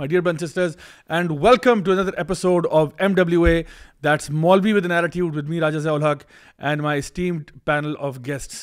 my dear brothers and sisters, and welcome to another episode of MWA. That's Maulvi with an Attitude with me Raja Ziaul Haq and my esteemed panel of guests.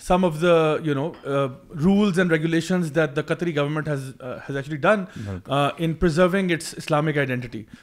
some of the rules and regulations that the Qatari government has actually done in preserving its Islamic identity.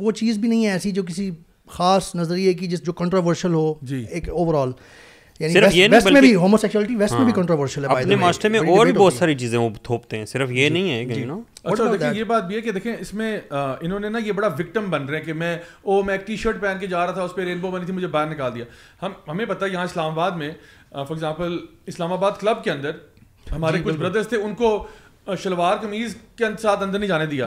وہ چیز بھی نہیں ہے ایسی جو کسی خاص نظریے کی جو کنٹروورشل ہو ایک اوور آل. ویسٹ میں بھی ہوموسیکسولیٹی ویسٹ میں بھی کنٹروورشل ہے. اپنے معاشرے میں اور بھی بہت ساری چیزیں وہ تھوپتے ہیں, صرف یہ نہیں ہے کہ اچھا دیکھیں یہ بات بھی ہے کہ دیکھیں اس میں انہوں نے نا یہ بڑا وکٹم بن رہے ہیں کہ میں ایک ٹی شرٹ پہن کے جا رہا تھا, اس پہ رینبو بنی تھی, مجھے باہر نکال دیا. ہمیں پتہ ہے یہاں اسلام آباد میں فار ایگزامپل اسلام آباد کلب کے اندر ہمارے کچھ بردرز تھے, ان کو شلوار قمیض کے ساتھ اندر نہیں جانے دیا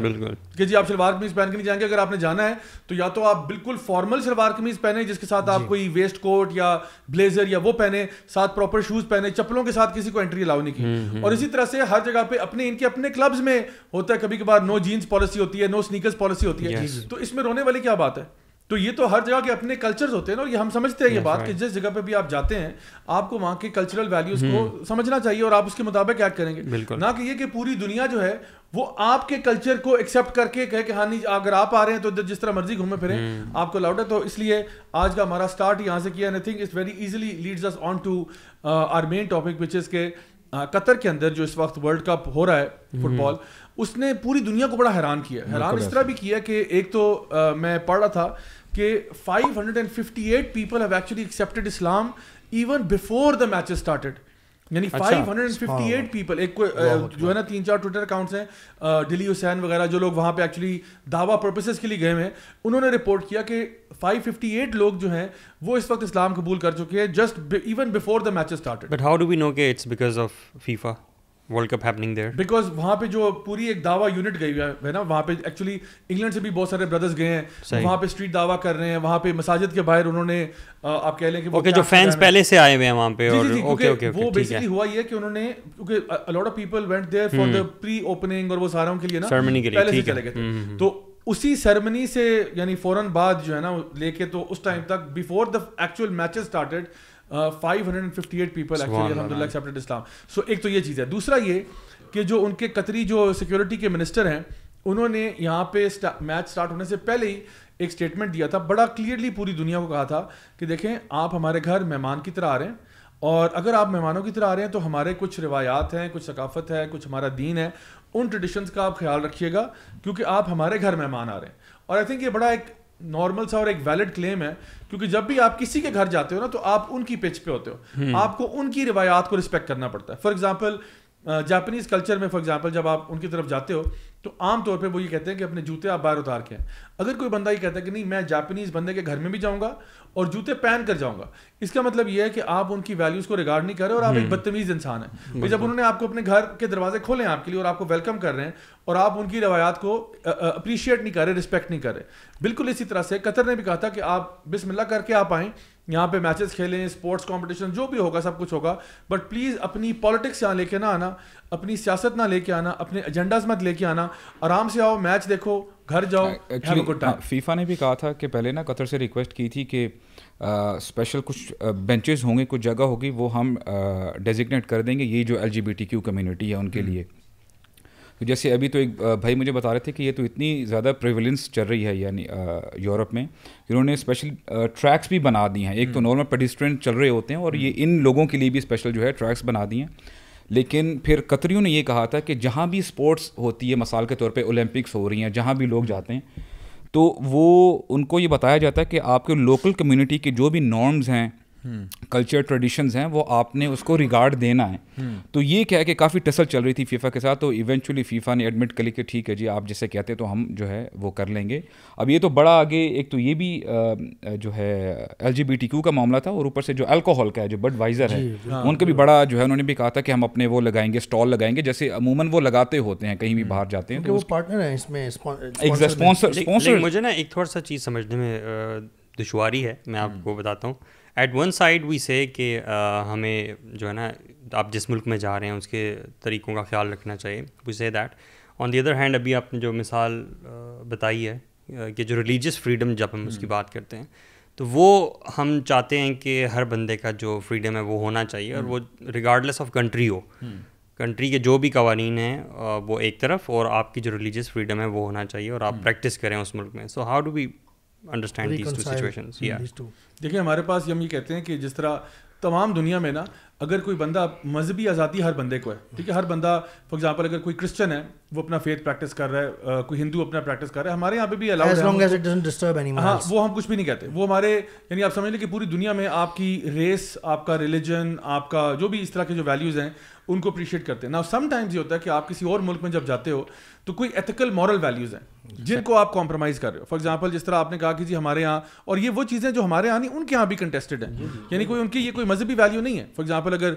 کہ جی آپ شلوار قمیض پہن کے نہیں جائیں گے. اگر آپ نے جانا ہے تو یا تو آپ بالکل فارمل شلوار قمیض پہنے جس کے ساتھ آپ کوئی ویسٹ کوٹ یا بلیزر یا وہ پہنے, ساتھ پراپر شوز پہنے, چپلوں کے ساتھ کسی کو انٹری الاؤ نہیں کی. اور اسی طرح سے ہر جگہ پہ ان کے اپنے کلبز میں ہوتا ہے کبھی کبھار نو جینس پالیسی ہوتی ہے, نو سنیکرز پالیسی ہوتی ہے. تو اس میں رونے والی کیا بات ہے؟ تو یہ تو ہر جگہ کے اپنے کلچرز ہوتے ہیں نا, اور یہ ہم سمجھتے ہیں یہ بات کہ جس جگہ پہ بھی آپ جاتے ہیں آپ کو وہاں کے کلچرل ویلیوز کو سمجھنا چاہیے اور آپ اس کے مطابق ایکٹ کریں گے, نہ کہ یہ کہ پوری دنیا جو ہے وہ آپ کے کلچر کو ایکسیپٹ کر کے کہے کہ ہاں نہیں اگر آپ آ رہے ہیں تو جس طرح مرضی گھومے پھریں آپ کو الاؤڈ ہے. تو اس لیے آج کا ہمارا اسٹارٹ یہاں سے کیا, and I think it's very easily leads us on to our main topic which is کہ قطر کے اندر جو اس وقت ورلڈ کپ ہو رہا ہے فٹ بال, اس نے پوری دنیا کو بڑا حیران کیا. حیران اس طرح بھی کیا کہ ایک تو میں پڑھ رہا تھا کہ 558 people have actually accepted Islam even before the matches started. یعنی 558 پیپل, ایک جو ہے نا 3-4 ٹویٹر اکاؤنٹس ہیں ڈلی حسین وغیرہ جو لوگ وہاں پہ ایکچولی دعویٰ پرپسز کے لیے گئے ہوئے ہیں, انہوں نے رپورٹ کیا کہ 558 لوگ جو ہیں وہ اس وقت اسلام قبول کر چکے ہیں just even before the matches started. But how do we know کہ it's because of FIFA World Cup happening there? Because وہاں پہ جو پوری ایک دعویٰ یونٹ گئی ہے نا, وہاں پہ ایکچولی انگلینڈ سے بھی بہت سارے بردرز گئے ہیں, وہاں پہ اسٹریٹ دعویٰ کر رہے ہیں, وہاں پہ مساجد کے باہر انہوں نے آپ کہہ لیں کہ جو فینس پہلے سے آئے ہوئے ہیں وہاں پہ, وہ بیسکلی ہوا یہ کہ انہوں نے کیونکہ a lot of people went there for the pre opening اور وہ ساروں کے لیے نا پہلے سے چلے گئے تھے, تو اسی سیرمنی سے یعنی فوراً بعد جو ہے نا لے کے تو اس ٹائم تک before the actual matches started 558 people actually الحمدللہ ایکسیپٹڈ اسلام. سو ایک تو یہ چیز ہے. دوسرا یہ کہ جو ان کے قطری جو سیکورٹی کے منسٹر ہیں انہوں نے یہاں پہ میچ سٹارٹ ہونے سے پہلے ہی ایک اسٹیٹمنٹ دیا تھا, بڑا کلیئرلی پوری دنیا کو کہا تھا کہ دیکھیں آپ ہمارے گھر مہمان کی طرح آ رہے ہیں, اور اگر آپ مہمانوں کی طرح آ رہے ہیں تو ہمارے کچھ روایات ہیں, کچھ ثقافت ہے, کچھ ہمارا دین ہے, ان ٹریڈیشنز کا آپ خیال رکھیے گا کیونکہ آپ ہمارے گھر مہمان آ رہے ہیں. اور آئی تھنک یہ بڑا ایک نارمل سا اور ایک ویلڈ کلیم ہے, کیونکہ جب بھی آپ کسی کے گھر جاتے ہو نا تو آپ ان کی پچ پہ ہوتے ہو, آپ کو ان کی روایات کو رسپیکٹ کرنا پڑتا ہے. فار ایگزامپل جاپنیز کلچر میں فار ایگزامپل جب آپ ان کی طرف جاتے ہو تو عام طور پہ وہ یہ کہتے ہیں کہ اپنے جوتے آپ باہر اتار کے ہیں. اگر کوئی بندہ یہ کہتا ہے کہ نہیں میں جاپنیز بندے کے گھر میں بھی جاؤں گا اور جوتے پہن کر جاؤں گا, اس کا مطلب یہ ہے کہ آپ ان کی ویلیوز کو ریگارڈ نہیں کر رہے اور آپ ایک بدتمیز انسان ہیں. جب انہوں نے آپ کو اپنے گھر کے دروازے کھولے ہیں آپ کے لیے اور آپ کو ویلکم کر رہے ہیں اور آپ ان کی روایات کو اپریشیٹ نہیں کر رہے, رسپیکٹ نہیں کر رہے. بالکل اسی طرح سے قطر نے بھی کہا تھا کہ آپ بسم اللہ کر کے آپ آئیں, یہاں پہ میچز کھیلیں, اسپورٹس کمپٹیشن جو بھی ہوگا سب کچھ ہوگا, بٹ پلیز اپنی پالیٹکس یہاں لے کے نہ آنا, اپنی سیاست نہ لے کے آنا, اپنے ایجنڈاز مت لے کے آنا, آرام سے آؤ, میچ دیکھو, گھر جاؤ. فیفا نے بھی کہا تھا کہ پہلے نا قطر سے ریکویسٹ کی تھی کہ اسپیشل کچھ بینچز ہوں گے, کچھ جگہ ہوگی وہ ہم ڈیزگنیٹ کر دیں گے یہ جو LGBTQ کمیونٹی ہے ان کے لیے. جیسے ابھی تو ایک بھائی مجھے بتا رہے تھے کہ یہ تو اتنی زیادہ پریویلنس چل رہی ہے یعنی یورپ میں, انہوں نے اسپیشل ٹریکس بھی بنا دی ہیں. ایک تو نارمل پیڈسٹرین چل رہے ہوتے ہیں اور یہ ان لوگوں کے لیے بھی اسپیشل جو ہے ٹریکس بنا دی ہیں. لیکن پھر قطریوں نے یہ کہا تھا کہ جہاں بھی اسپورٹس ہوتی ہے, مثال کے طور پہ اولمپکس ہو رہی ہیں, جہاں بھی لوگ جاتے ہیں تو وہ ان کو یہ بتایا جاتا ہے کہ آپ کے لوکل کمیونٹی کے جو بھی نارمز ہیں, کلچر ٹریڈیشنز ہیں, وہ آپ نے اس کو ریگارڈ دینا ہے. تو یہ کیا ہے کہ کافی ٹسل چل رہی تھی فیفا کے ساتھ, تو ایونچولی فیفا نے ایڈمٹ کر لی کہ ٹھیک ہے جی آپ جیسے کہتے تو ہم جو ہے وہ کر لیں گے. اب یہ تو بڑا آگے ایک تو یہ بھی جو ہے LGBTQ کا معاملہ تھا, اور اوپر سے جو الکوہول کا ہے جو بڈ وائزر ہے ان کا بھی بڑا جو ہے انہوں نے بھی کہا تھا کہ ہم اپنے وہ لگائیں گے, اسٹال لگائیں گے, جیسے عموماً وہ لگاتے ہوتے ہیں کہیں بھی باہر جاتے ہیں. وہ پارٹنر ہیں اس میں, اسپانسر. مجھے نا ایک تھوڑا سا چیز سمجھنے میں دشواری ہے, میں آپ کو بتاتا ہوں. ایٹ ون سائڈ وی سے کہ ہمیں جو ہے نا آپ جس ملک میں جا رہے ہیں اس کے طریقوں کا خیال رکھنا چاہیے, وی سے that. On the other hand ابھی آپ نے جو مثال بتائی ہے کہ جو ریلیجیس فریڈم جب ہم اس کی بات کرتے ہیں تو وہ ہم چاہتے ہیں کہ ہر بندے کا جو فریڈم ہے وہ ہونا چاہیے, اور وہ regardless of country who, country کے جو بھی قوانین ہیں وہ ایک طرف, اور آپ کی جو ریلیجیس فریڈم ہے وہ ہونا چاہیے اور آپ پریکٹس کریں اس ملک میں. So how do we understand these two situations. دیکھیں ہمارے پاس ہم یہ کہتے ہیں کہ جس طرح تمام دنیا میں نا اگر کوئی بندہ مذہبی آزادی ہر بندے کو ہے, ٹھیک ہے, ہر بندہ فار ایگزامپل اگر کوئی کرسچن ہے وہ اپنا فیتھ پریکٹس کر رہا ہے, کوئی ہندو اپنا پریکٹس کر رہا ہے, ہمارے یہاں پہ بھی الاؤڈ ہے, ہاں وہ ہم کچھ بھی نہیں کہتے, وہ ہمارے یعنی آپ سمجھ لیں کہ پوری دنیا میں آپ کی ریس, آپ کا ریلیجن, آپ کا جو بھی اس طرح کے جو ویلیوز ہیں ان کو اپریشیٹ کرتے ہیں. نا سم ٹائمز یہ ہوتا ہے کہ آپ کسی اور ملک میں جب جاتے ہو تو کوئی ایتھیکل مورل ویلیوز ہیں جن کو آپ کمپرومائز کر رہے ہو. فار ایگزامپل جس طرح آپ نے کہا کہ جی ہمارے یہاں, اور یہ وہ چیزیں جو ہمارے یہاں نہیں ان کے یہاں بھی کنٹیسٹڈ ہیں, یعنی کوئی ان کی یہ کوئی مذہبی ویلیو نہیں ہے. فار ایگزامپل اگر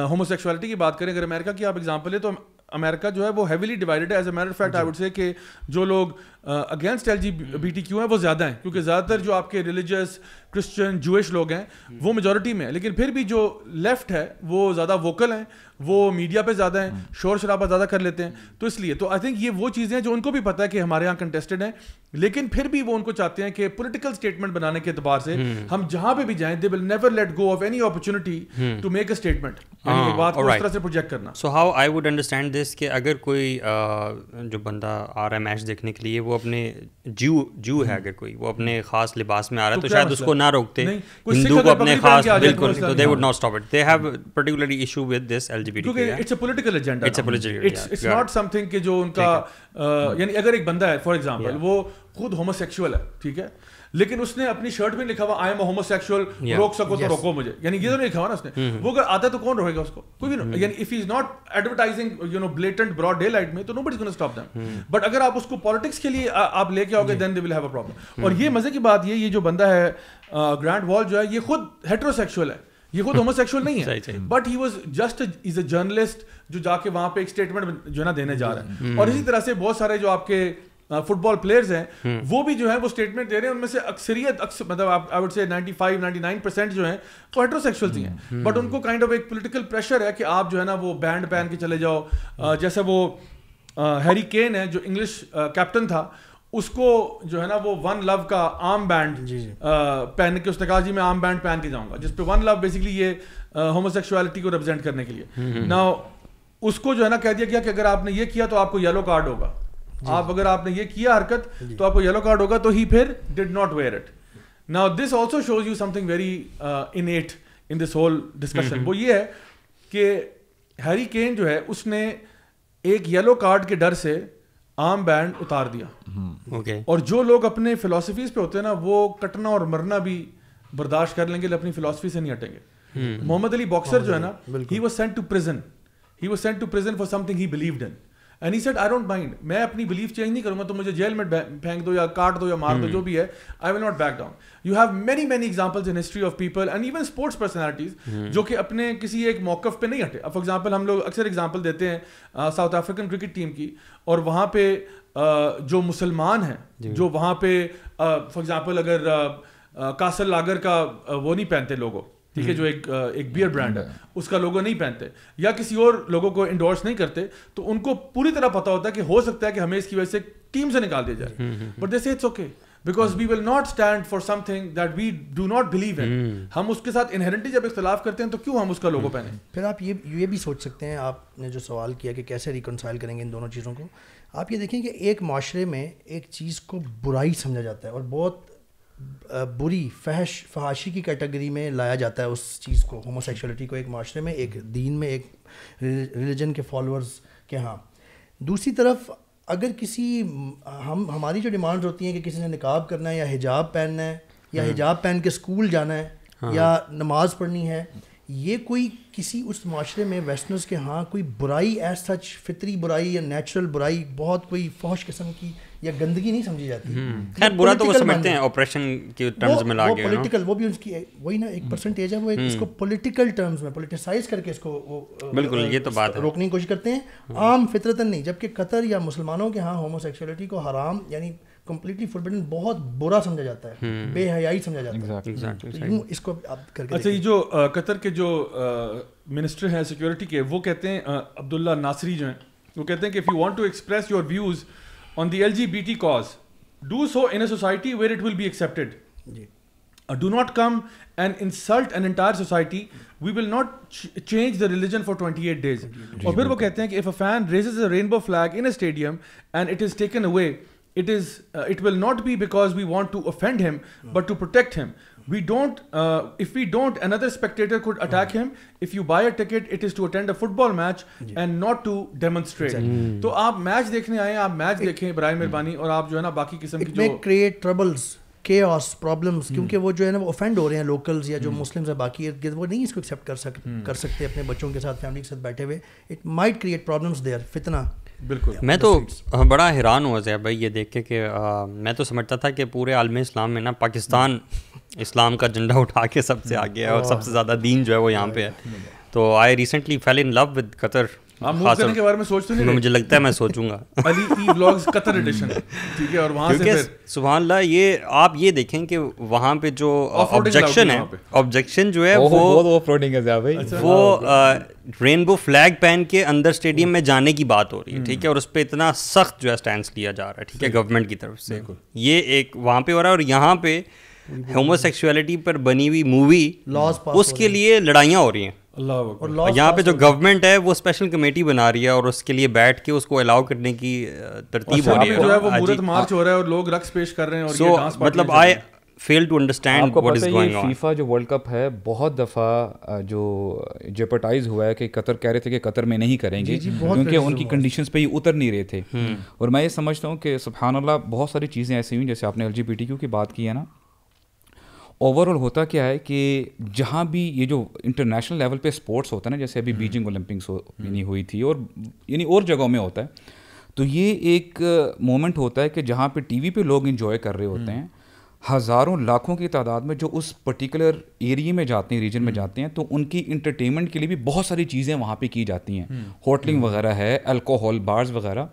ہومو سیکشوالٹی کی بات کریں, اگر امریکہ کی آپ ایگزامپل ہے تو امریکہ جو ہے وہ ہیویلی ڈیوائڈڈ ہے. As a matter of fact I would say کہ جو لوگ اگینسٹ LGBTQ ہیں وہ زیادہ ہیں, کیونکہ زیادہ تر جو آپ کے ریلیجیس کرسچن جوئش لوگ ہیں وہ میجورٹی میں ہیں, لیکن پھر بھی جو لیفٹ ہے وہ زیادہ ووکل ہیں, وہ میڈیا پہ زیادہ ہیں, شور شرابہ زیادہ کر لیتے ہیں. تو اس لیے تو آئی تھنک یہ وہ چیزیں ہیں جو ان کو بھی پتہ ہے کہ ہمارے یہاں کنٹیسٹڈ ہیں, لیکن پھر بھی وہ ان کو چاہتے ہیں کہ پولیٹیکل اسٹیٹمنٹ بنانے کے اعتبار سے ہم جہاں پہ بھی جائیں they will never let go of any opportunity to make a statement, یعنی ایک بات کو اس طرح سے پروجیکٹ کرنا. So how I would understand this کہ اگر کوئی جو بندہ آ رہا ہے میچ دیکھنے کے لیے وہ اپنے جو ہے, اگر کوئی وہ اپنے خاص لباس میں آ رہا ہے تو شاید اس کو نہ روکتے, ہندو کو اپنے خاص, بالکل, تو they would not stop it. They have particularly issue with this LGBT. کیونکہ it's a political agenda. It's a political agenda. It's not something کہ جو ان کا یعنی اگر ایک بندہ ہے فار ایگزامپل وہ خود ہومو سیکشول ہے, ٹھیک ہے, لیکن اس نے اپنی شرٹ میں لکھا ہوا I am a homo sexual, روک سکو تو روکو مجھے, یعنی یہ تو نہیں لکھا ہوا نا اس نے, وہ اگر آتا ہے تو کون روکے گا اس کو, کوئی بھی نہیں. یعنی if he is not advertising blatant broad daylight میں تو nobody is going to stop them. But اگر آپ اس کو پالیٹکس کے لیے آپ لے کے آؤ گے then they will have a problem. اور یہ مزے کی بات یہ جو بندہ ہے گرانٹ وال جو ہے یہ خود ہیٹرو سیکشول ہے, یہ خود ہومو سیکشول نہیں ہے, but he was just is a journalist جو جا کے وہاں پہ ایک اسٹیٹمنٹ جو ہے نا دینے جا رہا ہے. اور اسی طرح سے بہت سارے جو آپ کے فٹ بال پلیئرز ہیں وہ بھی جو ہے وہ اسٹیٹمنٹ دے رہے ہیں, ان میں سے اکثریت مطلب آئی وڈ سے 95-99% جو ہیں وہ ہیٹرو سیکشولز ہی ہیں, بٹ ان کو کائنڈ آف ایک پولیٹیکل پریشر ہے کہ آپ جو ہے نا وہ بینڈ پہن کے چلے جاؤ. جیسے وہ ہیری کین ہے جو انگلش کیپٹن تھا, اس کو جو ہے نا وہ ون لو کا آرم بینڈ پہن کے اس نے کہا جی میں آرم بینڈ پہن کے جاؤں گا, جس پہ ون لو بیسکلی یہ ہومو سیکشوالٹی کو ریپرزینٹ کرنے کے لیے. نا اس کو جو ہے نا کہہ دیا گیا کہ اگر آپ نے یہ کیا تو آپ کو یلو کارڈ ہوگا, آپ اگر آپ نے یہ کیا حرکت تو آپ کو یلو کارڈ ہوگا, تو ہی پھر did not wear it. Now this also shows you something very innate in this whole discussion. وہ یہ ہے کہ ہیری کین جو ہے اس نے ایک یلو کارڈ کے ڈر سے آرم بینڈ اتار دیا, اور جو لوگ اپنے فلاسفیز پہ ہوتے ہیں نا وہ کٹنا اور مرنا بھی برداشت کر لیں گے, اپنی فلاسفی سے نہیں ہٹیں گے. محمد علی باکسر جو ہے نا he was sent to prison for something he believed in. And he said, I don't mind. میں اپنی بلیف چینج نہیں کروں گا, تو مجھے جیل میں پھینک دو یا کاٹ دو یا مار دو, جو بھی ہے, I will not back down. You have many examples in history of people and even sports personalities جو کہ اپنے کسی ایک موقف پہ نہیں ہٹے. فار ایگزامپل ہم لوگ اکثر ایگزامپل دیتے ہیں ساؤتھ افریقن کرکٹ ٹیم کی, اور وہاں پہ جو مسلمان ہیں جو وہاں پہ فار ایگزامپل اگر کاسل لاگر کا وہ نہیں پہنتے لوگو, ٹھیک ہے, جو ایک بیئر برانڈ ہے اس کا لوگو نہیں پہنتے یا کسی اور لوگوں کو انڈورس نہیں کرتے, تو ان کو پوری طرح پتا ہوتا ہے کہ ہو سکتا ہے کہ ہمیں اس کی وجہ سے ٹیم سے نکال دیا جائے, but they say it's okay because we will not stand for something that we do not believe in. ہم اس کے ساتھ انہیرنٹلی جب اختلاف کرتے ہیں تو کیوں ہم اس کا لوگو پہنیں. پھر آپ یہ بھی سوچ سکتے ہیں, آپ نے جو سوال کیا کہ کیسے ریکنسائل کریں گے ان دونوں چیزوں کو, آپ یہ دیکھیں کہ ایک معاشرے میں ایک چیز کو برائی سمجھا جاتا ہے اور بہت بری فحاشی کی کیٹیگری میں لایا جاتا ہے اس چیز کو, ہومو سیکشولیٹی کو, ایک معاشرے میں, ایک دین میں, ایک ریلیجن کے فالوورز کے ہاں. دوسری طرف اگر کسی ہماری جو ڈیمانڈز ہوتی ہیں کہ کسی نے نقاب کرنا ہے یا حجاب پہننا ہے یا حجاب پہن کے اسکول جانا ہے یا نماز پڑھنی ہے, یہ کوئی کسی اس معاشرے میں ویسٹرنز کے ہاں کوئی برائی ایز سچ, فطری برائی یا نیچرل برائی, بہت کوئی فحش قسم کی یا گندگی نہیں سمجھی جاتی. خیر برا تو وہ سمجھتے ہیں آپریشن کے ٹرمز میں لا کے, وہ پولیٹیکل, وہ بھی اس کی وہی نا ایک پرسنٹیج ہے, وہ اس کو پولیٹیکل ٹرمز میں پولیٹیسائز کر کے اس کو بالکل یہ تو بات روکنے کی کوشش کرتے ہیں, عام فطرتاً نہیں. جبکہ قطر یا مسلمانوں کے ہاں ہومو سیکشولیٹی کو حرام یعنی کمپلیٹلی فوربڈن, بہت برا سمجھا جاتا ہے, بے حیائی سمجھا جاتا ہے. اس کو آپ کر کے اچھا, یہ جو قطر کے جو منسٹر ہیں سیکورٹی کے, وہ کہتے ہیں عبداللہ ناصری جو ہیں, وہ کہتے ہیں کہ if you want to express your views on the LGBT cause, do so in a society where it will be accepted. Do not come and insult an entire society. We will not change the religion for 28 days. اور پھر وہ کہتے ہیں کہ if a fan raises a rainbow flag in a stadium and it is taken away, it will not be because we want to offend him, but to protect him. We don't, if we don't, another spectator could attack him. If you buy a ticket, it is to attend a football match and not to demonstrate. تو آپ match دیکھنے آئے ہیں, آپ match دیکھیں برائے مہربانی, اور آپ جو ہے نا باقی قسم کی جو create troubles, chaos, problems, کیونکہ وہ جو ہے نا وہ offend ہو رہے ہیں لوکلز یا جو مسلمز ہیں باقی ارد گرد, وہ نہیں اس کو ایکسیپٹ کر سکتے اپنے بچوں کے ساتھ, فیملی کے ساتھ بیٹھے ہوئے. It might create problems there, فتنہ. بالکل. میں تو بڑا حیران ہوا زیب بھائی یہ دیکھ کے کہ میں تو سمجھتا تھا کہ پورے عالم اسلام میں نا پاکستان اسلام کا جھنڈا اٹھا کے سب سے آگے ہے اور سب سے زیادہ دین جو ہے وہ یہاں پہ ہے. تو I recently feel in love with قطر. آپ موو کرنے کے بارے میں سوچتے نہیں؟ مجھے لگتا ہے میں سوچوں گا. علی ای ولاگز قطر ایڈیشن, ٹھیک ہے, اور وہاں سے پھر سبحان اللہ یہ آپ یہ دیکھیں کہ وہاں پہ جو آبجیکشن ہے, آبجیکشن جو ہے وہ رینبو فلیگ پہن کے اندر اسٹیڈیم میں جانے کی بات ہو رہی ہے, ٹھیک ہے, اور اس پہ اتنا سخت جو ہے اسٹینڈس لیا جا رہا ہے, ٹھیک ہے, گورنمنٹ کی طرف سے. یہ ایک وہاں پہ ہو رہا ہے, اور یہاں پہ ہومو سیکسولیٹی پر بنی ہوئی مووی اس کے لیے لڑائیاں ہو رہی ہیں. اور یہاں پہ جو گورنمنٹ ہے وہ اسپیشل کمیٹی بنا رہی ہے اور اس کے لیے بیٹھ کے اس کو الاؤ کرنے کی ترتیب ہو رہی ہے. جو ہے وہ مورت مارچ ہو رہا ہے اور لوگ رقص پیش کر رہے ہیں, اور یہ ڈانس مطلب I fail to understand what is going on. FIFA جو ورلڈ کپ ہے بہت دفعہ جو جیپرٹائز ہوا ہے کہ قطر کہہ رہے تھے کہ قطر میں نہیں کریں گے کیونکہ ان کی کنڈیشنز پہ یہ اتر نہیں رہے تھے. اور میں یہ سمجھتا ہوں کہ سبحان اللہ بہت ساری چیزیں ایسی ہوئیں, جیسے آپ نے LGBTQ کی بات کی ہے نا, اوور آل ہوتا کیا ہے کہ جہاں بھی یہ جو انٹرنیشنل لیول پہ اسپورٹس ہوتا ہے نا, جیسے ابھی بیجنگ اولمپکس یعنی ہوئی تھی اور یعنی اور جگہوں میں ہوتا ہے, تو یہ ایک مومنٹ ہوتا ہے کہ جہاں پہ ٹی وی پہ لوگ انجوائے کر رہے ہوتے ہیں, ہزاروں لاکھوں کی تعداد میں جو اس پرٹیکولر ایریے میں جاتے ہیں, ریجن میں جاتے ہیں, تو ان کی انٹرٹینمنٹ کے لیے بھی بہت ساری چیزیں وہاں پہ کی جاتی ہیں, ہوٹلنگ وغیرہ ہے, الکوہول بارز وغیرہ.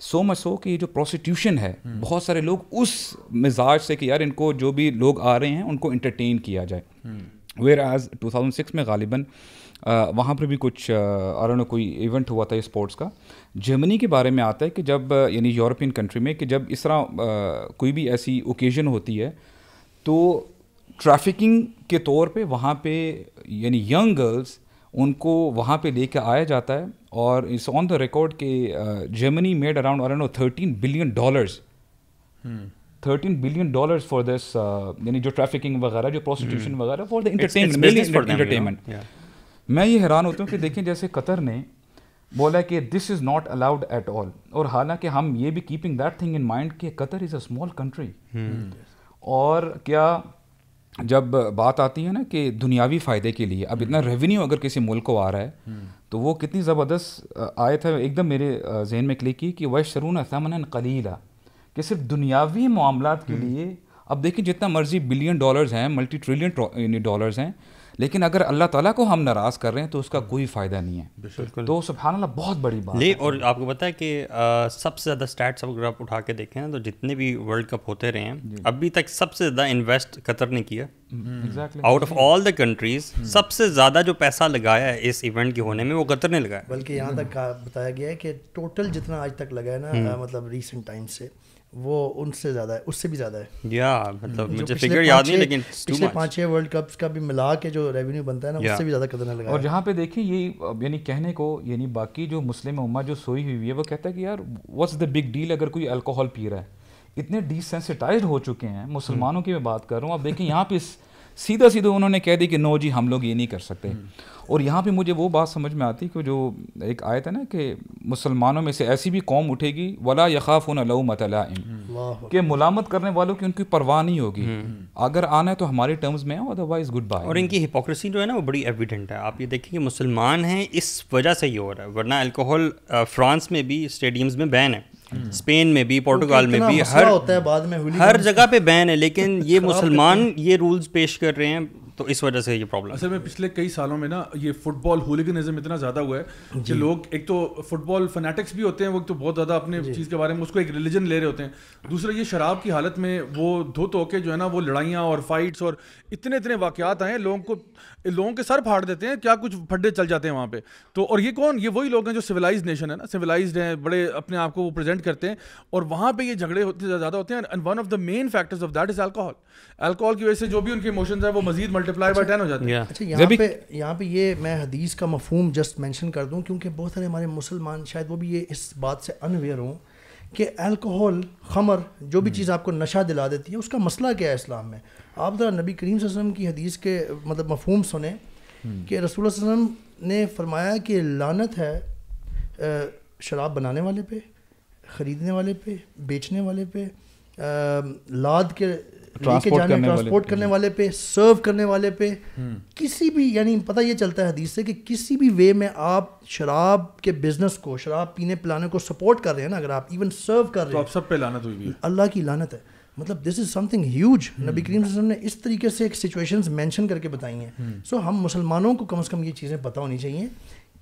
سو مچ سو کہ یہ جو پروسٹیوشن ہے, بہت سارے لوگ اس مزاج سے کہ یار ان کو جو بھی لوگ آ رہے ہیں ان کو انٹرٹین کیا جائے. ویئر ایز 2006 میں غالباً وہاں پر بھی کچھ کوئی ایونٹ ہوا تھا اسپورٹس کا, جرمنی کے بارے میں آتا ہے کہ جب یعنی یورپین کنٹری میں کہ جب اس طرح کوئی بھی ایسی اوکیزن ہوتی ہے تو ٹریفکنگ کے طور پہ وہاں پہ یعنی ینگ گرلز ان کو وہاں پہ لے کے آیا جاتا ہے, اور اٹس آن دا ریکارڈ کہ Germany made around $13 billion for this, یعنی جو ٹریفکنگ وغیرہ, جو پروسٹیوشن وغیرہ, فار دا انٹرٹینمنٹ. میں یہ حیران ہوتا ہوں کہ دیکھیں جیسے قطر نے بولا کہ this is not allowed at all, اور حالانکہ ہم یہ بھی keeping that thing in mind کہ Qatar is a small country, اور کیا جب بات آتی ہے نا کہ دنیاوی فائدے کے لیے اب اتنا ریونیو اگر کسی ملک کو آ رہا ہے تو وہ کتنی زبردست آیت ہے, ایک دم میرے ذہن میں کلک کی کہ وَيَشْتَرُونَ ثَمَنًا قَلِيلًا, کہ صرف دنیاوی معاملات کے لیے. اب دیکھیں جتنا مرضی $بلین ہیں, ملٹی ٹریلین ڈالرز ہیں, لیکن اگر اللہ تعالیٰ کو ہم ناراض کر رہے ہیں تو اس کا کوئی فائدہ نہیں ہے. تو سبحان اللہ بہت بڑی بات ہے. اور آپ کو پتہ ہے کہ سب سے زیادہ اسٹیٹس اگر آپ اٹھا کے دیکھیں تو جتنے بھی ورلڈ کپ ہوتے رہے ہیں ابھی تک سب سے زیادہ انویسٹ قطر نے کیا. Out of all the countries سب سے زیادہ جو پیسہ لگایا ہے اس ایونٹ کے ہونے میں وہ قطر نے لگایا. بلکہ یہاں تک بتایا گیا ہے کہ ٹوٹل جتنا آج تک لگا ہے نا, مطلب ریسنٹ ٹائم سے, وہ ان سے زیادہ ہے, اس سے بھی زیادہ ہے. مطلب مجھے فگر یاد نہیں, لیکن پچھلے 5-6 ورلڈ کپس کا بھی ملا کے جو ریونیو بنتا ہے نا, اس سے بھی زیادہ قدر لگا. اور جہاں پہ دیکھیں یہ یعنی کہنے کو یعنی باقی جو مسلم امت جو سوئی ہوئی ہے وہ کہتا ہے کہ یار واٹس دا بگ ڈیل اگر کوئی الکوہول پی رہا ہے. اتنے ڈیسینسٹائزڈ ہو چکے ہیں مسلمانوں کی میں بات کر رہا ہوں. اب دیکھیں یہاں پہ سیدھا انہوں نے کہہ دی کہ نو جی ہم لوگ یہ نہیں کر سکتے. اور یہاں پہ مجھے وہ بات سمجھ میں آتی کہ جو ایک آیت ہے نا کہ مسلمانوں میں سے ایسی بھی قوم اٹھے گی ولا یخافون لومۃ لائم, کہ ملامت کرنے والوں کی ان کی پرواہ نہیں ہوگی, اگر آنا ہے تو ہمارے ٹرمز میں ہے, ادروائز گڈ بائے. اور ان کی ہپوکریسی جو ہے نا وہ بڑی ایویڈنٹ ہے. آپ یہ دیکھیں کہ مسلمان ہیں اس وجہ سے یہ ہو رہا ہے, ورنہ الکوہول فرانس میں بھی اسٹیڈیمز میں بین ہے, اسپین میں بھی, پورٹوگال میں بھی, ہر جگہ پہ بین ہے, لیکن یہ مسلمان یہ رولز پیش کر رہے ہیں تو اس وجہ سے یہ پرابلم. اصل میں پچھلے کئی سالوں میں نا یہ فٹ بال ہولیگنزم اتنا زیادہ ہوا ہے کہ لوگ ایک تو فٹ بال فنیٹکس بھی ہوتے ہیں, وہ تو بہت زیادہ اپنے چیز کے بارے میں اس کو ایک ریلیجن لے رہے ہوتے ہیں. دوسرا یہ شراب کی حالت میں وہ دھو تو کے جو ہے نا وہ لڑائیاں اور فائٹس اور اتنے واقعات آئے ہیں, لوگوں کے سر پھاڑ دیتے ہیں, کیا کچھ پھڈے چل جاتے ہیں وہاں پہ. تو اور یہ کون, یہ وہی لوگ ہیں جو سویلائزڈ نیشن ہے نا, سویلائزڈ ہیں, بڑے اپنے آپ کو وہ پریزنٹ کرتے ہیں, اور وہاں پہ یہ جھگڑے ہوتے زیادہ ہوتے ہیں. And one of the main factors of that is alcohol. Alcohol کی وجہ سے جو بھی ان کے ایموشنز ہیں وہ مزید ملٹیپلائی بائی 10 ہو جاتے ہیں. اچھا یہاں پہ یہ میں حدیث کا مفہوم جسٹ مینشن کر دوں, کیونکہ بہت سارے ہمارے مسلمان شاید وہ بھی یہ اس بات سے انویئر ہوں کہ الکوہل خمر جو بھی چیز آپ کو نشہ دلا دیتی ہے اس کا مسئلہ کیا ہے اسلام میں. آپ ذرا نبی کریم صلی اللہ علیہ وسلم کی حدیث کے مطلب مفہوم سنیں کہ رسول اللہ صلی اللہ علیہ وسلم نے فرمایا کہ لعنت ہے شراب بنانے والے پہ, خریدنے والے پہ, بیچنے والے پہ, لاد کے لے کے جانے ٹرانسپورٹ کرنے والے پہ, سرو کرنے والے پہ, کسی بھی, یعنی پتہ یہ چلتا ہے حدیث سے کہ کسی بھی وے میں آپ شراب کے بزنس کو, شراب پینے پلانے کو سپورٹ کر رہے ہیں نا, اگر آپ ایون سرو کر رہے ہیں تو آپ سب پہ لعنت ہوئی ہے, اللہ کی لعنت ہے. مطلب دس از سم تھنگ ہیوج. نبی کریم صلی اللہ علیہ وسلم نے اس طریقے سے ایک سچویشنز مینشن کر کے بتائی ہیں. سو ہم مسلمانوں کو کم از کم یہ چیزیں پتہ ہونی چاہیے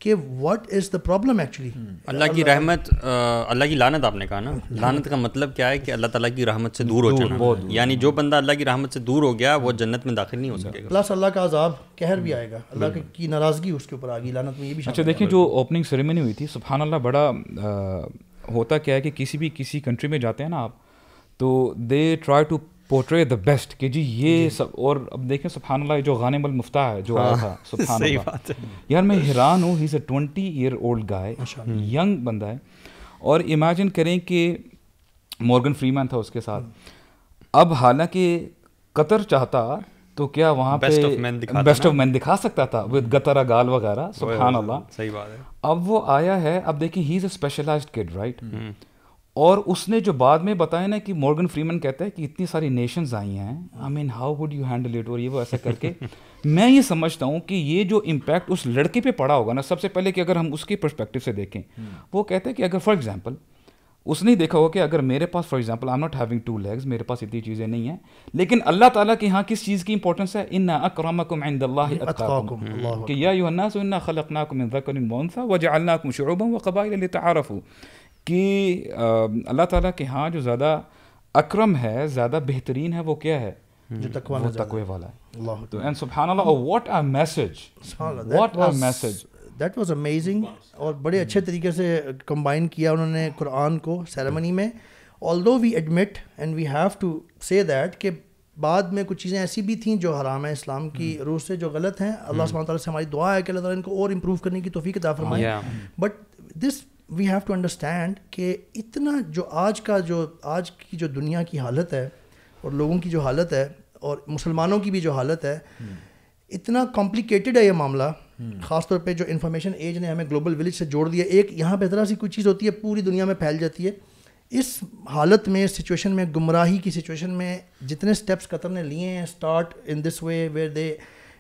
کہ what is the problem actually. اللہ کی رحمت, اللہ کی لعنت آپ نے کہا نا, لعنت کا مطلب کیا ہے کہ اللہ تعالیٰ کی رحمت سے دور ہو جانا, یعنی جو بندہ اللہ کی رحمت سے دور ہو گیا وہ جنت میں داخل نہیں ہو سکے گا. پلس اللہ کا عذاب قہر بھی آئے گا, اللہ کی ناراضگی اس کے اوپر آ گئی, لعنت میں یہ بھی. اچھا دیکھیں جو اوپننگ سیریمنی ہوئی تھی, سبحان اللہ, بڑا ہوتا کیا ہے کہ کسی کنٹری میں جاتے ہیں نا آپ, تو they try to portray the best کہ جی یہ سب. اور اب دیکھیں سبحان اللہ, جو غانم المفتاح ہے جو آیا تھا, سبحان اللہ یار میں حیران ہوں. ہی از اے 20 year old گائے, ینگ بندہ ہے, اور امیجن کریں کہ مورگن فریمن تھا اس کے ساتھ. اب حالانکہ قطر چاہتا تو کیا وہاں پہ بیسٹ آف مین دکھا سکتا تھا ود گترا گال وغیرہ, سبحان اللہ. صحیح بات ہے. اب وہ آیا ہے, اب دیکھیں ہی از اے اسپیشلائزڈ کڈ رائٹ, اور اس نے جو بعد میں بتایا نا کہ مورگن فریمن کہتا ہے کہ اتنی ساری نیشنز آئی ہیں, I mean how would you handle it, اور یہ وہ ایسا کر کے میں یہ سمجھتا ہوں کہ یہ جو امپیکٹ اس لڑکے پہ پڑا ہوگا نا, سب سے پہلے کہ اگر ہم اس کی پرسپیکٹو سے دیکھیں, وہ کہتے ہیں کہ اگر فار ایگزامپل اس نے دیکھا ہوگا کہ اگر میرے پاس for example I am not having 2 legs, میرے پاس اتنی چیزیں نہیں ہیں, لیکن اللہ تعالیٰ کے یہاں کس چیز کی امپورٹنس ہے, ان اکرمکم عند اللہ اتقاکم, کہ یا ایھا الناس انا خلقناکم من ذکر وانثی وجعلناکم شعوبا وقبائل لتعارفوا, کہ اللہ تعالیٰ کے ہاں جو زیادہ اکرم ہے, زیادہ بہترین ہے, وہ کیا ہے, جو تقوی والا ہے. تو اینڈ سبحان اللہ, what a message, what a message. That was amazing, اور بڑے اچھے طریقے سے کمبائن کیا انہوں نے قرآن کو سیریمنی میں. although we admit and we have to say that کہ بعد میں کچھ چیزیں ایسی بھی تھیں جو حرام ہیں اسلام کی روح سے, جو غلط ہیں. اللہ سبحانہ تعالیٰ سے ہماری دعا ہے کہ اللہ تعالیٰ ان کو اور امپروو کرنے کی توفیق عطا فرمائے. But this we have to understand کہ اتنا جو آج کی جو دنیا کی حالت ہے, اور لوگوں کی جو حالت ہے, اور مسلمانوں کی بھی جو حالت ہے, اتنا کمپلیکیٹڈ ہے یہ معاملہ, خاص طور پہ جو انفارمیشن ایج نے ہمیں گلوبل ولیج سے جوڑ دیا. ایک یہاں پہ ذرا سی کوئی چیز ہوتی ہے پوری دنیا میں پھیل جاتی ہے. اس حالت میں, سچویشن میں, گمراہی کی سچویشن میں جتنے سٹیپس قطر نے لیے ہیں, start in this way where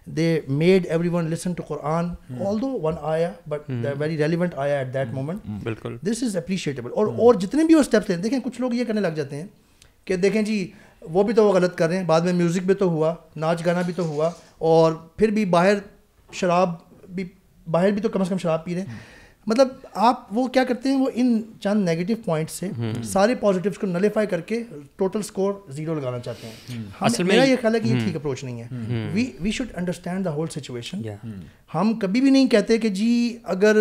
they made everyone listen to Quran, although one ayah, but the very relevant ayah at that moment. بالکل, this is appreciable. اور جتنے بھی وہ اسٹیپس لیں, دیکھیں کچھ لوگ یہ کرنے لگ جاتے ہیں کہ دیکھیں جی وہ بھی تو وہ غلط کر رہے ہیں, بعد میں میوزک بھی تو ہوا, ناچ گانا بھی تو ہوا, اور پھر بھی باہر بھی تو کم از کم شراب پی رہے ہیں. مطلب آپ وہ کیا کرتے ہیں, وہ ان چند نیگیٹو پوائنٹ سے سارے پازیٹیوز کو نلیفائی کر کے ٹوٹل سکور 0 لگانا چاہتے ہیں. میرا یہ خیال ہے کہ یہ ٹھیک اپروچ نہیں ہے. We should understand the whole situation. ہم کبھی بھی نہیں کہتے کہ جی اگر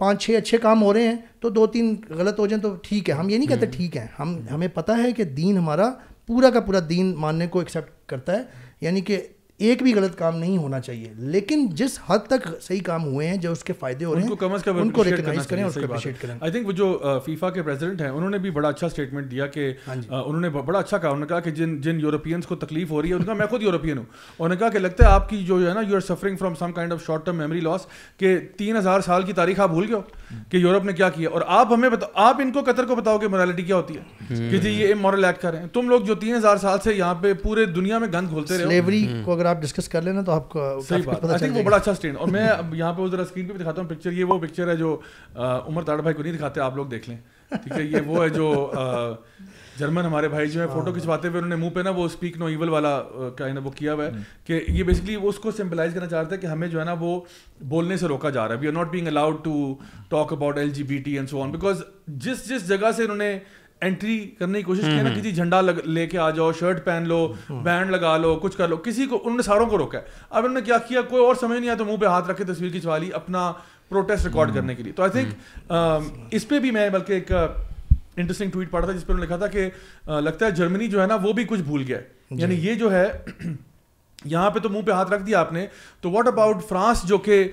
5-6 اچھے کام ہو رہے ہیں تو 2-3 غلط ہو جائیں تو ٹھیک ہے. ہم یہ نہیں کہتے ٹھیک ہے, ہمیں پتہ ہے کہ دین ہمارا پورا کا پورا دین ماننے کو ایکسیپٹ کرتا ہے, یعنی کہ ایک بھی غلط کام نہیں ہونا چاہیے, لیکن جس حد تک صحیح کام ہوئے ہیں, جو اس کے فائدے ہو رہے ہیں, ان کو ریکگنائز کریں اور اس کو اپریشیٹ کریں. آئی تھنک وہ جو فیفا کے پریزیڈنٹ ہیں, انہوں نے بھی بڑا اچھا اسٹیٹمنٹ دیا کہ انہوں نے بڑا اچھا کہا. انہوں نے کہا کہ جن یورپینس کو تکلیف ہو رہی ہے, ان کا, میں خود یورپین ہوں, انہوں نے کہا کہ لگتا ہے آپ کی جو ہے نا, you are suffering from some kind of short term memory loss, کہ 3000 سال کی تاریخ آپ بھول گئے ہو کہ یورپ نے کیا کیا, اور آپ ہمیں بتاؤ, آپ ان کو قطر کو بتاؤ کہ مورالٹی کیا ہوتی ہے, کہ جی یہ امورل ایکٹ کر رہے ہیں. تم لوگ جو 3000 سال سے یہاں پہ پورے دنیا میں گند گھولتے رہے ہو, سلیوری کو اگر آپ ڈسکس کر لینا تو آپ کو صحیح بات. آئی تھنک وہ بڑا اچھا اسٹینڈ. اور میں اب یہاں پہ ذرا اسکرین پہ بھی دکھاتا ہوں پکچر. یہ وہ پکچر ہے جو عمر تاڑ بھائی کو نہیں دکھاتے, آپ لوگ دیکھ لیں, ٹھیک ہے. یہ وہ ہے جو جرمن ہمارے بھائی جو ہے فوٹو کھنچواتے ہوئے, انہوں نے منہ پہ نا وہ اسپیک نو ایول والا کائنڈ وہ کیا ہوا ہے, کہ یہ بیسکلی وہ اس کو سمپلائز کرنا چاہتے ہیں کہ ہمیں جو ہے نا وہ بولنے سے روکا جا رہا ہے. We are not being allowed to talk about LGBT and so on, because جس جگہ سے انہوں نے انٹری کرنے کی کوشش کی نا, کسی جھنڈا لے کے آ جاؤ, شرٹ پہن لو, بینڈ لگا لو, کچھ کر لو, کسی کو انہوں نے ساروں کو روکا ہے. اب انہوں نے کیا کیا, کوئی اور سمجھ نہیں آیا تو منہ پہ ہاتھ رکھ کے تصویر کھنچوا لی اپنا پروٹیسٹ ریکارڈ کرنے کے لیے. تو آئی تھنک اس پہ بھی میں بلکہ ایک انٹرسٹنگ ٹویٹ پڑھا تھا جس پہ انہوں نے لکھا تھا کہ لگتا ہے جرمنی جو ہے نا وہ بھی کچھ بھول گیا ہے. یعنی یہ جو ہے یہاں پہ تو منہ پہ ہاتھ رکھ دیا آپ نے, تو واٹ اباؤٹ فرانس جو کہ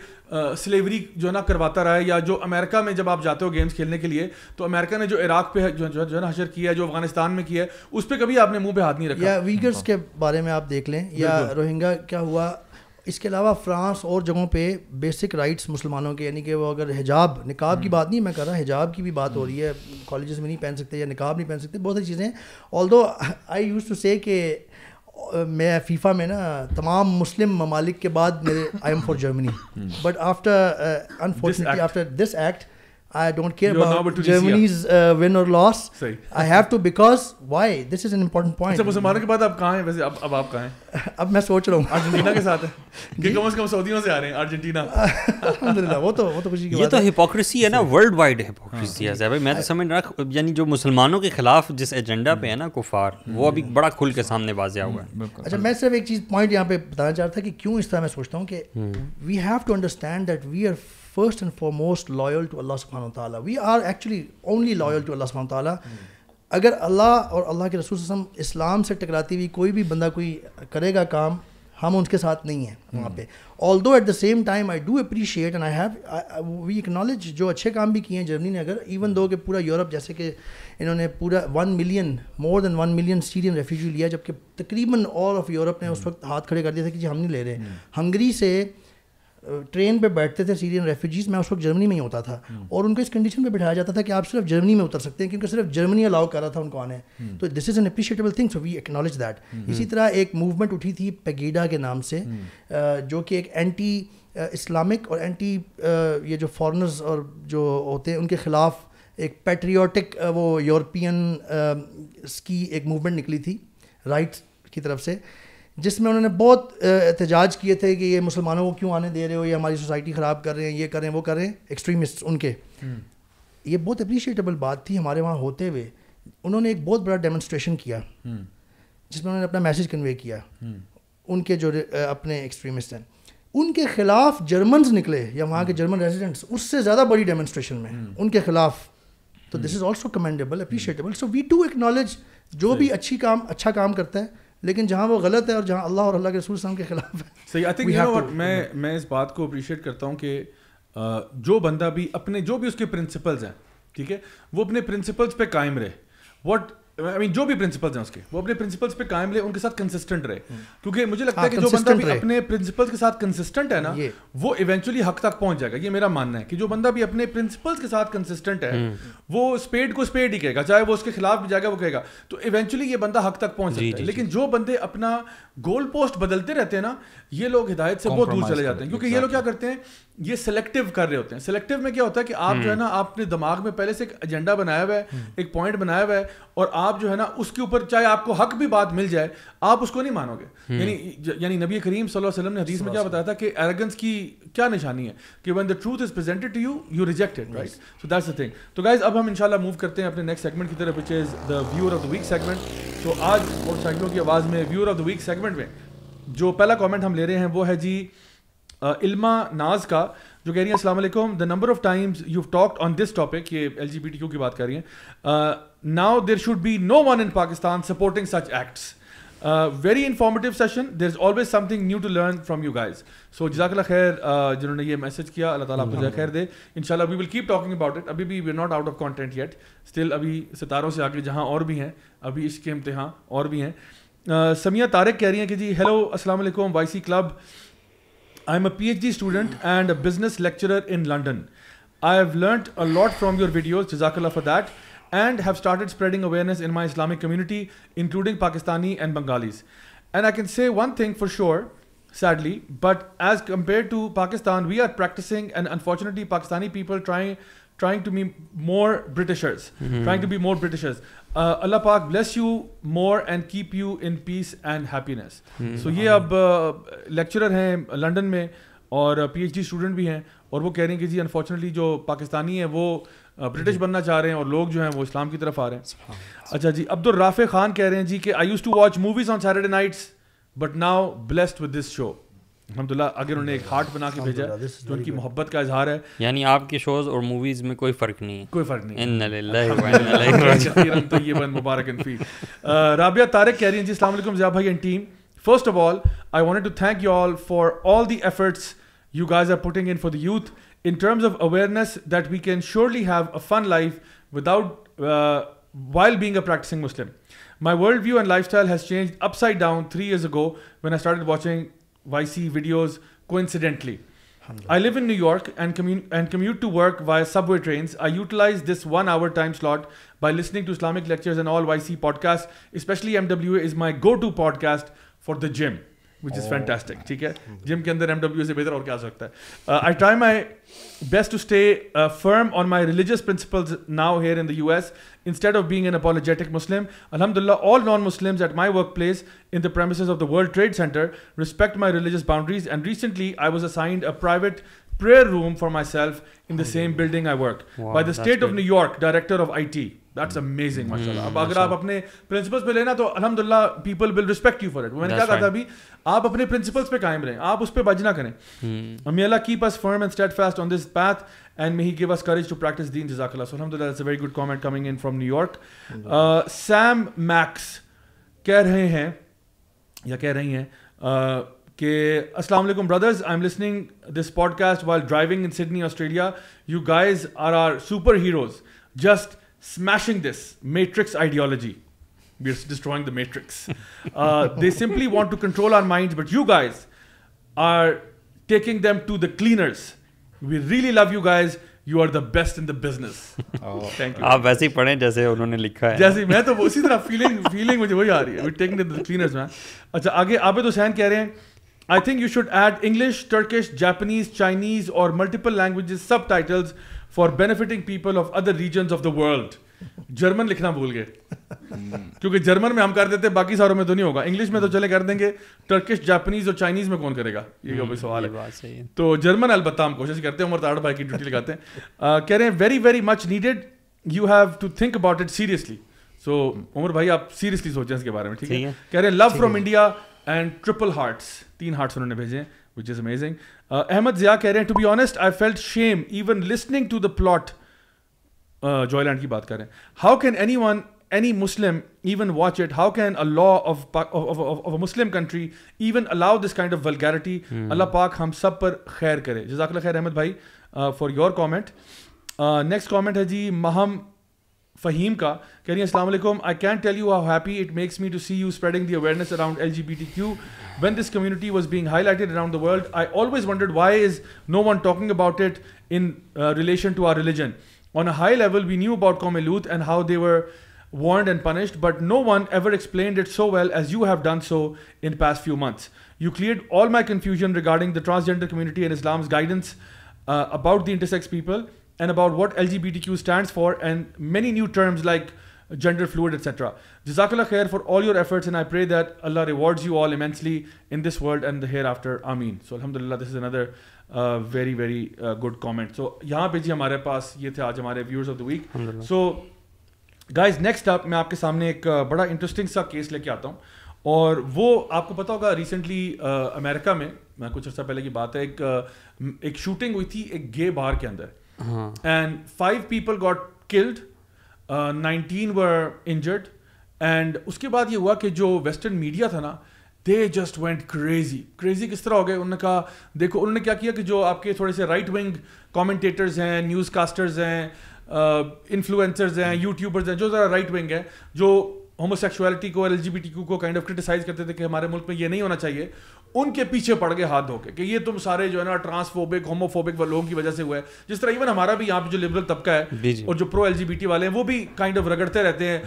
سلیوری جو ہے نا کرواتا رہا ہے, یا جو امریکہ میں جب آپ جاتے ہو گیمز کھیلنے کے لیے تو امریکہ نے جو عراق پہ جو ہے نا حشر کیا ہے, جو افغانستان میں کیا ہے, اس پہ کبھی آپ نے منہ پہ ہاتھ نہیں رکھا. یا ویگرز کے بارے میں آپ دیکھ لیں, یا روہنگا کیا ہوا. اس کے علاوہ فرانس اور جگہوں پہ بیسک رائٹس مسلمانوں کے, یعنی کہ وہ اگر حجاب نقاب کی بات نہیں میں کر رہا, حجاب کی بھی بات ہو رہی ہے, کالجز میں نہیں پہن سکتے یا نقاب نہیں پہن سکتے, بہت ساری چیزیں. آلدو آئی یوز ٹو سے کہ میں فیفا میں نا تمام مسلم ممالک کے بعد میرے I am for Germany, but after unfortunately after this act I don't care about Germany's win or loss. I have to, because why? This is an important point. اچھا مسلمانوں کے بعد آپ کہاں ہیں ویسے؟ اب آپ کہاں ہیں؟ اب میں سوچ رہا ہوں ارجنٹینا کے ساتھ ہیں کہ کم از کم سعودیوں سے آ رہے ہیں ارجنٹینا. الحمدللہ وہ تو خوشی کی بات ہے. یہ تو ہپوکریسی ہے نا, ورلڈ وائڈ ہپوکریسی ہے بھائی. میں تو سمجھ رہا یعنی جو مسلمانوں کے خلاف جس ایجنڈا پہ ہے نا کفار, وہ ابھی بڑا کھل کے سامنے واضح ہوا ہے. اچھا میں صرف ایک چیز پوائنٹ یہاں پہ بتانا چاہ رہا تھا کہ کیوں اس طرح میں سوچتا ہوں کہ we have to understand that we are first and foremost loyal to Allah subhanahu wa ta'ala. We are actually only loyal to Allah subhanahu wa ta'ala. اگر اللہ اور اللہ کے رسول صلی اللہ علیہ وسلم اسلام سے ٹکراتی ہوئی کوئی بھی بندہ کوئی کرے گا کام, ہم ان کے ساتھ نہیں ہیں وہاں پہ. although at the same time I do appreciate and we acknowledge جو اچھے کام بھی کیے ہیں جرمنی نے, اگر even though کہ پورا یورپ, جیسے کہ انہوں نے پورا 1 million more than 1 million سیرین ریفیوجی لیا, جبکہ تقریباً all of یورپ نے اس وقت ہاتھ کھڑے کر دیا تھا کہ جی ہم نہیں لے رہے. ہنگری سے ٹرین پہ بیٹھتے تھے سیرین ریفیوجیز, میں اس وقت جرمنی میں ہی ہوتا تھا, اور ان کو اس کنڈیشن پہ بٹھایا جاتا تھا کہ آپ صرف جرمنی میں اتر سکتے ہیں کیونکہ صرف جرمنی الاؤ کر رہا تھا ان کو آنے. تو this is an appreciable thing, so we acknowledge that. اسی طرح ایک موومنٹ اٹھی تھی پیگیڈا کے نام سے, جو کہ ایک اینٹی اسلامک اور اینٹی یہ جو فارنرز اور جو ہوتے ہیں ان کے خلاف ایک پیٹریوٹک وہ یورپین کی ایک موومنٹ نکلی تھی رائٹس کی طرف سے, جس میں انہوں نے بہت احتجاج کیے تھے کہ یہ مسلمانوں کو کیوں آنے دے رہے ہو, یہ ہماری سوسائٹی خراب کر رہے ہیں, یہ کریں وہ کریں, ایکسٹریمسٹ ان کے. یہ بہت اپریشیٹیبل بات تھی ہمارے وہاں ہوتے ہوئے. انہوں نے ایک بہت بڑا ڈیمونسٹریشن کیا جس میں انہوں نے اپنا میسیج کنوے کیا. ان کے جو اپنے ایکسٹریمسٹ ہیں ان کے خلاف جرمنز نکلے یا وہاں کے جرمن ریزیڈنٹس اس سے زیادہ بڑی ڈیمونسٹریشن میں ان کے خلاف. تو this is also commendable, appreciable. So we do acknowledge جو بھی اچھا کام کرتا ہے, لیکن جہاں وہ غلط ہے اور جہاں اللہ اور اللہ کے رسول صلی اللہ علیہ وسلم کے خلاف ہے. صحیح. آئی تھنک میں اس بات کو اپریشیٹ کرتا ہوں کہ جو بندہ بھی اپنے جو بھی اس کے پرنسپلز ہیں, ٹھیک ہے, وہ اپنے پرنسپلز پہ قائم رہے. واٹ آئی مین جو بھی پرنسپلز ہیں اس کے, وہ اپنے پرنسپلز پہ قائم رہے, ان کے ساتھ کنسسٹنٹ رہے. کیونکہ مجھے لگتا ہے کہ جو بندہ بھی اپنے پرنسپلز کے ساتھ کنسسٹنٹ ہے نا, وہ ایونچولی حق تک پہنچ جائے گا. یہ میرا ماننا ہے کہ جو بندہ بھی اپنے پرنسپلز کے ساتھ کنسسٹنٹ ہے, وہ اسپیڈ کو اسپیڈ ہی کہے گا, چاہے وہ اس کے خلاف بھی جائے گا وہ کہے گا, تو ایونچولی یہ بندہ حق تک پہنچ سکتا ہے. لیکن جو بندے اپنا گول پوسٹ بدلتے رہتے ہیں نا, یہ لوگ ہدایت سے بہت دور چلے جاتے ہیں. کیونکہ یہ لوگ کیا کرتے ہیں, یہ سلیکٹیو کر رہے ہوتے ہیں. سلیکٹیو میں کیا ہوتا ہے کہ آپ جو ہے نا, آپ نے دماغ میں پہلے سے ایک ایجنڈا بنایا ہوا ہے, ایک پوائنٹ بنایا ہوا ہے, اور آپ جو ہے نا اس کے اوپر چاہے آپ کو حق بھی بات مل جائے, آپ اس کو نہیں مانو گے. یعنی نبی کریم صلی اللہ علیہ وسلم نے حدیث میں کیا بتایا تھا کہ ایروگنس کی کیا نشانی ہے, کہ when the truth is presented to you, you reject it, right? So that's the thing. تو guys اب ہم انشاءاللہ موو کرتے ہیں اپنے نیکسٹ سیگمنٹ کی طرف, which is the viewer of the week segment. تو آج موٹر سائیکلوں کی آواز میں viewer of the week segment میں جو پہلا کامنٹ ہم لے رہے ہیں وہ ہے جی علما ناز کا, جو کہہ رہی ہیں السلام علیکم, the number of times you've talked on this topic, یہ LGBTQ کی بات کر رہی ہیں, now there should be no one in Pakistan supporting such acts. Very informative session, there's always something new to learn from you guys. So جزاک اللہ خیر جنہوں نے یہ میسج کیا, اللہ تعالیٰ آپ کو جزائے خیر دے. انشاءاللہ we will keep talking about it. ابھی بھی we are not out of content yet, still ابھی ستاروں سے آگے جہاں اور بھی ہیں, ابھی اس کے امتحان اور بھی ہیں. سمیہ طارق کہہ رہی ہیں کہ جی ہیلو السلام علیکم Y C club, I am a PhD student and a business lecturer in London. I have learnt a lot from your videos, Jazakallah for that, and have started spreading awareness in my Islamic community, including Pakistani and Bengalis. And I can say one thing for sure, sadly, but as compared to Pakistan, we are practicing, and unfortunately Pakistani people trying to be more Britishers, trying to be more Britishers. اللہ پاک bless you more and keep you in peace and happiness. So یہ اب lecturer ہیں London میں اور PhD student بھی ہیں, اور وہ کہہ رہے ہیں کہ جی انفارچونیٹلی جو پاکستانی ہیں وہ برٹش بننا چاہ رہے ہیں, اور لوگ جو ہیں وہ اسلام کی طرف آ رہے ہیں. اچھا جی عبد الرافع خان کہہ رہے ہیں جی کہ I used to watch movies on Saturday nights but now blessed with this show. الحمدللہ اگر انہوں نے ایک ہارٹ بنا کے بھیجا جو ان کی محبت کا اظہار ہے. یعنی آپ کے شوز اور موویز میں کوئی فرق نہیں ہے, کوئی فرق نہیں. ان للہ و انا الیہ راجعون. طیبا مبارکا فی. رابعہ طارق کہہ رہی ہیں جی السلام علیکم ضیاء بھائی and team, First of all, I wanted to thank you all for all the efforts you guys are putting in for the youth in terms of awareness that we can surely have a fun life while being a practicing Muslim. My worldview and lifestyle has changed upside down 3 years ago when I started watching YC videos coincidentally. I live in New York and commute to work via subway trains. I utilize this 1 hour time slot by listening to Islamic lectures and all YC podcasts. Especially MWA is my go-to podcast for the gym, which is fantastic. ٹھیک ہے, جم کے اندر MWA سے بہتر اور کیا سکتا ہے. I try my best to stay firm on my religious principles now here in the US instead of being an apologetic Muslim. Alhamdulillah, all non-Muslims at my workplace in the premises of the World Trade Center respect my religious boundaries, and recently I was assigned a private prayer room for myself in the same building I work by the state of New York director of IT. That's amazing, mashallah. اب اگر آپ اپنے principles پہ لینا تو الحمدللہ people will respect you for it. میں نے کیا کہا تھا ابھی, آپ اپنے پرنسپلس پہ قائم رہیں, آپ اس پہ بج نہ کریں. May Allah keep us firm and steadfast on this path and may He give us courage to practice deen. Jazakallah. So alhamdulillah, that's a very good comment coming in from New York. Sam Max کہہ رہے ہیں یا کہہ رہی ہیں کہ السلام علیکم brothers, I'm listening this podcast while driving in Sydney, Australia. You guys are our superheroes. Just smashing this matrix ideology. We're destroying the matrix. They simply want to control our minds, but you guys are taking them to the cleaners. We really love you guys. You are the best in the business. Thank you. آپ ویسے ہی پڑھیں جیسے انہوں نے لکھا ہے. جیسے میں تو اسی طرح فیلنگ مجھے وہی آ رہی ہے. We're taking them to the cleaners, man. اچھا آگے عابد حسین کہہ رہے ہیں I think you should add English, Turkish, Japanese, Chinese or multiple languages subtitles for benefiting people of other regions of the world. German لکھنا بھول گئے کیونکہ جرمن میں ہم کر دیتے, باقی ساروں میں تو نہیں ہوگا. انگلش میں تو چلے کر دیں گے, ٹرکش, جاپنیز اور چائنیز میں کون کرے گا, یہ کوئی سوال ہے. تو جرمن البتہ ہم کوشش کرتے ہیں, عمر تاڑ بھائی کی ڈیوٹی لگاتے ہیں. کہہ رہے ہیں very very much needed, you have to think about it seriously. So Umar بھائی آپ سیریسلی سوچیں اس کے بارے میں, ٹھیک ہے. کہہ رہے ہیں love from India and triple hearts, 3 hearts انہوں نے بھیجے ہیں, which is amazing. Ahmad Zia کہہ رہے ہیں to be honest I felt shame even listening to the plot. Joyland کی بات کر رہے ہیں. How can any Muslim even watch it? How can a law of a Muslim country even allow this kind of vulgarity? اللہ پاک ہم سب پر خیر کرے. جزاک اللہ خیر احمد بھائی for your comment. Next comment ہے جی مہم فہیم کا, کہہ رہی ہیں السلام علیکم. I can't tell you how happy it makes me to see you spreading the awareness around LGBTQ. When this community was being highlighted around the world, I always wondered why is no one talking about it in relation to our religion. On a high level, we knew about Qawm Lut and how they were warned and punished, but no one ever explained it so well as you have done so in past few months. You cleared all my confusion regarding the transgender community and Islam's guidance about the intersex people and about what LGBTQ stands for and many new terms like gender fluid, etc. Jazakallah khair for all your efforts and I pray that Allah rewards you all immensely in this world and the hereafter. Ameen. So alhamdulillah, this is another very very good comment. So یہاں پہ جی ہمارے پاس یہ تھے آج ہمارے viewers of the week. So guys next up میں آپ کے سامنے ایک بڑا انٹرسٹنگ سا کیس لے کے آتا ہوں, اور وہ آپ کو پتا ہوگا ریسنٹلی امریکہ میں کچھ عرصہ پہلے کی بات ہے, ایک شوٹنگ ہوئی تھی ایک گے بار کے اندر, and 5 people got killed, 19 were injured. And اس کے بعد یہ ہوا کہ جو ویسٹرن میڈیا تھا نا, دے جسٹ وینٹ کریزی. کس طرح ہو گئے, انہوں نے کہا دیکھو, انہوں نے کیا کیا کہ جو آپ کے تھوڑے سے رائٹ ونگ کامنٹیٹرز ہیں, نیوز کاسٹرز ہیں, انفلوئنسرز ہیں, یوٹیوبرز ہیں, جو ذرا رائٹ ونگ ہیں, جو ہومو سیکشولیٹی کو, LGBTQ کو کائنڈ آف کرٹیسائز کرتے تھے کہ ہمارے ملک میں یہ نہیں ہونا چاہیے, ان کے پیچھے پڑ گئے ہاتھ دھو کے کہ یہ تم سارے جو ہے نا ٹرانسفوبک, ہوموفوبک لوگوں کی وجہ سے ہوا ہے. جس طرح ایون ہمارا بھی یہاں پہ جو لبرل طبقہ ہے اور جو پرو LGBT والے ہیں وہ بھی کائنڈ آف رگڑتے رہتے ہیں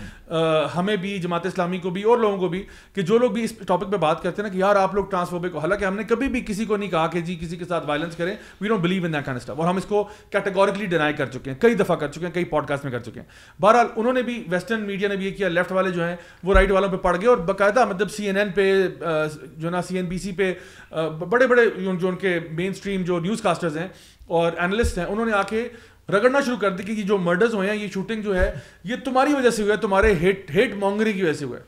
ہمیں بھی, جماعت اسلامی کو بھی اور لوگوں کو بھی, کہ جو لوگ بھی اس ٹاپک پہ بات کرتے ہیں نا کہ یار آپ لوگ ٹرانسفوبک ہو. حالانکہ ہم نے کبھی بھی کسی کو نہیں کہا کہ جی کسی کے ساتھ وائلنس کریں, we don't believe in that kind of stuff, اور ہم اس کو کیٹیگوریکلی ڈینائی کر چکے ہیں, کئی دفعہ کر چکے ہیں, کئی پوڈ کاسٹ میں کر چکے ہیں. بہرحال انہوں نے بھی, ویسٹرن میڈیا نے بھی یہ کیا, لیفٹ والے جو ہیں وہ رائٹ والوں پہ پڑ گئے, اور باقاعدہ مطلب CNN پہ جو نا CNBC پہ بڑے بڑے جو ان کے مین اسٹریم جو نیوز کاسٹرز ہیں اور اینالسٹ ہیں, انہوں نے آ کے رگڑنا شروع کر دی کہ یہ جو مرڈرز ہوئے ہیں, یہ شوٹنگ جو ہے یہ تمہاری وجہ سے ہوا ہے, تمہارے ہیٹ مونگری کی وجہ سے ہوا ہے.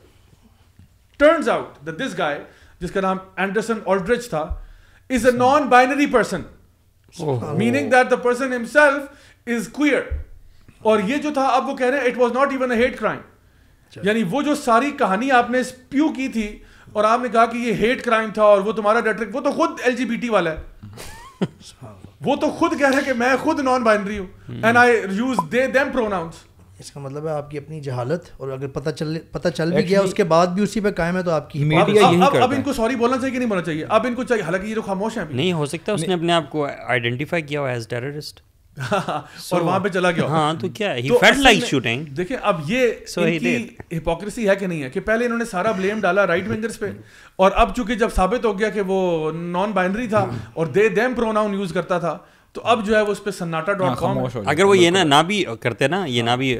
Turns out that this guy جس کا نام اینڈرسن آلڈرچ تھا is a non binary person, meaning that the person himself is queer. اور یہ جو تھا اب وہ کہہ رہے ہیں it was not even a hate crime, یعنی وہ جو ساری کہانی آپ نے اسپیو کی تھی اور آپ نے کہا کہ یہ ہیٹ کرائم تھا اور وہ تمہارا ریٹرک, وہ تو خود LGBT والا ہے, وہ تو خود کہہ رہا ہے کہ میں خود نان بائنری ہوں and I use they them pronouns. اس کا مطلب ہے آپ کی اپنی جہالت, اور اگر پتہ چل بھی گیا اس کے بعد بھی اسی پہ قائم ہے تو آپ کی میڈیا یہی کرتا ہے. اب ان کو سوری بولنا چاہیے کہ نہیں بولنا چاہیے, اب ان کو چاہیے, حالانکہ یہ تو خاموش ہیں, نہیں ہو سکتا اس نے اپنے آپ کو آئیڈینٹیفائی کیا ہوا ایز ٹیررسٹ اور وہاں پہ چلا گیا. ہاں تو کیا ہی فیلٹ لائک شوٹنگ. دیکھیں اب یہ ان کی ہپوکریسی ہے کہ نہیں ہے کہ پہلے انہوں نے سارا بلیم ڈالا رائٹ ونگرز پہ, اور اب چونکہ جب ثابت ہو گیا کہ وہ نان بائنری تھا اور دے دیم پروناؤن یوز کرتا تھا, تو اب جو ہے وہ اس پہ sannata.com, اگر وہ یہ نہ بھی کرتے نا, یہ نہ بھی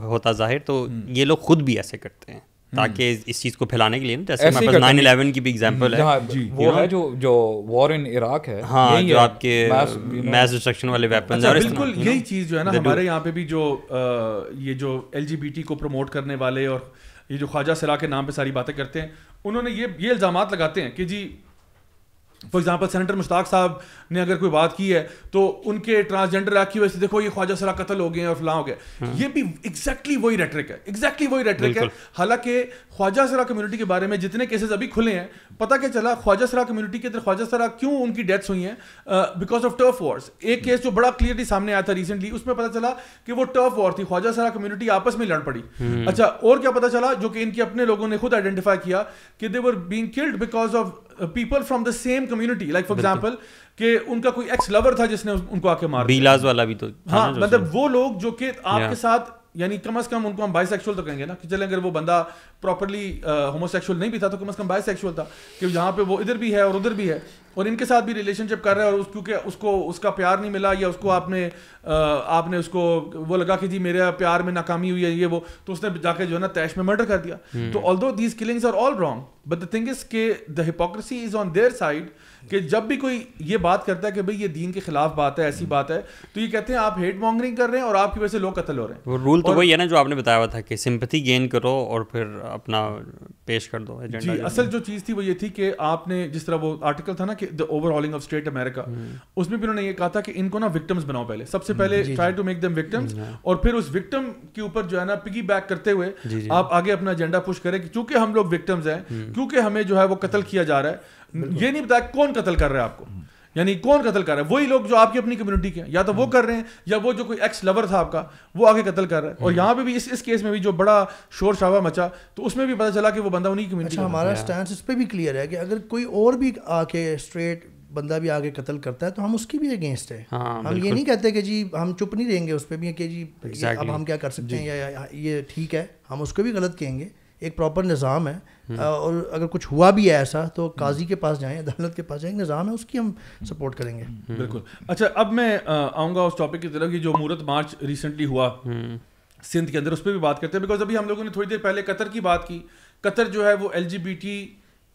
ہوتا ظاہر, تو یہ لوگ خود بھی ایسے کرتے ہیں تاکہ اس چیز کو پھیلانے کے لیے, جیسے ہمارے پاس 9/11 کی بھی ایگزامپل ہے, وہ ہے جو وار ان عراق ہے, ہاں جو آپ کے میس ڈسٹرکشن والے ویپنز ہیں. بالکل یہی چیز جو ہے نا ہمارے یہاں پہ بھی جو یہ جو LGBT کو پروموٹ کرنے والے اور یہ جو خواجہ سرا کے نام پہ ساری باتیں کرتے ہیں, انہوں نے یہ الزامات لگاتے ہیں کہ جی فار ایگزامپل سینیٹر مشتاق صاحب نے اگر کوئی بات کی ہے تو ان کے ٹرانسجینڈر ایکٹ کی وجہ سے دیکھو یہ خواجہ سرا قتل ہو گئے ہیں اور فلاں ہو گئے. یہ بھی ایگزیکٹلی وہی ریٹرک ہے, حالانکہ خواجہ سرا کمیونٹی کے بارے میں جتنے کیسز ابھی کھلے ہیں, پتہ کیا چلا خواجہ سرا کمیونٹی کے اندر خواجہ سرا کیوں ان کی ڈیتھس ہوئی ہیں, بیکاز آف ٹرف وارز. ایک کیس جو بڑا کلیئرلی سامنے آیا تھا ریسنٹلی, اس میں پتہ چلا کہ وہ ٹرف وار تھی, خواجہ سرا کمیونٹی آپس میں لڑ پڑی. اچھا اور کیا پتہ چلا, جو کہ ان کے اپنے لوگوں نے خود آئیڈینٹیفائی کیا کہ they were being killed because of people from the same community, like for example کہ ان کا کوئی ایکس لور تھا جس نے ان کو آ کے مار دیا, بیلاز والا بھی تو, ہاں مطلب وہ لوگ جو کہ آپ کے ساتھ, یعنی کم از کم ان کو ہم بائی سیکشول تو کہیں گے نا کہ چلیں اگر وہ بندہ پراپرلی ہومو سیکشول نہیں بھی تھا تو کم از کم بائی سیکشول تھا, کہ جہاں پہ وہ ادھر بھی ہے اور ادھر بھی ہے اور ان کے ساتھ بھی ریلیشن شپ کر رہا ہے, اور کیونکہ اس کو اس کا پیار نہیں ملا یا اس کو آپ نے اس کو وہ لگا کہ جی میرے پیار میں ناکامی ہوئی ہے یہ وہ, تو اس نے جا کے جو ہے نا تیش میں مرڈر کر دیا. تو although these killings are all wrong, but the thing is کہ the hypocrisy is on their side, کہ جب بھی کوئی یہ بات کرتا ہے کہ بھئی یہ دین کے خلاف بات ہے, ایسی بات ہے, تو یہ کہتے ہیں آپ ہیٹ مانگرنگ کر رہے ہیں اور آپ کی وجہ سے لوگ قتل ہو رہے ہیں. وہ رول تو وہی ہے نا جو آپ نے بتایا ہوا تھا کہ سمپتھی گین کرو اور پھر اپنا پیش کر دو ایجنڈا. جی اصل جو چیز تھی وہ یہ تھی کہ آپ نے جس طرح وہ آرٹیکل تھا نا کہ دا اوور ہالنگ آف اسٹیٹ امریکہ, اس میں بھی انہوں نے یہ کہا تھا کہ ان کو نا وکٹمز بناؤ, پہلے سب سے پہلے try to make them victims, اور پھر اس وکٹم کے اوپر جو ہے نا پگی بیک کرتے ہوئے آپ آگے اپنا ایجنڈا پش کریں کہ چونکہ ہم لوگ وکٹمز ہیں, کیونکہ ہمیں جو ہے وہ قتل کیا جا رہا ہے. یہ نہیں بتایا کون قتل کر رہا ہے آپ کو, یعنی کون قتل کر رہا ہے, وہی لوگ جو آپ کی اپنی کمیونٹی کے ہیں, یا تو وہ کر رہے ہیں یا وہ جو کوئی ایکس لور تھا آپ کا وہ آگے قتل کر رہا ہے. اور یہاں پہ بھی اس کیس میں بھی جو بڑا شور شرابہ مچا, تو اس میں بھی پتہ چلا کہ وہ بندہ انہیں کمیونٹی. ہمارا اسٹینس اس پہ بھی کلیئر ہے کہ اگر کوئی اور بھی آ کے اسٹریٹ بندہ بھی آگے قتل کرتا ہے تو ہم اس کی بھی اگینسٹ ہے. ہم یہ نہیں کہتے کہ جی ہم چپ نہیں رہیں گے اس پہ بھی کہ جی اب ہم کیا کر سکتے ہیں یا یہ ٹھیک ہے, ہم اس کو بھی غلط کہیں گے. ایک پراپر نظام ہے, اور اگر کچھ ہوا بھی ہے ایسا تو قاضی کے پاس جائیں, عدالت کے پاس جائیں, نظام ہے اس کی ہم سپورٹ کریں گے. بالکل. اچھا اب میں آؤں گا اس ٹاپک کی طرف, جو مورت مارچ ریسنٹلی ہوا سندھ کے اندر, اس پہ بھی بات کرتے ہیں, بیکاز ابھی ہم لوگوں نے تھوڑی دیر پہلے قطر کی بات کی. قطر جو ہے وہ LGBT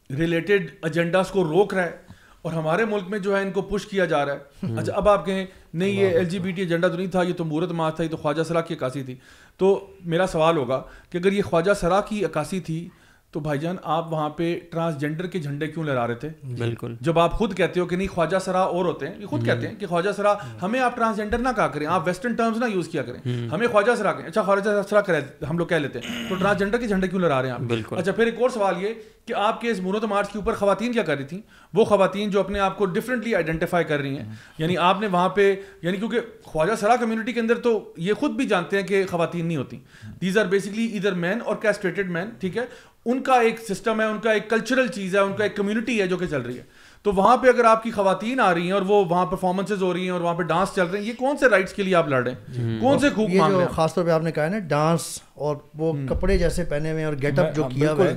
ریلیٹڈ ایجنڈاز کو روک رہا ہے اور ہمارے ملک میں جو ہے ان کو پش کیا جا رہا ہے. اچھا اب آپ کہیں نہیں یہ LGBT ایجنڈا تو نہیں تھا, یہ تو مورت مارچ تھا, یہ تو خواجہ سرا کی عکاسی تھی. تو میرا سوال ہوگا کہ اگر یہ خواجہ سرا کی عکاسی تھی تو بھائی جان آپ وہاں پہ ٹرانسجینڈر کے جھنڈے کیوں لہرا رہے تھے؟ بالکل, جب آپ خود کہتے ہو کہ نہیں خواجہ سرا اور ہوتے ہیں, یہ خود کہتے ہیں کہ خواجہ سرا, ہمیں آپ ٹرانسجینڈر نہ کہا کریں, آپ ویسٹرن ٹرمز نہ یوز کیا کریں, ہمیں خواجہ سرا کہیں. اچھا خواجہ سرا کریں ہم لوگ کہہ لیتے ہیں, تو ٹرانسجینڈر کے جھنڈے کیوں لہرا رہے ہیں آپ؟ اچھا پھر ایک اور سوال یہ کہ آپ کے اس مورت مارچ کے اوپر خواتین کیا کر رہی تھیں؟ وہ خواتین جو اپنے آپ کو ڈفرینٹلی آئیڈینٹیفائی کر رہی ہیں, یعنی آپ نے وہاں پہ, یعنی کیونکہ خواجہ سرا کمیونٹی کے اندر تو یہ خود بھی جانتے ہیں کہ خواتین نہیں ہوتی, دیز آر بیسکلی ایدر مین اور کیسٹریٹڈ مین, ٹھیک ہے, ان کا ایک سسٹم ہے, ان کا ایک کلچرل چیز ہے, ان کا ایک کمیونٹی ہے جو کہ چل رہی ہے. تو وہاں پہ اگر آپ کی خواتین آ رہی ہیں اور وہ وہاں پرفارمنسز ہو رہی ہیں اور وہاں پہ ڈانس چل رہے ہیں, یہ کون سے رائٹس کے لیے آپ لڑ رہے ہیں, کون سے خوب مانگ رہے ہیں؟ خاص طور پہ آپ نے کہا ہے نا ڈانس اور وہ کپڑے جیسے پہنے ہوئے اور گیٹ اپ جو کیا ہوا ہے,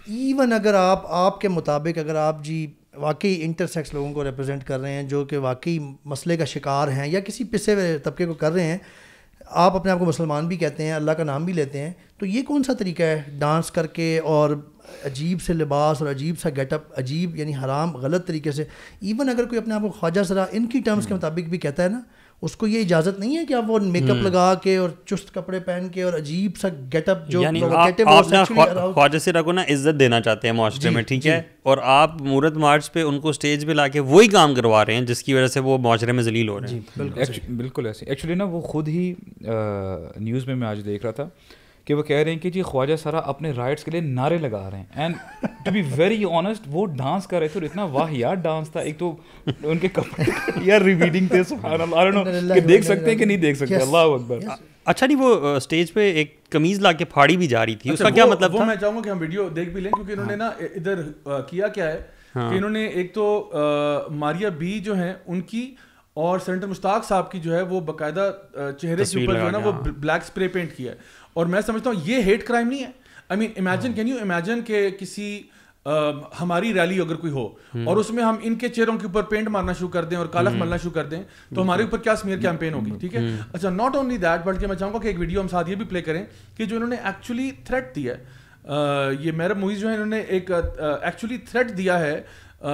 ایون اگر آپ کے مطابق اگر آپ جی واقعی انٹرسیکس لوگوں کو ریپرزینٹ کر رہے ہیں جو کہ واقعی مسئلے کا شکار ہیں یا کسی پسے ہوئے طبقے کو کر رہے ہیں, آپ اپنے آپ کو مسلمان بھی کہتے ہیں, اللہ کا نام بھی لیتے ہیں, تو یہ کون سا طریقہ ہے ڈانس کر کے اور عجیب سے لباس اور عجیب سا گیٹ اپ, عجیب یعنی حرام غلط طریقے سے. ایون اگر کوئی اپنے آپ کو خواجہ سرا ان کی ٹرمز کے مطابق بھی کہتا ہے نا, اس کو یہ اجازت نہیں ہے کہ آپ وہ میک اپ لگا کے اور چست کپڑے پہن کے اور عجیب سا گیٹ اپ جو خواجہ سرا کو نا عزت دینا چاہتے ہیں معاشرے میں, ٹھیک ہے, اور آپ مورت مارچ پہ ان کو اسٹیج پہ لا کے وہی کام کروا رہے ہیں جس کی وجہ سے وہ معاشرے میں ذلیل ہو رہے ہیں. بالکل ایسے. ایکچولی نا وہ خود ہی نیوز میں آج دیکھ رہا تھا کہ وہ کہہ رہے ہیں کہ جی خواجہ سرا اپنے رائٹس کے لیے نعرے لگا رہے ہیں. And to be very honest وہ ڈانس کر رہے تھے اور اتنا واہیات ڈانس تھا. ایک تو ان کے کپڑے یار ریویڈنگ تھے, سبحان اللہ, آئی ڈونٹ نو کہ دیکھ سکتے ہیں کہ نہیں دیکھ سکتے. اللہ اکبر. اچھا نہیں, وہ اسٹیج پہ ایک قمیض لا کے پھاڑی بھی جا رہی تھی, اس کا کیا مطلب تھا؟ میں چاہوں گا کہ ہم ویڈیو دیکھ بھی لیں, کیونکہ انہوں نے نا ادھر کیا کیا ہے کہ انہوں نے ایک تو ماریا بی جو ہیں ان کی اور سینیٹر مشتاق صاحب کی جو ہے وہ باقاعدہ چہرے کے اوپر جو ہے نا وہ بلیک اسپرے پینٹ کیا ہے. اور میں سمجھتا ہوں یہ ہیٹ کرائم نہیں ہے. آئی مین امیجن, کین یو امیجن کہ کسی ہماری ریلی اگر کوئی ہو اور اس میں ہم ان کے چہروں کے اوپر پینٹ مارنا شروع کر دیں اور کالخ ملنا شروع کر دیں تو ہمارے اوپر کیا سمیئر کیمپین ہوگی. ٹھیک ہے. اچھا, ناٹ اونلی دیٹ, بلکہ میں چاہوں گا کہ ایک ویڈیو ہم ساتھ یہ بھی پلے کریں کہ جو انہوں نے ایکچولی تھریٹ دیا ہے, یہ میرب مویز جو ہے انہوں نے ایک ایکچولی تھریٹ دیا ہے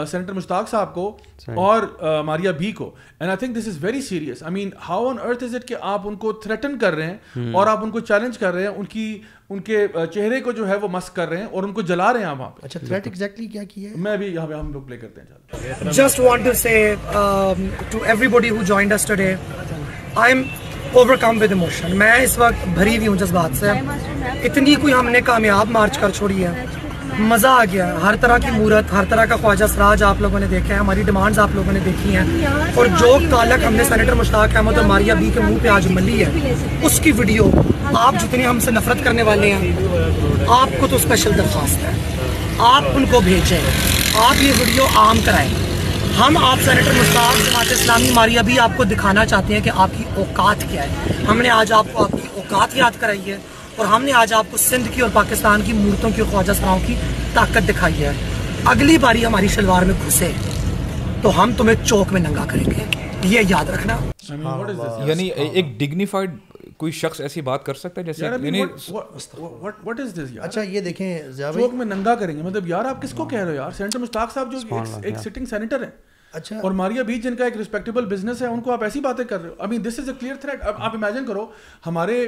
سینیٹر مشتاق صاحب کو اور ماریا بی کو. And I think this is very serious. I mean how on earth is it کہ آپ ان کو تھریٹن کر رہے ہیں اور آپ ان کو چیلنج کر رہے ہیں, ان کے چہرے کو جو ہے وہ مسک کر رہے ہیں اور ان کو جلا رہے ہیں وہاں پہ. اچھا, تھریٹ ایگزیکٹلی کیا کیا ہے؟ میں بھی یہاں پہ ہم لوگ پلے کرتے ہیں. Just want to say to everybody who joined us today, I am overcome with emotion. میں اس وقت بھری ہوئی ہوں جذبات سے. اتنی کوئی ہم نے کامیاب مارچ کر چھوڑی ہے, مزہ آ گیا. ہر طرح کی مورت, ہر طرح کا خواجہ سراج آپ لوگوں نے دیکھا ہے, ہماری ڈیمانڈز آپ لوگوں نے دیکھی ہیں, اور جو تعلق ہم نے سینیٹر مشتاق احمد اور ماریا بی کے منہ پہ آج ملی ہے اس کی ویڈیو, آپ جتنے ہم سے نفرت کرنے والے ہیں آپ کو تو اسپیشل درخواست ہے, آپ ان کو بھیجیں, آپ یہ ویڈیو عام کرائیں. ہم آپ senator Mushtaq Jamaat Islami Maria be آپ کو دکھانا چاہتے ہیں کہ آپ کی اوقات کیا ہے. ہم نے آج آپ کو آپ کی اوقات یاد کرائی ہے اور ہم نے آج آپ کو سندھ کی اور پاکستان کی مورتوں کی اور خواجہ سراؤں کی طاقت دکھائی ہے. اگلی باری ہماری شلوار میں گھسے تو ہم تمہیں چوک میں ننگا کریں گے, یہ یاد رکھنا. یعنی ایک ڈگنیفائڈ کوئی شخص ایسی بات کر سکتا ہے جیسے what is this یار؟ اچھا یہ دیکھیں, چوک میں ننگا کریں گے, مطلب یار آپ کس کو کہہ رہے ہو یار؟ سینیٹر مشتاق صاحب جو ایک سٹنگ سینیٹر ہے, اچھا, اور ماریا بی جن کا ایک ریسپیکٹیبل بزنس ہے, ان کو آپ ایسی باتیں کر رہے ہو. آئی مین دس از اے کلیئر تھریٹ. اب آپ امیجن کرو, ہمارے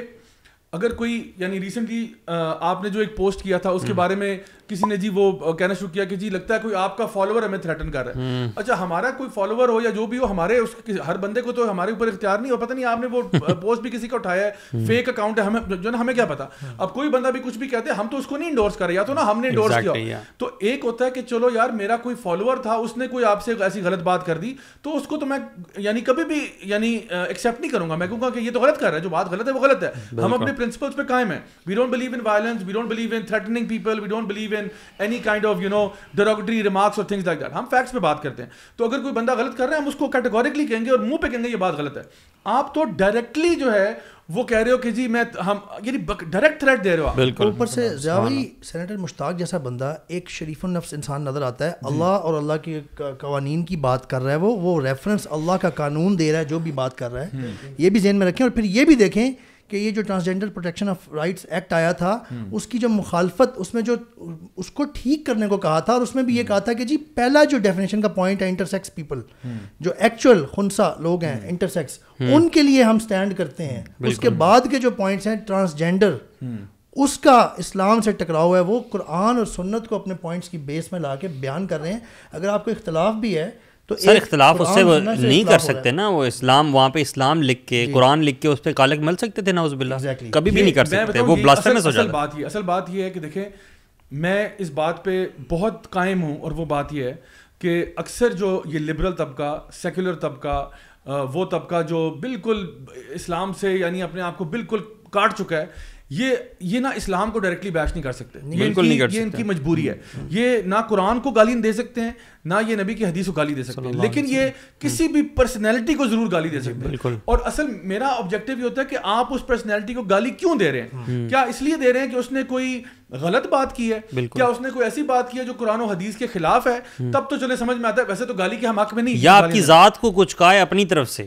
اگر کوئی یعنی ریسنٹلی آپ نے جو ایک پوسٹ کیا تھا اس کے بارے میں کسی نے جی وہ کہنا شروع کیا کہ جی لگتا ہے کوئی آپ کا فالوور ہمیں تھریٹن کر رہا ہے. اچھا, ہمارا کوئی فالوور ہو یا جو بھی ہو, ہمارے اس ہر بندے کو تو ہمارے اوپر اختیار نہیں ہو. پتہ نہیں آپ نے وہ پوسٹ بھی کسی کا اٹھایا ہے, فیک اکاؤنٹ ہے, ہمیں جو نا ہمیں کیا پتا. اب کوئی بندہ بھی کچھ بھی کہتے ہیں, ہم تو اس کو نہیں انڈورس کر رہے, یا تو نا ہم نے انڈورس کیا. تو ایک ہوتا ہے کہ چلو یار میرا کوئی فالوور تھا, اس نے کوئی آپ سے ایسی غلط بات کر دی, تو اس کو تو میں یعنی کبھی بھی یعنی ایکسیپٹ نہیں کروں گا. میں کہوں گا کہ یہ تو غلط کر رہا ہے, جو بات غلط ہے وہ غلط ہے. ہم اپنے پرنسپلس پہ قائم ہیں. We don't believe in violence, we don't believe in threatening people, we don't believe in any kind of derogatory remarks or things like that. ہم فیکٹس پہ بات کرتے ہیں. تو اگر کوئی بندہ غلط کر رہا ہے ہم اس کو کیٹیگوریکلی کہیں گے اور منہ پہ کہیں گے یہ بات غلط ہے. آپ تو ڈائریکٹلی جو ہے وہ کہہ رہے ہو کہ جی میں ہم یعنی ڈائریکٹ تھریٹ دے رہے ہو. بالکل. اوپر سے ضیاوی سینیٹر مشتاق جیسا بندہ ایک شریف النفس انسان نظر آتا ہے, اللہ اور اللہ کے قوانین کی بات کر رہا ہے, وہ ریفرنس اللہ کا قانون دے رہا ہے جو بھی بات کر رہا ہے. یہ بھی ذہن میں رکھیں. اور پھر یہ بھی دیکھیں کہ یہ جو transgender protection of rights act آیا تھا, اس کی جو مخالفت, اس میں جو اس کو ٹھیک کرنے کو کہا تھا, اور اس میں بھی یہ کہا تھا کہ جی پہلا جو ڈیفینیشن کا پوائنٹ ہے انٹرسیکس پیپل, جو ایکچوئل خنسا لوگ ہیں انٹرسیکس, ان کے لیے ہم سٹینڈ کرتے ہیں. اس کے بعد کے جو پوائنٹس ہیں ٹرانسجینڈر, اس کا اسلام سے ٹکراؤ ہے, وہ قرآن اور سنت کو اپنے پوائنٹس کی بیس میں لا کے بیان کر رہے ہیں. اگر آپ کو اختلاف بھی ہے تو سر اختلاف اس سے نہیں کر سکتے نا, وہ اسلام وہاں پہ اسلام لکھ کے قرآن لکھ کے اس پہ کالک مل سکتے تھے نعوذ باللہ, کبھی بھی نہیں کر سکتے, وہ بلاسفیمس ہو جاتا. اصل بات یہ ہے کہ دیکھیں میں اس بات پہ بہت قائم ہوں, اور وہ بات یہ ہے کہ اکثر جو یہ لبرل طبقہ, سیکولر طبقہ, وہ طبقہ جو بالکل اسلام سے یعنی اپنے آپ کو بالکل کاٹ چکا ہے, یہ نہ اسلام کو ڈائریکٹلی بیش نہیں کر سکتے, یہ ان کی مجبوری ہے. یہ نہ قرآن کو گالی دے سکتے ہیں, نہ یہ نبی کی حدیث کو گالی دے سکتے ہیں, لیکن یہ کسی بھی پرسنالٹی کو ضرور گالی دے سکتے ہیں. اور اصل میرا آبجیکٹو یہ ہوتا ہے کہ آپ اس پرسنالٹی کو گالی کیوں دے رہے ہیں؟ کیا اس لیے دے رہے ہیں کہ اس نے کوئی غلط بات کی ہے, کیا اس نے کوئی ایسی بات کی ہے جو قرآن و حدیث کے خلاف ہے؟ تب تو چلے سمجھ میں آتا ہے, ویسے تو گالی کے ہم حق میں نہیں, یا آپ کی ذات کو کچھ کہا ہے اپنی طرف سے,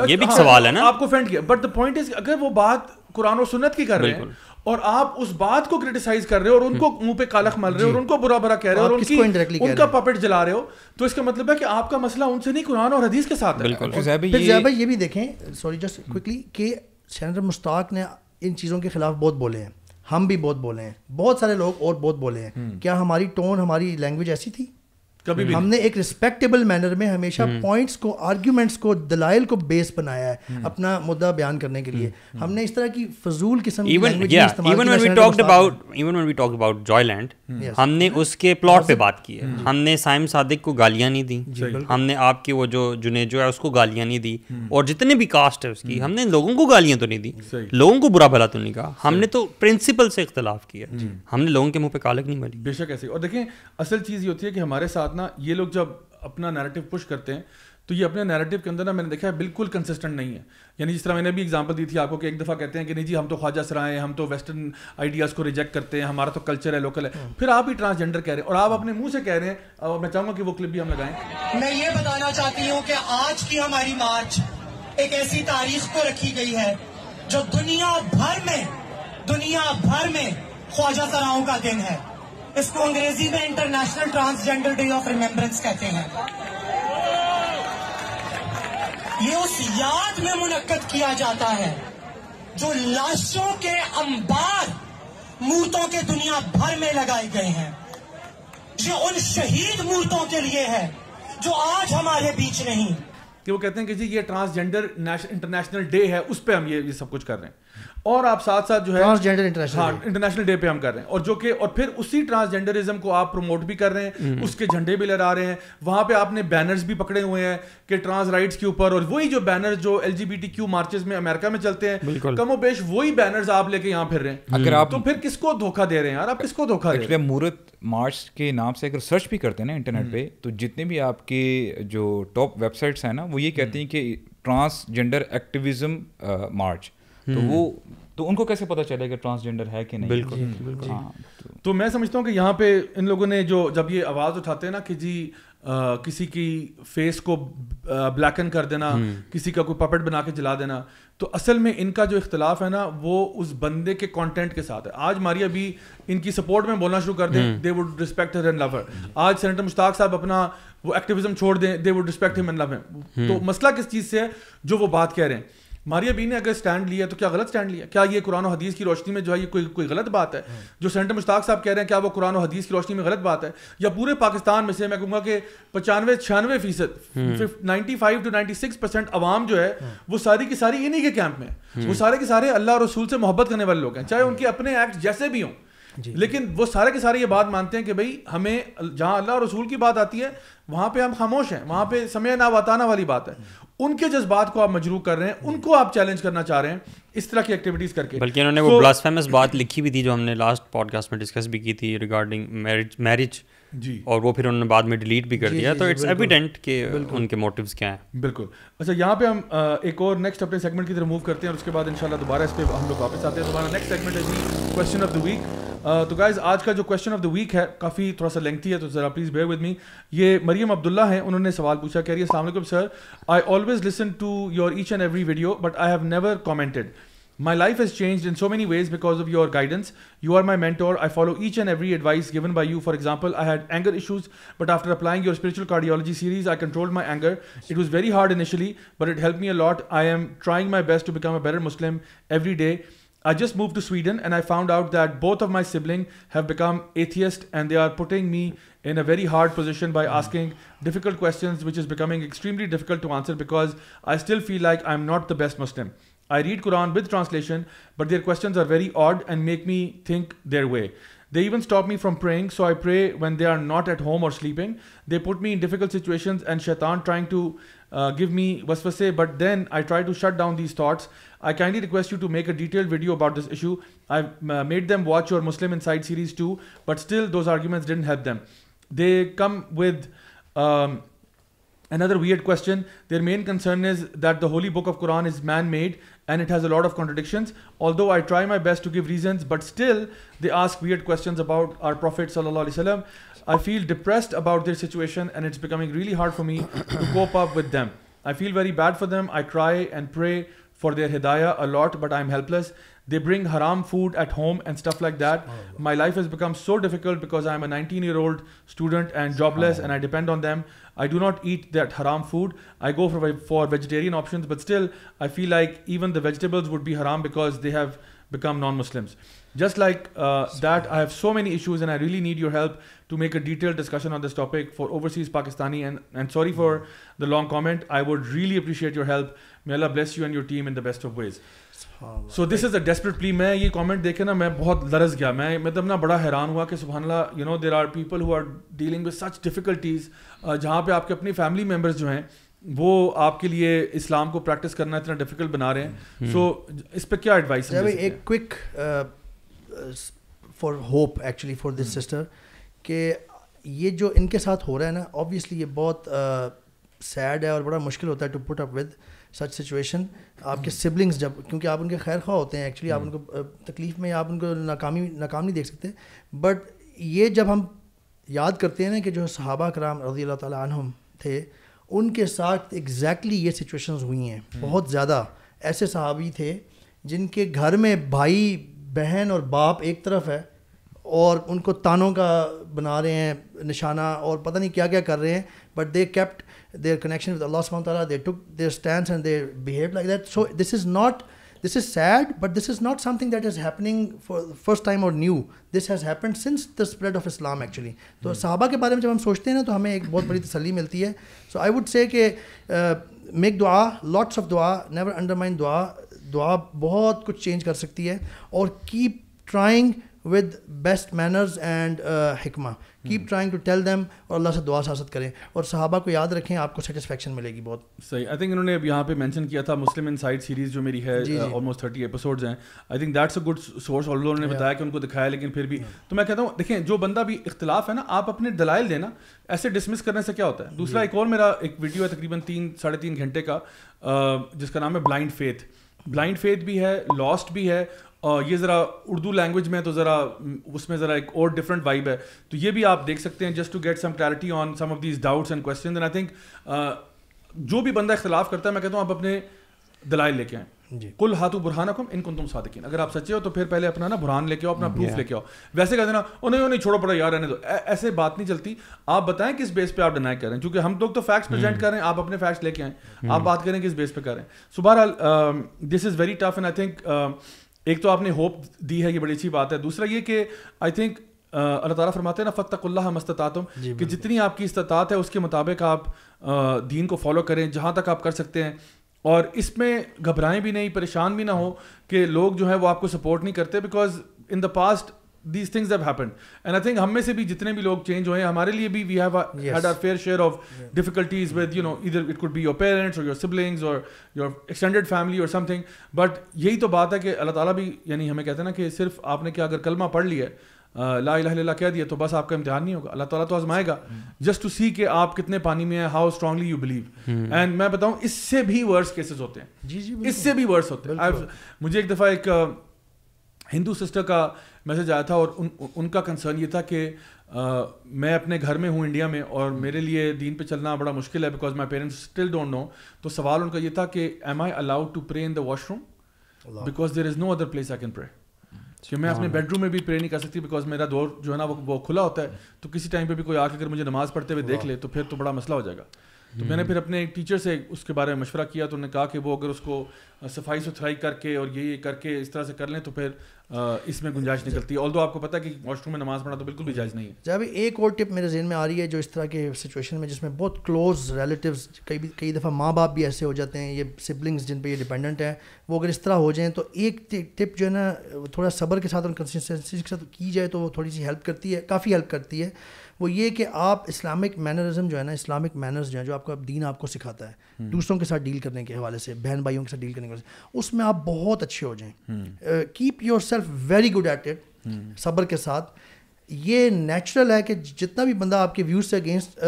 یہ بھی سوال ہے نا, آپ کو فینڈ کیا. بٹ دا پوائنٹ از اگر وہ بات قرآن و سنت کی کر رہے ہیں اور آپ اس بات کو کرٹیسائز کر رہے ہو اور ان کو منہ پہ کالخ مل رہے ہو اور ان کو برا برا کہہ رہے ہو اور ان کا پپٹ جلا رہے ہو, تو اس کا مطلب ہے کہ آپ کا مسئلہ ان سے نہیں, قرآن اور حدیث کے ساتھ ہے. پھر زیاد بھائی یہ بھی دیکھیں, سوری جسٹ کوئکلی, کہ سینیٹر مشتاق نے ان چیزوں کے خلاف بہت بولے ہیں, ہم بھی بہت بولے ہیں, بہت سارے لوگ اور بہت بولے ہیں. کیا ہماری ٹون, ہماری لینگویج ایسی تھی؟ کبھی بھی ہم نے ایک رسپیکٹیبل مینر میں ہمیشہ پوائنٹس کو, آرگیومنٹس کو, دلائل کو بیس بنایا ہے اپنا مدعا بیان کرنے کے لیے. ہم نے اس طرح کی فضول قسم کی لینگویج نہیں استعمال کی. Even when we talked about Joyland, ہم نے اس کے پلاٹ پہ بات کی ہے. ہم نے سائم صادق کو گالیاں نہیں دی, ہم نے آپ کے وہ جو جنیجو ہے اس کو گالیاں نہیں دی, اور جتنے بھی کاسٹ ہے اس کی ہم نے لوگوں کو گالیاں تو نہیں دی, لوگوں کو برا بھلا تو نہیں کہا. ہم نے تو پرنسپل سے اختلاف کیا, ہم نے لوگوں کے منہ پہ کالک نہیں ملی. بے شک ایسے. اور دیکھیں اصل چیز یہ ہوتی ہے کہ ہمارے ساتھ نا یہ لوگ جب اپنا نیریٹو پش کرتے ہیں تو یہ اپنے نیریٹو کے اندر نا میں نے دیکھا ہے بالکل کنسسٹنٹ نہیں ہے. یعنی جس طرح میں نے بھی ایگزامپل دی تھی آپ کو کہ ایک دفعہ کہتے ہیں کہ نہیں جی ہم تو خواجہ سرائے ہیں, ہم تو ویسٹرن آئیڈیاز کو ریجیکٹ کرتے ہیں, ہمارا تو کلچر ہے, لوکل ہے. پھر آپ ہی ٹرانسجینڈر کہہ رہے ہیں اور آپ اپنے منہ سے کہہ رہے ہیں. اور میں چاہوں گا کہ وہ کلپ بھی ہم لگائیں. میں یہ بتانا چاہتی ہوں کہ آج کی ہماری مارچ ایک ایسی تاریخ کو رکھی گئی ہے جو دنیا بھر میں خواجہ سراؤں کا دن ہے. اس کو انگریزی میں international transgender day of remembrance کہتے ہیں. یہ اس یاد میں منعقد کیا جاتا ہے جو لاشوں کے انبار مورتوں کے دنیا بھر میں لگائے گئے ہیں. یہ ان شہید مورتوں کے لیے ہے جو آج ہمارے بیچ نہیں. کہ وہ کہتے ہیں کہ جی یہ ٹرانسجینڈر انٹرنیشنل ڈے ہے, اس پہ ہم یہ سب کچھ کر رہے ہیں, اور آپ ساتھ ساتھ جو ہے ٹرانسجینڈر انٹرنیشنل ڈے پہ ہم کر رہے ہیں, اور جو کہ اور پھر اسی ٹرانسجینڈرزم کو آپ پروموٹ بھی کر رہے ہیں, اس کے جھنڈے بھی لہرا رہے ہیں. وہاں پہ آپ نے بینرز بھی پکڑے ہوئے ہیں کہ ٹرانس رائٹس کے اوپر, اور وہی جو بینرز جو LGBTQ مارچز میں امریکہ میں چلتے ہیں کم و بیش وہی بینرز آپ لے کے یہاں پھر رہے ہیں. اگر آپ تو پھر کس کو دھوکہ دے رہے ہیں یار, آپ کس کو دھوکہ دے رہے ہیں؟ مورت مارچ کے نام سے اگر سرچ بھی کرتے ہیں نا انٹرنیٹ پہ, تو جتنے بھی آپ کے جو ٹاپ ویب سائٹس ہیں نا وہ یہ کہتی ہیں کہ ٹرانسجینڈر ایکٹیویزم مارچ. تو وہ تو ان کو کیسے پتہ چلے کہ ٹرانسجینڈر ہے کہ نہیں؟ بالکل. تو میں سمجھتا ہوں کہ یہاں پہ ان لوگوں نے جو جب یہ آواز اٹھاتے ہیں نا کہ جی کسی کی فیس کو بلیکن کر دینا, کسی کا کوئی پپٹ بنا کے جلا دینا, تو اصل میں ان کا جو اختلاف ہے نا وہ اس بندے کے کانٹینٹ کے ساتھ ہے. آج ماریا بھی ان کی سپورٹ میں بولنا شروع کر دیں, they would respect her and love her. آج سینیٹر مشتاق صاحب اپنا وہ ایکٹیویزم چھوڑ دیں, they would respect him and love him. تو مسئلہ کس چیز سے ہے؟ جو وہ بات کہہ رہے ہیں. ماریا بی نے اگر اسٹینڈ لیا تو کیا غلط اسٹینڈ لیا؟ کیا یہ قرآن و حدیث کی روشنی میں جو ہے یہ کوئی غلط بات ہے؟ جو سینیٹر مشتاق صاحب کہہ رہے ہیں کیا وہ قرآن و حدیث کی روشنی میں غلط بات ہے؟ یا پورے پاکستان میں سے میں کہوں گا کہ 95-96% 95 to 96% عوام جو ہے وہ ساری کی ساری انہی کے کیمپ میں, وہ سارے کے سارے اللہ اور رسول سے محبت کرنے والے لوگ ہیں, چاہے ان کے اپنے ایکٹ جیسے بھی ہوں. لیکن وہ سارے کے سارے یہ بات مانتے ہیں کہ بھائی ہمیں جہاں اللہ اور رسول کی بات آتی ہے وہاں پہ ہم خاموش ہیں, وہاں پہ سمعنا واتانا والی بات ہے. ان کے جذبات کو آپ مجروح کر رہے ہیں, ان کو آپ چیلنج کرنا چاہ رہے ہیں اس طرح کی ایکٹیویٹیز کر کے. بلکہ انہوں نے وہ بلاسفیمس بات لکھی بھی تھی جو ہم نے لاسٹ پوڈ کاسٹ میں ڈسکس بھی کی تھی ریگارڈنگ میرج, جی, اور وہ پھر انہوں نے بعد میں ڈیلیٹ بھی کر دیا. تو اٹس ایویڈنٹ کہ ان کے موٹیوز کیا ہیں. بالکل. اچھا یہاں پہ ہم ایک اور نیکسٹ اپنے سیگمنٹ کی طرف موو کرتے ہیں, اور اس کے بعد انشاءاللہ دوبارہ اس پہ ہم لوگ واپس آتے ہیں. ہمارا نیکسٹ سیگمنٹ ہے جی کویسچن آف دا ویک. تو گائز آج کا جو کویسچن آف دا ویک ہے کافی تھوڑا سا لینتھی ہے, تو ذرا پلیز بیئر ود می. یہ مریم عبداللہ ہیں, انہوں نے سوال پوچھا, کہہ رہی ہے السلام علیکم sir, I always listen to your each and every video but I have never commented. My life has changed in so many ways because of your guidance. You are my mentor. I follow each and every advice given by you. For example, I had anger issues, but after applying your spiritual cardiology series, I controlled my anger. It was very hard initially, but it helped me a lot. I am trying my best to become a better Muslim every day. I just moved to Sweden and I found out that both of my siblings have become atheists and they are putting me in a very hard position by asking difficult questions, which is becoming extremely difficult to answer because I still feel like I'm not the best Muslim. I read Quran with translation, but their questions are very odd and make me think their way. They even stop me from praying, so I pray when they are not at home or sleeping. They put me in difficult situations and shaitan trying to give me waswase, but then I try to shut down these thoughts. I kindly request you to make a detailed video about this issue. I've made them watch your Muslim Inside series too, but still those arguments didn't help them. They come with another weird question. Their main concern is that the holy book of Quran is man-made and it has a lot of contradictions. Although I try my best to give reasons, but still they ask weird questions about our Prophet sallallahu alaihi wasallam. I feel depressed about their situation and it's becoming really hard for me to cope up with them. I feel very bad for them. I cry and pray for their hidayah a lot, but I'm helpless. They bring haram food at home and stuff like that. My life has become so difficult because I'm a 19-year-old student and jobless and I depend on them. I do not eat that haram food. I go for vegetarian options, but still I feel like even the vegetables would be haram because they have become non-Muslims. Just like that, I have so many issues and I really need your help to make a detailed discussion on this topic for overseas Pakistani, and sorry for the long comment. I would really appreciate your help. May Allah bless you and your team in the best of ways. So this is a desperate plea. میں یہ comment دیکھے نا میں بہت لرز گیا, میں مطلب نا بڑا حیران ہوا کہ سبحان اللہ, you know, there are people who are dealing with such difficulties, جہاں پہ آپ کے اپنی فیملی ممبرز جو ہیں وہ آپ کے لیے اسلام کو پریکٹس کرنا اتنا ڈیفیکلٹ بنا رہے ہیں. سو اس پہ کیا ایڈوائس ہے؟ ایک quick for hope actually for this sister, کہ یہ جو ان کے ساتھ ہو رہا ہے نا, آبویسلی یہ بہت سیڈ ہے اور بڑا مشکل ہوتا ہے to put up with such situation. آپ کے سبلنگس جب, کیونکہ آپ ان کے خیر خواہ ہوتے ہیں ایکچولی, آپ ان کو تکلیف میں آپ ان کو ناکام نہیں دیکھ سکتے, بٹ یہ جب ہم یاد کرتے ہیں نا کہ جو صحابہ کرام رضی اللہ تعالیٰ عنہم تھے, ان کے ساتھ ایگزیکٹلی یہ سچویشنز ہوئی ہیں. بہت زیادہ ایسے صحابی تھے جن کے گھر میں بھائی بہن اور باپ ایک طرف ہے اور ان کو تانوں کا بنا رہے ہیں نشانہ اور پتہ نہیں کیا کیا کر رہے ہیں, but they kept their connection with Allah subhanahu wa ta'ala, they took their stance and they behaved like that. So this is sad, but this is not something that is happening for the first time or new. This has happened since the spread of Islam actually. تو صحابہ کے بارے میں جب ہم سوچتے ہیں نا تو ہمیں ایک بہت بڑی تسلی ملتی ہے. So I would say کہ make dua, lots of dua, never undermine dua. دعا بہت کچھ چینج کر سکتی ہے, اور keep trying with best manners and حکمہ, keep trying to tell them, اور اللہ سے دعا سیاست کریں, اور صحابہ کو یاد رکھیں, آپ کو سیٹسفیکشن ملے گی بہت. صحیح. آئی تھنک انہوں نے اب یہاں پہ مینشن کیا تھا مسلم انسائڈ سیریز جو میری ہے, آلموسٹ 30 ایپیسوڈز ہیں. I think that's a good source. اور انہوں نے بتایا کہ ان کو دکھایا, لیکن پھر بھی تو میں کہتا ہوں دیکھیں جو بندہ بھی اختلاف ہے نا, آپ اپنے دلائل دینا, ایسے ڈسمس کرنے سے کیا ہوتا ہے. دوسرا ایک اور میرا ایک ویڈیو ہے تقریباً 3-3.5 گھنٹے کا, جس کا نام ہے بلائنڈ فیتھ. بلائنڈ فیتھ بھی ہے, لاسٹ بھی ہے, اور یہ ذرا اردو لینگویج میں تو ذرا اس میں ذرا ایک اور ڈفرنٹ وائب ہے, تو یہ بھی آپ دیکھ سکتے ہیں just to get some clarity on some of these doubts and questions. And I think جو بھی بندہ اختلاف کرتا ہے, میں کہتا ہوں آپ اپنے دلائل لے کے آئیں. قل ہاتوا برہانکم ان کنتم صادقین. اگر آپ سچے ہو تو پھر پہلے اپنا نا برہان لے کے آؤ, اپنا پروف لے کے آؤ. ویسے کہتے ہیں نا نہیں چھوڑو پڑو یار رہنے دو, ایسے بات نہیں چلتی. آپ بتائیں کس بیس پہ آپ ڈینائی کر رہے ہیں, کیونکہ ہم لوگ تو فیکٹس پریزنٹ کر رہے ہیں, آپ اپنے فیکٹس لے کے آئیں, آپ بات کریں کس بیس پہ کر رہے ہیں. سو بہرحال this is very tough, and I think ایک تو آپ نے ہوپ دی ہے, یہ بڑی اچھی بات ہے. دوسرا یہ کہ آئی تھنک اللہ تعالیٰ فرماتے ہیں نا فاتقوا اللہ ما استطعتم, کہ جتنی آپ کی استطاعت ہے اس کے مطابق آپ دین کو فالو کریں جہاں تک آپ کر سکتے ہیں, اور اس میں گھبرائیں بھی نہیں, پریشان بھی نہ ہو کہ لوگ جو ہیں وہ آپ کو سپورٹ نہیں کرتے, because in the past these things have happened. And I think ہم میں سے بھی جتنے بھی لوگ چینج ہوئے ہیں, ہمارے لیے بھی we have had our fair share of difficulties with, you know, either it could be your parents or your siblings or your extended family or something. But یہی تو بات ہے کہ اللہ تعالیٰ بھی یعنی ہمیں کہتے ہیں نا کہ صرف آپ نے کیا اگر کلمہ پڑھ لیا ہے, لا الہ الا اللہ کہہ دیا, تو بس آپ کا امتحان نہیں ہوگا. اللہ تعالیٰ تو آزمائے گا جسٹ ٹو سی کہ آپ کتنے پانی میں ہیں, how strongly you believe. And میں بتاؤں اس سے بھی ورس کیسز ہوتے ہیں, اس سے بھی ورس ہوتے ہیں. مجھے ایک دفعہ ایک ہندو سسٹر کا میسج آیا تھا, اور ان کا کنسرن یہ تھا کہ میں اپنے گھر میں ہوں انڈیا میں, اور میرے لیے دین پہ چلنا بڑا مشکل ہے because my parents still don't know. تو سوال ان کا یہ تھا کہ M I allowed to pray in the washroom, because there is no other place I can pray. کہ میں اپنے بیڈ روم میں بھی پرے نہیں کر سکتی بیکاز میرا دور جو ہے نا وہ کھلا ہوتا ہے, تو کسی ٹائم پہ بھی کوئی آ کے اگر مجھے نماز پڑھتے ہوئے دیکھ لے تو پھر تو بڑا مسئلہ ہو جائے گا. تو میں نے پھر اپنے ایک ٹیچر سے اس کے بارے میں مشورہ کیا, تو انہوں نے کہا کہ وہ اگر اس کو صفائی ستھرائی کر کے اور یہ کر کے اس طرح سے کر لیں تو پھر اس میں گنجائش نکلتی ہے. آلدو آپ کو پتہ ہے کہ واش روم میں نماز پڑھنا تو بالکل بھی جائز نہیں ہے. جب ایک اور ٹپ میرے ذہن میں آ رہی ہے جو اس طرح کے سچویشن میں جس میں بہت کلوز ریلیٹیوز, کئی دفعہ ماں باپ بھی ایسے ہو جاتے ہیں, یہ سبلنگس جن پہ یہ ڈپینڈنٹ ہیں, وہ اگر اس طرح ہو جائیں تو ایک ٹپ جو ہے نا تھوڑا صبر کے ساتھ اور کنسسٹنسی کے ساتھ کی جائے تو وہ تھوڑی سی ہیلپ کرتی ہے, کافی ہیلپ کرتی ہے. وہ یہ کہ آپ اسلامک مینرزم جو ہے نا, اسلامک مینرز جو ہیں جو آپ کا دین آپ کو سکھاتا ہے دوسروں کے ساتھ ڈیل کرنے کے حوالے سے, بہن بھائیوں کے ساتھ ڈیل کرنے کے حوالے سے, اس میں آپ بہت اچھے ہو جائیں. Keep yourself very good at it, صبر کے ساتھ. یہ نیچرل ہے کہ جتنا بھی بندہ آپ کے ویوز سے اگینسٹ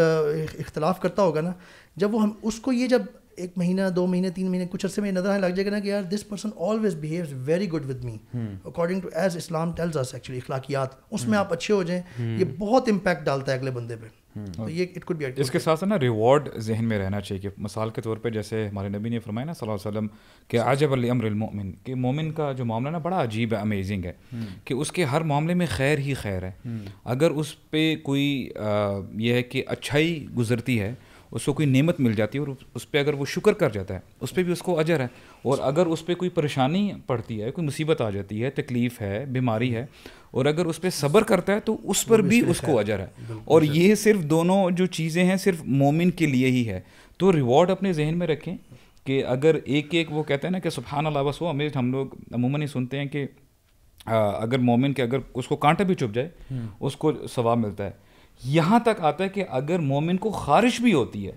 اختلاف کرتا ہوگا نا, جب وہ ہم اس کو یہ جب 1 مہینہ 2 مہینے 3 مہینے کچھ عرصے میں نظر آنے لگ جائے گا نا کہ یار this person always behaves very good with me according to as Islam tells us, actually اخلاقیات, اس میں آپ اچھے ہو جائیں, یہ بہت امپیکٹ ڈالتا ہے اگلے بندے پہ. تو یہ اٹ کوڈ بی. اس کے ساتھ نا ریوارڈ ذہن میں رہنا چاہیے کہ مثال کے طور پہ جیسے ہمارے نبی نے فرمایا نا صلی اللہ علیہ وسلم کہ عجب لامر المؤمن, کہ مومن کا جو معاملہ نا بڑا عجیب ہے, امیزنگ ہے, کہ اس کے ہر معاملے میں خیر ہی خیر ہے. اگر اس پہ کوئی یہ ہے کہ اچھائی گزرتی ہے اس کو کوئی نعمت مل جاتی ہے اور اس پہ اگر وہ شکر کر جاتا ہے اس پہ بھی اس کو اجر ہے. اور اگر اس پہ کوئی پریشانی پڑتی ہے, کوئی مصیبت آ جاتی ہے, تکلیف ہے, بیماری ہے, اور اگر اس پہ صبر کرتا ہے تو اس پر بھی اس کو اجر ہے. اور یہ صرف دونوں جو چیزیں ہیں صرف مومن کے لیے ہی ہے. تو ریوارڈ اپنے ذہن میں رکھیں کہ اگر ایک وہ کہتے ہیں نا کہ سبحان اللہ, بس وہ ہم لوگ عموماً ہی سنتے ہیں کہ اگر مومن کے اگر اس کو کانٹا بھی چبھ جائے اس کو ثواب ملتا ہے. یہاں تک آتا ہے کہ اگر مومن کو خارش بھی ہوتی ہے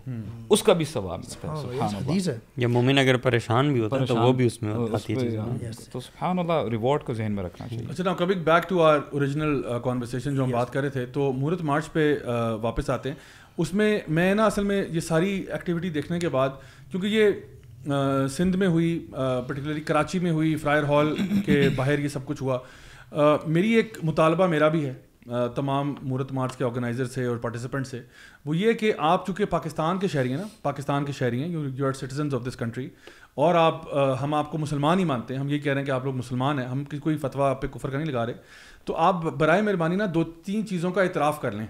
اس کا بھی ثواب ملتا ہے. سبحان اللہ. یا مومن اگر پریشان بھی ہوتا ہے تو وہ بھی اس میں آتی ہے. تو سبحان اللہ, ریوارڈ کو ذہن میں رکھنا چاہیے. اچھا, نا coming back to our original conversation جو ہم بات کر رہے تھے, تو مہورت مارچ پہ واپس آتے ہیں. اس میں نا اصل میں یہ ساری ایکٹیویٹی دیکھنے کے بعد, کیونکہ یہ سندھ میں ہوئی, پرٹیکولرلی کراچی میں ہوئی, فرائر ہال کے باہر یہ سب کچھ ہوا, میری ایک مطالبہ میرا بھی ہے تمام مہورت مارچ کے آرگنائزر سے اور پارٹیسپینٹ سے, وہ یہ کہ آپ چونکہ پاکستان کے شہری ہیں نا, پاکستان کے شہری ہیں, you are citizens of this country, اور ہم آپ کو مسلمان ہی مانتے ہیں, ہم یہ کہہ رہے ہیں کہ آپ لوگ مسلمان ہیں, ہم کوئی فتویٰ آپ پہ کفر کا نہیں لگا رہے, تو آپ برائے مہربانی نا 2-3 چیزوں کا اعتراف کر لیں,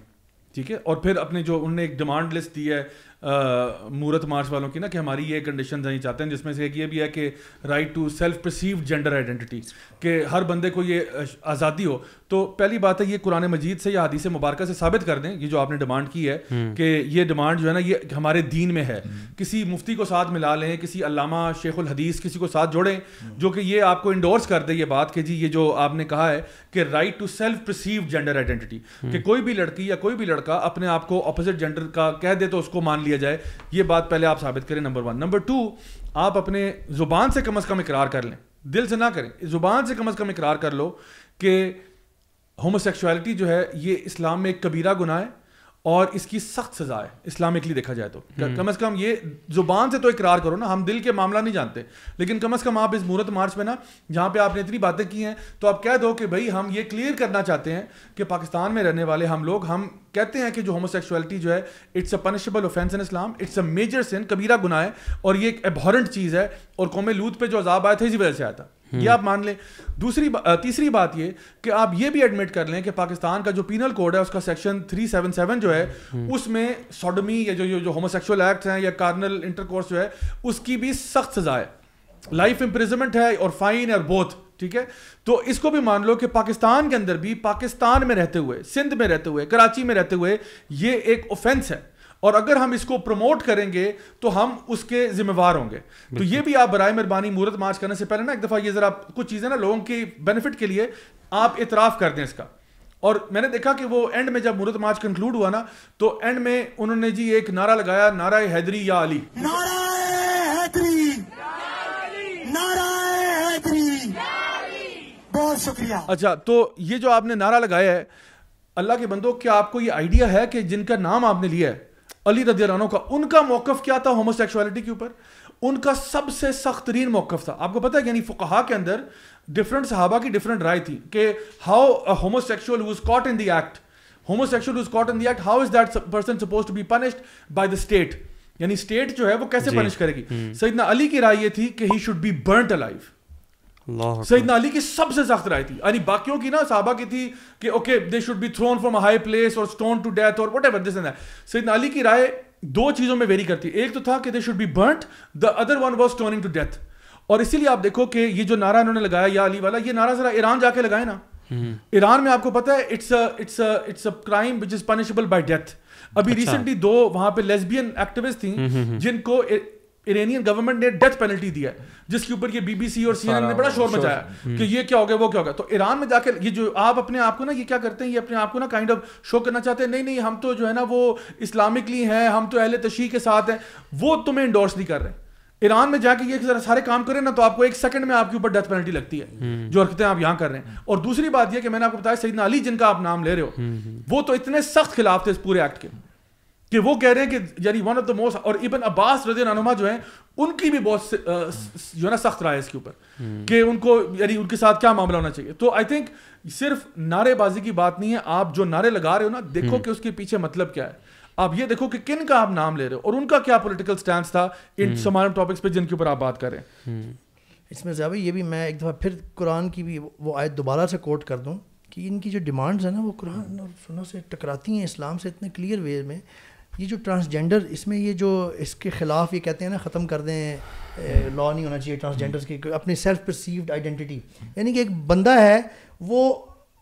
ٹھیک ہے. اور پھر اپنے جو انہوں نے ایک ڈیمانڈ لسٹ دی ہے مہورت مارچ والوں کی نا, کہ ہماری یہ کنڈیشنز ہیں چاہتے ہیں, جس میں سے ایک یہ بھی ہے کہ right to self perceived gender identity, کہ ہر بندے کو یہ آزادی ہو. تو پہلی بات ہے یہ قرآن مجید سے یا حدیث مبارکہ سے ثابت کر دیں یہ جو آپ نے ڈیمانڈ کی ہے, کہ یہ ڈیمانڈ جو ہے نا یہ ہمارے دین میں ہے. کسی مفتی کو ساتھ ملا لیں, کسی علامہ شیخ الحدیث کسی کو ساتھ جوڑیں جو کہ یہ آپ کو انڈورس کر دے یہ بات کہ جی یہ جو آپ نے کہا ہے کہ right to self perceived gender identity, کہ کوئی بھی لڑکی یا کوئی بھی لڑکا اپنے آپ کو اپوزٹ جینڈر کا کہہ دے تو اس کو مان لیا جائے. یہ بات پہلے آپ ثابت کریں, نمبر 1. نمبر 2, آپ اپنے زبان سے کم از کم اقرار کر لیں, دل سے نہ کریں, زبان سے کم از کم اقرار کر لو کہ ہوموسیکشوالٹی جو ہے یہ اسلام میں ایک کبیرہ گناہ ہے اور اس کی سخت سزا ہے اسلامکلی دیکھا جائے تو. کم از کم یہ زبان سے تو اقرار کرو نا, ہم دل کے معاملہ نہیں جانتے, لیکن کم از کم آپ اس مہورت مارچ میں نا جہاں پہ آپ نے اتنی باتیں کی ہیں تو آپ کہہ دو کہ بھائی ہم یہ کلیئر کرنا چاہتے ہیں کہ پاکستان میں رہنے والے ہم لوگ, ہم کہتے ہیں کہ جو ہوموسیکشوالٹی جو ہے it's a punishable offence in Islam, it's a major sin, کبیرہ گناہ ہے, اور یہ ایک ایبہورنٹ چیز ہے, اور قوم لوط پہ جو عذاب آیا تھا اسی وجہ سے آیا تھا, یہ آپ مان لیں. تیسری بات یہ کہ آپ یہ بھی ایڈمٹ کر لیں کہ پاکستان کا جو پینل کوڈ ہے اس کا سیکشن 377 جو ہے اس میں سوڈمی یا جو ہوموسیکشول ایکٹس ہیں یا کارنل انٹرکورس جو ہے اس کی بھی سخت سزا ہے, لائف امپریزنمنٹ ہے اور فائن اور بوتھ, ٹھیک ہے. تو اس کو بھی مان لو کہ پاکستان کے اندر بھی, پاکستان میں رہتے ہوئے, سندھ میں رہتے ہوئے, کراچی میں رہتے ہوئے یہ ایک اوفینس ہے, اور اگر ہم اس کو پروموٹ کریں گے تو ہم اس کے ذمہ وار ہوں گے. تو یہ بھی آپ برائے مہربانی مہورت مارچ کرنے سے پہلے نا ایک دفعہ یہ ذرا کچھ چیزیں نا لوگوں کی بینیفٹ کے لیے آپ اعتراف کر دیں اس کا. اور میں نے دیکھا کہ وہ اینڈ میں جب مہورت مارچ کنکلوڈ ہوا نا تو اینڈ میں انہوں نے جی ایک نعرہ لگایا, نعرہ حیدری یا علی, نعرہ حیدری, نعرہ حیدری. بہت شکریہ. اچھا, تو یہ جو آپ نے نعرہ لگایا ہے, اللہ کے بندوں, کیا آپ کو یہ آئیڈیا ہے کہ جن کا نام آپ نے لیا ہے علی رضی اللہ عنہ کا, ان کا موقف کیا تھا ہوموسیکشوالٹی کے اوپر؟ ان کا سب سے سخت ترین موقف تھا. آپ کو پتہ ہے یعنی فقہا کے اندر ڈفرنٹ صحابہ کی ڈفرنٹ رائے تھی کہ how homosexual was caught in the act, homosexual was caught in the act, how is that person supposed to be punished by the state, یعنی اسٹیٹ جو ہے وہ کیسے پنش کرے گی. سیدنا علی کی رائے یہ تھی کہ he should be burnt alive. سیدنا علی کی سب سے سخت رائے تھی, یعنی باقیوں کی نا صحابہ کی تھی کہ okay they should be thrown from a high place اور اسٹون ٹو ڈیتھ اور whatever this and that. سیدنا علی کی رائے 2 چیزوں میں ویری کرتی, ایک تو تھا کہ they should be burnt, the other one was stoning to death. اور اسی لیے آپ دیکھو کہ یہ جو نعرہ انہوں نے لگایا یا علی والا, یہ نعرہ ذرا ایران جا کے لگائے نا. ایران میں آپ کو پتا ہے it's a crime which is punishable by death. ابھی ریسنٹلی 2 وہاں پہ لیسبین ایکٹیوسٹ تھیں جن کو ایرانین گورنمنٹ نے ڈیتھ پینلٹی دیا ہے, جس کے اوپر یہ بی بی سی اور سی این این نے بڑا شور مچایا کہ یہ کیا ہو گیا وہ کیا ہو گیا. تو ایران میں جا کے یہ جو آپ اپنے آپ کو نا یہ کیا کرتے ہیں, یہ اپنے آپ کو نا کائنڈ آف شو کرنا چاہتے ہیں, نہیں ہم تو جو ہے نا وہ اسلامکلی ہیں, ہم تو اہل تشیع کے ساتھ ہیں, وہ تمہیں انڈورس نہیں کر رہے. ایران میں جا کے یہ ذرا سارے کام کریں نا تو آپ کو 1 سیکنڈ میں آپ کے اوپر ڈیتھ پینلٹی لگتی ہے جو حرکتیں آپ یہاں کر رہے ہیں. اور دوسری بات یہ کہ میں نے آپ کو بتایا سیدنا علی جن کا آپ نام لے رہے ہو وہ تو اتنے سخت خلاف تھے اس پورے ایکٹ کے کہ وہ کہہ رہے ہیں کہ یعنی ون آف دا موسٹ, اور ابن عباس رضی اللہ عنہما جو ہیں ان کی بھی بہت جو ہے نا سخت رائے اس کے اوپر کہ ان کو یعنی ان کے ساتھ کیا معاملہ ہونا چاہیے. تو آئی تھنک صرف نعرے بازی کی بات نہیں ہے, آپ جو نعرے لگا رہے ہو نا دیکھو کہ اس کے پیچھے مطلب کیا ہے, آپ یہ دیکھو کہ کن کا آپ نام لے رہے ہو اور ان کا کیا پولیٹیکل سٹینس تھا ان تمام ٹاپکس پہ جن کے اوپر آپ بات کر رہے ہیں. اس میں زیادہ یہ بھی میں ایک دفعہ پھر قرآن کی بھی وہ آیت دوبارہ سے کوٹ کر دوں کہ ان کی جو ڈیمانڈز ہیں نا وہ قرآن اور سنوں سے ٹکراتی ہیں اسلام سے اتنے کلیئر وے میں. یہ جو ٹرانسجینڈر اس میں یہ جو اس کے خلاف یہ کہتے ہیں نا ختم کر دیں, لا نہیں ہونا چاہیے ٹرانسجینڈرس کی اپنی سیلف پرسیوڈ آئیڈینٹی, یعنی کہ ایک بندہ ہے وہ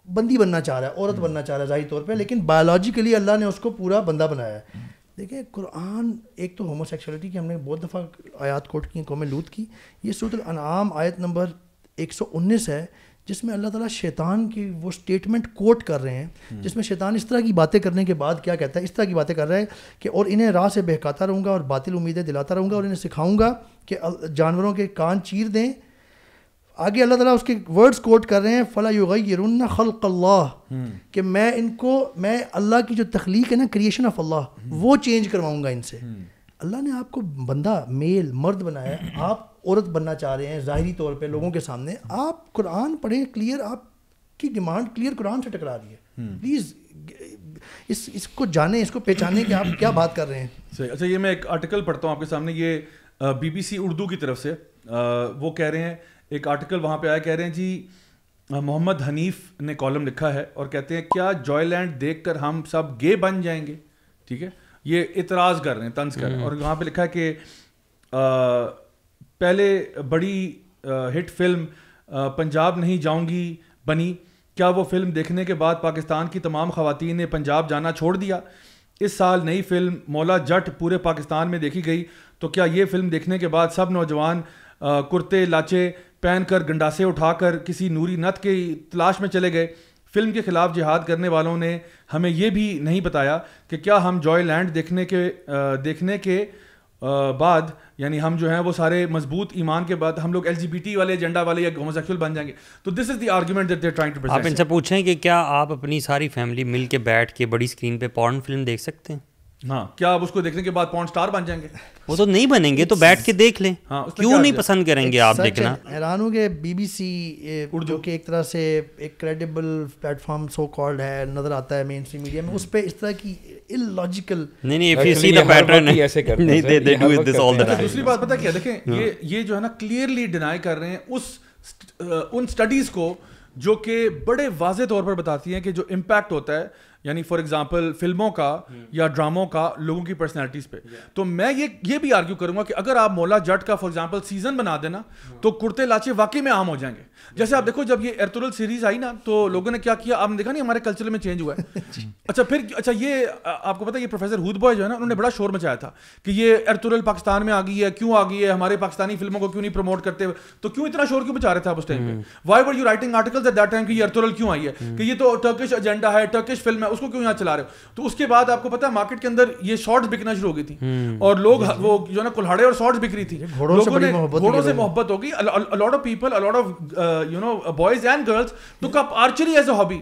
بندی بننا چاہ رہا ہے, عورت بننا چاہ رہا ہے ظاہری طور پہ, لیکن بایولوجیکلی اللہ نے اس کو پورا بندہ بنایا ہے. دیکھیں قرآن ایک تو ہومو سیکشولیٹی کی ہم نے بہت دفعہ آیات کوٹ کی, قوم لوط کی, یہ سورۃ الانعام آیت نمبر 119 ہے جس میں اللہ تعالیٰ شیطان کی وہ سٹیٹمنٹ کوٹ کر رہے ہیں جس میں شیطان اس طرح کی باتیں کرنے کے بعد کیا کہتا ہے, اس طرح کی باتیں کر رہا ہے کہ اور انہیں راہ سے بہکاتا رہوں گا اور باطل امیدیں دلاتا رہوں گا اور انہیں سکھاؤں گا کہ جانوروں کے کان چیر دیں. آگے اللہ تعالیٰ اس کے ورڈز کوٹ کر رہے ہیں فَلَا يُغَيِّرُنَّ خَلْقَ اللَّهِ کہ میں ان کو, میں اللہ کی جو تخلیق ہے نا, کریشن آف اللہ, وہ چینج کرواؤں گا ان سے. اللہ نے آپ کو بندہ میل مرد بنایا ہے, آپ عورت بننا چاہ رہے ہیں ظاہری طور پہ لوگوں کے سامنے, آپ قرآن پڑھیں کلیئر, آپ کی ڈیمانڈ کلیئر قرآن سے ٹکرا رہی ہے. پلیز اس کو جانیں, اس کو پہچانیں کہ آپ کیا بات کر رہے ہیں. صحیح. اچھا یہ میں ایک آرٹیکل پڑھتا ہوں آپ کے سامنے, یہ BBC اردو کی طرف سے, وہ کہہ رہے ہیں, ایک آرٹیکل وہاں پہ آیا, کہہ رہے ہیں جی محمد حنیف نے کالم لکھا ہے اور کہتے ہیں کیا جوائے لینڈ دیکھ کر ہم سب گے بن جائیں گے. ٹھیک ہے, یہ اعتراض کر رہے ہیں, طنز کر رہے ہیں, اور وہاں پہ لکھا ہے کہ پہلے بڑی ہٹ فلم پنجاب نہیں جاؤں گی بنی, کیا وہ فلم دیکھنے کے بعد پاکستان کی تمام خواتین نے پنجاب جانا چھوڑ دیا؟ اس سال نئی فلم مولا جٹ پورے پاکستان میں دیکھی گئی, تو کیا یہ فلم دیکھنے کے بعد سب نوجوان کرتے لاچے پہن کر گنڈاسے اٹھا کر کسی نوری نت کی تلاش میں چلے گئے؟ فلم کے خلاف جہاد کرنے والوں نے ہمیں یہ بھی نہیں بتایا کہ کیا ہم جوائے لینڈ دیکھنے کے بعد, یعنی ہم جو ہیں وہ سارے مضبوط ایمان کے بعد ہم لوگ LGBT والے ایجنڈا والے یا ہومو سیکشول بن جائیں گے. تو this is the argument that they are trying to present. آپ ان سے پوچھیں کہ کیا آپ اپنی ساری فیملی مل کے بیٹھ کے بڑی اسکرین پہ پورن فلم دیکھ سکتے ہیں؟ ہاں, کیا آپ اس کو دیکھنے کے بعد پورن سٹار بن جائیں گے؟ وہ تو نہیں بنیں گے, تو بیٹھ کے دیکھ لیں. کیوں نہیں پسند کریں گے آپ دیکھنا؟ حیران ہوں کہ BBC جو کہ ایک طرح سے ایک credible plate form so called ہے, نظر آتا ہے مین اسٹریم میڈیا میں, اس پہ اس طرح کی illogical نہیں if you see the pattern ایسے کرتے ہیں, they do it this all the time. دوسری بات پتہ کیا, دیکھیں یہ جو ہے نا کلیئرلی ڈینائی کر رہے ہیں ان اسٹڈیز کو جو کہ بڑے واضح طور پر بتاتی ہیں کہ جو امپیکٹ ہوتا ہے, یعنی فار ایگزامپل فلموں کا یا ڈراموں کا لوگوں کی پرسنالٹیز پہ. تو میں یہ بھی آرگیو کروں گا کہ اگر آپ مولا جٹ کا فار ایگزامپل سیزن بنا دینا تو کرتے لاچے واقعی میں عام ہو جائیں گے. جیسے آپ دیکھو جب یہ ارطغرل سیریز آئی نا تو لوگوں نے کیا کیا, آپ نے دیکھا نہیں ہمارے کلچر میں چینج ہوا ہے. اچھا یہ آپ کو پتا ہے, یہ پروفیسر ہود بوائے جو ہے نا, انہوں نے بڑا شور مچایا تھا کہ یہ ارطغرل پاکستان میں آ گئی ہے, کیوں آ گئی ہے, ہمارے پاکستانی فلموں کو کیوں نہیں پروموٹ کرتے, تو کیوں اتنا شور کیوں مچا رہے تھے آپ اس ٹائم پہ؟ Why were you writing articles at that time کہ یہ ارطغرل کیوں آئی ہے, کہ یہ تو ٹرکش ایجنڈا ہے, ٹرکش فلم ہے, اس کو کیوں یہاں چلا رہے ہو؟ تو اس کے بعد آپ کو پتا ہے مارکیٹ کے اندر یہ شارٹس بکنا شروع ہو گئی تھی, اور لوگ وہ جو نا کلہاڑے اور شارٹس بک رہی تھی, لوگوں نے گھوڑوں سے محبت ہوگی. a lot of people, a lot of boys and girls took up archery as a hobby.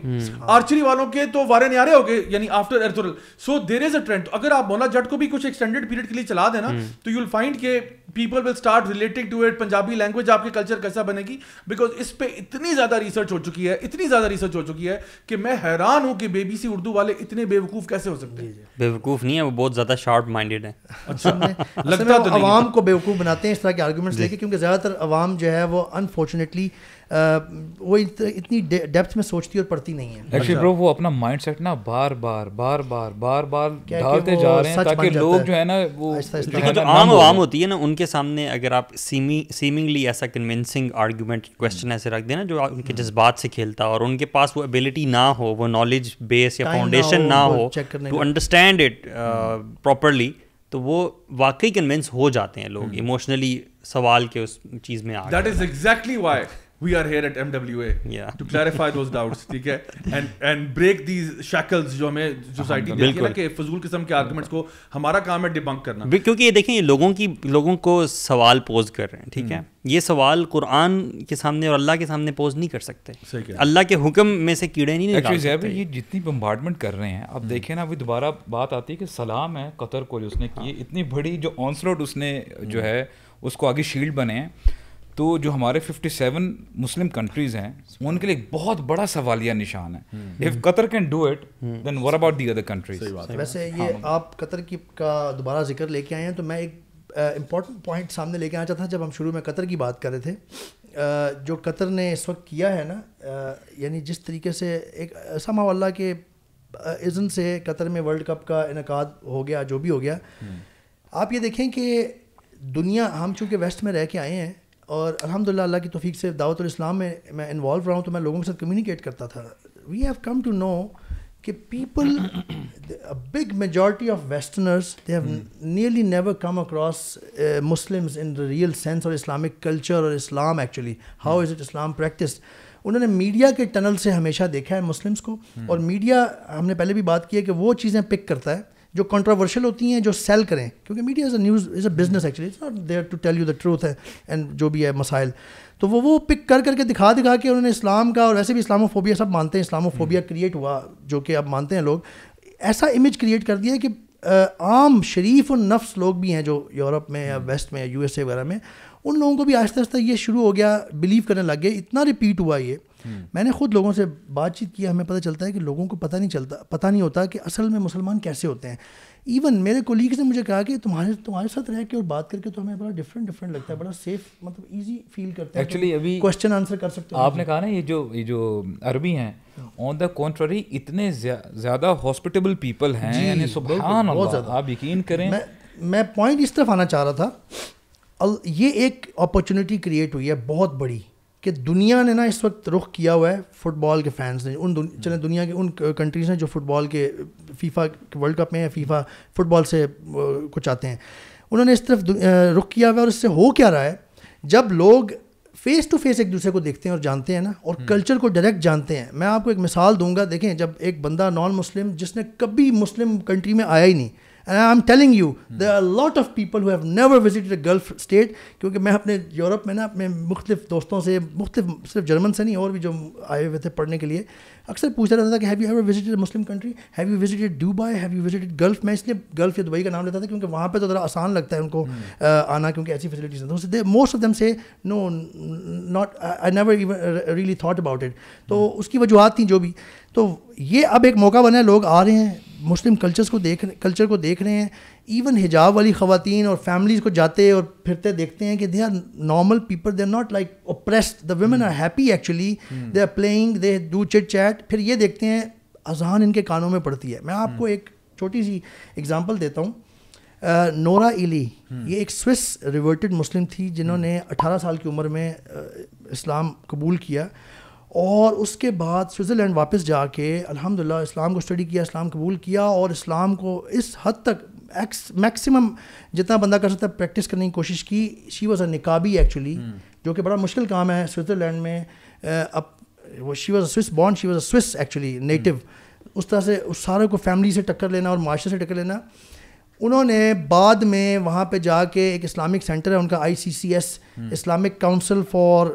archery والوں کے تو وارے نیارے ہو گئے, یعنی after Ertugrul. so there is a trend. اگر آپ مولا جٹ کو بھی کچھ ایکسٹینڈیڈ پیریڈ کے لیے چلا دینا تو یو ول فائنڈ کہ people will start relating to it. Punjabi language آپ کی کلچر کیسا بنے گی, بیکاز اس پہ اتنی زیادہ ریسرچ ہو چکی ہے کہ میں حیران ہوں کہ BBC اردو والے اتنے بیوقوف کیسے ہو سکتے ہیں. بیوقوف نہیں ہے, وہ بہت زیادہ شارپ مائنڈیڈ ہیں. اچھا لگتا ہے عوام کو بیوقوف بناتے ہیں اس طرح کے آرگومنٹس لے کے, کیونکہ زیادہ تر عوام جو ہے وہ انفارچونیٹلی وہ اتنی ڈیپتھ میں سوچتی اور پڑھتی نہیں ہے. ایکچولی برو وہ اپنا مائنڈ سیٹ نا بار بار ڈالتے جا رہے ہیں تاکہ لوگ جو ہے نا وہ جو عام عوام ہوتی ہے نا ان کے سامنے اگر آپ سیمنگلی ایسا کنونسنگ آرگومنٹ کویشچن ایسے رکھ دیں نا جو ان کے جذبات سے کھیلتا اور ان کے پاس وہ ایبلٹی نہ ہو, وہ نالج بیس یا فاؤنڈیشن نہ ہو ٹو انڈرسٹینڈ اٹ پراپرلی, تو وہ واقعی کنونس ہو جاتے ہیں لوگ ایموشنلی سوال کے اس چیز میں آ. That is exactly why we are here at MWA, to clarify those doubts, ٹھیک ہے, and break these shackles جو ہمیں سوسائٹی دیتی ہے نا کہ فضول قسم کے آرگومنٹس کو ہمارا کام ہے ڈیبنک کرنا. کیونکہ یہ دیکھیں یہ لوگوں کو سوال پوز کر رہے ہیں, ٹھیک ہے, یہ سوال قرآن کے سامنے اور اللہ کے سامنے پوز نہیں کر سکتے, اللہ کے حکم میں سے کیڑے نہیں نکال سکتے. یہ جتنی بمبارڈمنٹ کر رہے ہیں اب دیکھیں نا, ابھی دوبارہ بات آتی ہے کہ سلام ہے قطر کو جو اس نے کی, اتنی بڑی جو آنسلوٹ اس نے جو ہے اس کو آگے شیلڈ بنے ہیں, تو جو ہمارے 57 مسلم کنٹریز ہیں ان کے لیے ایک بہت بڑا سوالیہ نشان ہے. If Qatar can do it then what about the other countries. ویسے یہ آپ قطر کی کا دوبارہ ذکر لے کے آئے ہیں, تو میں ایک امپورٹنٹ پوائنٹ سامنے لے کے آنا چاہتا تھا. جب ہم شروع میں قطر کی بات کر رہے تھے, جو قطر نے اس وقت کیا ہے نا, یعنی جس طریقے سے ایک سما اللہ کے اذن سے قطر میں ورلڈ کپ کا انعقاد ہو گیا, جو بھی ہو گیا. آپ یہ دیکھیں کہ دنیا, ہم چونکہ ویسٹ میں رہ کے آئے ہیں اور الحمدللہ اللہ کی توفیق سے دعوت الاسلام میں میں انوالو رہا ہوں, تو میں لوگوں کے ساتھ کمیونیکیٹ کرتا تھا. We have come to know کہ people, big majority of westerners, they have nearly never come across Muslims in the real sense, اور اسلامک کلچر اور Islam actually how is it Islam practice. انہوں نے media کے tunnel سے ہمیشہ دیکھا ہے مسلمس کو, اور میڈیا, ہم نے پہلے بھی بات کی ہے کہ وہ چیزیں پک کرتا ہے جو کنٹروورشل ہوتی ہیں, جو سیل کریں, کیونکہ media is a news, is a business actually, it's not there to tell you the truth ہے اینڈ جو بھی ہے مسائل. تو وہ پک کر کے دکھا کے انہوں نے اسلام کا, اور ویسے بھی اسلامو فوبیا سب مانتے ہیں, اسلامو فوبیا کریٹ ہوا جو کہ اب مانتے ہیں لوگ, ایسا امیج کریٹ کر دیا کہ عام شریف النفس لوگ بھی ہیں جو یورپ میں یا ویسٹ میں یا یو ایس اے وغیرہ میں, ان لوگوں کو بھی آہستہ آہستہ یہ شروع ہو گیا, بلیو کرنے لگ گئے. اتنا ریپیٹ ہوا یہ, میں نے خود لوگوں سے بات چیت کی, ہمیں پتہ چلتا ہے کہ لوگوں کو پتہ نہیں ہوتا کہ اصل میں مسلمان کیسے ہوتے ہیں. ایون میرے کولیگس نے مجھے کہا کہ تمہارے ساتھ رہ کے اور بات کر کے تو ہمیں بڑا ڈفرینٹ لگتا ہے, بڑا سیف, مطلب ایزی فیل کرتے ہیں. ایکچولی ابھی کوشچن آنسر کر سکتے ہیں. آپ نے کہا نا یہ جو عربی ہیں, آن دا کنٹرری اتنے زیادہ ہاسپٹیبل پیپل ہیں, یعنی سبحان اللہ, آپ یقین کریں. میں پوائنٹ اس طرف آنا چاہ رہا تھا, یہ ایک اپرچونیٹی کریٹ ہوئی ہے بہت بڑی کہ دنیا نے نا اس وقت رخ کیا ہوا ہے فٹ بال کے فینس نے, چلیں دنیا کے ان کنٹریز ہیں جو فٹ بال کے فیفا ورلڈ کپ میں یا فیفا فٹ بال سے کچھ آتے ہیں, انہوں نے اس طرف رخ کیا ہوا ہے. اور اس سے ہو کیا رہا ہے, جب لوگ فیس ٹو فیس ایک دوسرے کو دیکھتے ہیں اور جانتے ہیں نا, اور کلچر کو ڈائریکٹ جانتے ہیں. میں آپ کو ایک مثال دوں گا, دیکھیں جب ایک بندہ نان مسلم جس نے کبھی مسلم کنٹری میں آیا ہی نہیں, and I'm telling you there are a lot of people who have never visited a Gulf state, کیونکہ میں اپنے یورپ میں نا اپنے مختلف دوستوں سے, مختلف صرف جرمن سے نہیں اور بھی جو آئے ہوئے تھے پڑھنے کے لیے, اکثر پوچھتا رہتا تھا کہ have you ever visited a Muslim country, have you visited Dubai, have you visited golf. میں اس لیے گلف یا دبئی کا نام لیتا تھا کیونکہ وہاں پہ تو ذرا آسان لگتا ہے ان کو آنا, کیونکہ ایسی فیسلٹیز ہیں. موسٹ آف دیم سے no, not, I never even really thought about it. تو اس کی وجوہات تھیں جو بھی. تو یہ اب ایک موقع بنا ہے, لوگ آ رہے ہیں, مسلم کلچر کو دیکھ رہے ہیں. ایون حجاب والی خواتین اور فیملیز کو جاتے اور پھرتے دیکھتے ہیں کہ they are normal people, they are not like oppressed, the women are happy actually, they are playing, they do chit chat. پھر یہ دیکھتے ہیں اذان ان کے کانوں میں پڑتی ہے. میں آپ کو ایک چھوٹی سی اگزامپل دیتا ہوں. نورا ایلی, یہ ایک سوئس ریورٹڈ مسلم تھی جنہوں نے 18 سال کی عمر میں اسلام قبول کیا, اور اس کے بعد سوئٹزرلینڈ واپس جا کے الحمدللہ اسلام کو اسٹڈی کیا, اسلام قبول کیا, اور اسلام کو اس حد تک میکسیمم جتنا بندہ کر سکتا ہے پریکٹس کرنے کی کوشش کی. شی واز اے نقابی ایکچولی, جو کہ بڑا مشکل کام ہے سوئٹزرلینڈ میں. اب she was a Swiss born, she was a Swiss actually native. اس طرح سے اس سارے کو فیملی سے ٹکر لینا اور معاشرے سے ٹکر لینا. انہوں نے بعد میں وہاں پہ جا کے ایک اسلامک سینٹر ہے ان کا, ICCS, اسلامک کاؤنسل فار,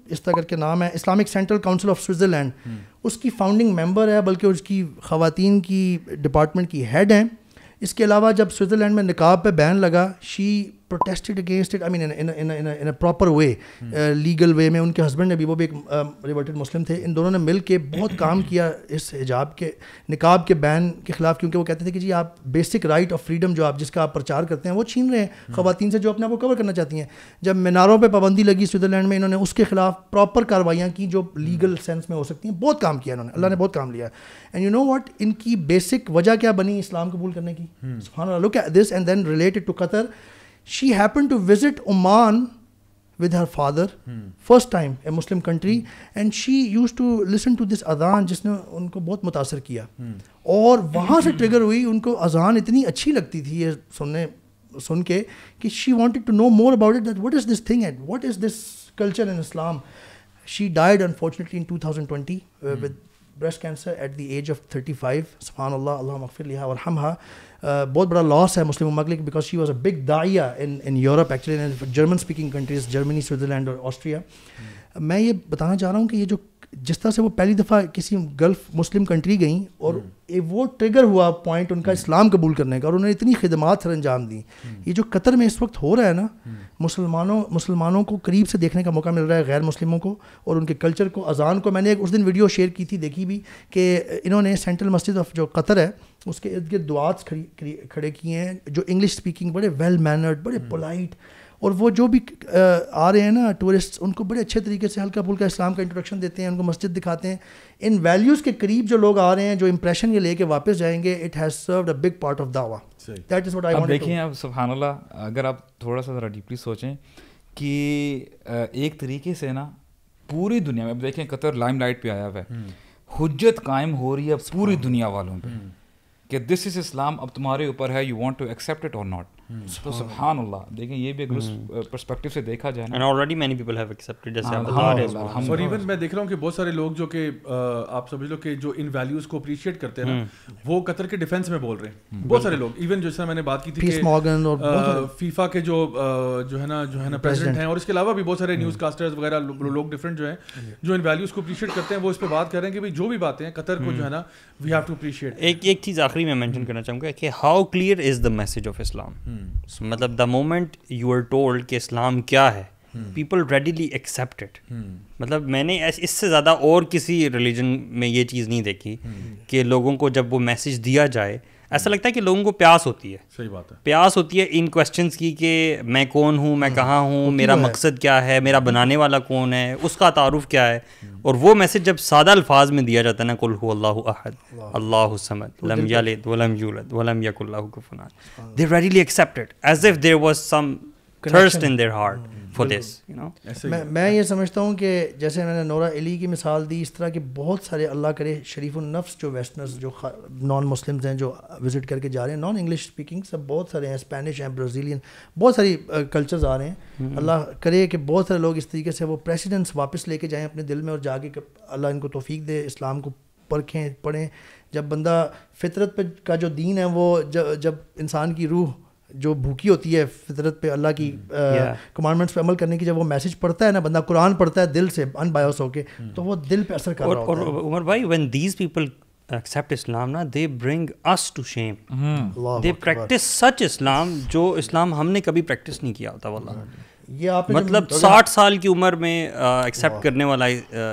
اس طرح کر کے نام ہے, Islamic central council of Switzerland, اس کی فاؤنڈنگ ممبر ہے, بلکہ اس کی خواتین کی ڈپارٹمنٹ کی ہیڈ ہیں. اس کے علاوہ جب سوئٹزرلینڈ میں نقاب پہ بین لگا, she protested against it, I mean in a proper way, legal way میں. ان کے ہسبینڈ نے بھی, وہ بھی ایک ریورٹڈ مسلم تھے, ان دونوں نے مل کے بہت کام کیا اس حجاب کے, نقاب کے بین کے خلاف, کیونکہ وہ کہتے تھے کہ جی آپ بیسک رائٹ آف فریڈم جو آپ جس کا آپ پرچار کرتے ہیں وہ چھین رہے ہیں خواتین سے جو اپنے آپ کو کور کرنا چاہتی ہیں. جب میناروں پہ پابندی لگی سوئٹزرلینڈ میں, انہوں نے اس کے خلاف پراپر کاروائیاں کی جو لیگل سینس میں ہو سکتی ہیں. بہت کام کیا انہوں نے, اللہ نے بہت کام لیا. اینڈ یو نو واٹ, ان کی بیسک وجہ کیا بنی اسلام قبول کرنے کی؟ سبحان اللہ, look at this. And then related to Qatar, she happened to visit Oman with her father, first time a Muslim country, and she used to listen to this adhan جس نے ان کو بہت متاثر کیا, اور وہاں سے ٹریگر ہوئی, ان کو اذان اتنی اچھی لگتی تھی یہ سن کے کہ she wanted to know more about it, that what is this thing and what is this culture in Islam. She died unfortunately in 2020 with breast cancer at the age of 35. subhanallah, Allahumma ighfir liha warhamha. بہت بڑا لاس ہے مسلم امت کے لیے, because she was a big داعیہ in Europe actually, in German speaking countries, Germany, Switzerland اور Austria. میں یہ بتانا چاہ رہا ہوں کہ یہ جو جس طرح سے وہ پہلی دفعہ کسی گلف مسلم کنٹری گئیں اور وہ ٹریگر ہوا پوائنٹ ان کا اسلام قبول کرنے کا, اور انہوں نے اتنی خدمات سر انجام دیں. یہ جو قطر میں اس وقت ہو رہا ہے نا, مسلمانوں کو قریب سے دیکھنے کا موقع مل رہا ہے, غیر مسلموں کو, اور ان کے کلچر کو, اذان کو. میں نے ایک اس دن ویڈیو شیئر کی تھی, دیکھی بھی, کہ انہوں نے سینٹرل مسجد آف جو قطر ہے اس کے ارد گرد دعات کھڑے کیے ہیں جو انگلش اسپیکنگ, بڑے ویل مینرڈ, بڑے پولائٹ, اور وہ جو بھی آ رہے ہیں نا ٹورسٹ, ان کو بڑے اچھے طریقے سے ہلکا پھلکا اسلام کا انٹروڈکشن دیتے ہیں, ان کو مسجد دکھاتے ہیں. ان ویلیوز کے قریب جو لوگ آ رہے ہیں, جو امپریشن یہ لے کے واپس جائیں گے, it has served a big part of دعویٰ. That is what I want. دیکھیں اب سبحان اللہ, اگر آپ تھوڑا سا ذرا ڈیپلی سوچیں کہ ایک طریقے سے نا پوری دنیا میں, اب دیکھیں قطر لائم لائٹ پہ آیا ہوا ہے, حجت قائم ہو رہی ہے پوری دنیا والوں پہ کہ دس از اسلام, اب تمہارے اوپر ہے, you want to accept it or not. تو سبحان اللہ, دیکھیں یہ بھی اگر اس پرسپیکٹو سے دیکھا جائے نا, already many people have accepted, جیسے آپ بتا رہے ہیں. اور ایون میں دیکھ رہا ہوں کہ بہت سارے لوگ جو کہ آپ سمجھ لو کہ جو ان ویلیوز کو اپریشیٹ کرتے ہیں نا, وہ قطر کے ڈیفینس میں بول رہے ہیں. بہت سارے لوگ, ایون جو میں نے بات کی تھی کہ فیفا کے جو ہے نا پریزیڈنٹ ہیں, اور اس کے علاوہ بھی بہت سارے نیوز کاسٹرز وغیرہ لوگ ڈفرینٹ جو ہیں, جو ان ویلیوز کو اپریشیٹ کرتے ہیں, وہ اس پہ بات کر رہے ہیں کہ بھائی جو بھی باتیں ہیں قطر کو جو ہے نا وی ہیو ٹو اپریشیٹ. ایک چیز آخری میں مینشن کرنا چاہوں گا کہ how clear is the message of Islam. مطلب the moment you are told کہ اسلام کیا ہے, پیپل ریڈیلی ایکسیپٹ اٹ. مطلب میں نے اس سے زیادہ اور کسی ریلیجن میں یہ چیز نہیں دیکھی کہ لوگوں کو جب وہ میسج دیا جائے, ایسا لگتا ہے کہ لوگوں کو پیاس ہوتی ہے. صحیح بات ہے, پیاس ہوتی ہے ان کویسچنس کی کہ میں کون ہوں, میں کہاں ہوں, میرا مقصد کیا ہے, میرا بنانے والا کون ہے, اس کا تعارف کیا ہے. اور وہ میسج جب سادہ الفاظ میں دیا جاتا ہے نا, قل هو اللہ احد اللہ الصمد لم یلد ولم یولد ولم یکن لہ کفوا احد, they readily accept it as if there was some thirst in their heart for this, you know. میں یہ سمجھتا ہوں کہ جیسے میں نے نورا علی کی مثال دی, اس طرح کے بہت سارے اللہ کرے شریف النفس جو ویسٹرنز جو نان مسلمز ہیں جو وزٹ کر کے جا رہے ہیں, نان انگلش اسپیکنگ سب بہت سارے ہیں, اسپینش ہیں, برازیلین, بہت ساری کلچرز آ رہے ہیں. اللہ کرے کہ بہت سارے لوگ اس طریقے سے وہ پریسیڈنٹس واپس لے کے جائیں اپنے دل میں, اور جا کے اللہ ان کو توفیق دے, اسلام کو پرکھیں, پڑھیں. جب بندہ فطرت پہ کا جو دین ہے, وہ جب انسان کی روح جو بھوکی ہوتی ہے فطرت پہ اللہ کی کمانڈمنٹس پہ عمل کرنے کی, جب وہ میسج پڑھتا ہے نا, بندہ قرآن پڑھتا ہے دل سے ان بایوس ہو کے, تو وہ دل پہ اثر کر رہا ہوتا ہے. اور عمر بھائی, when these people accept Islam نا, they bring us to shame. They practice such Islam جو اسلام ہم نے کبھی پریکٹس نہیں کیا ہوتا. واللہ یہ آپ مطلب 60 سال کی عمر میں ایکسیپٹ کرنے والا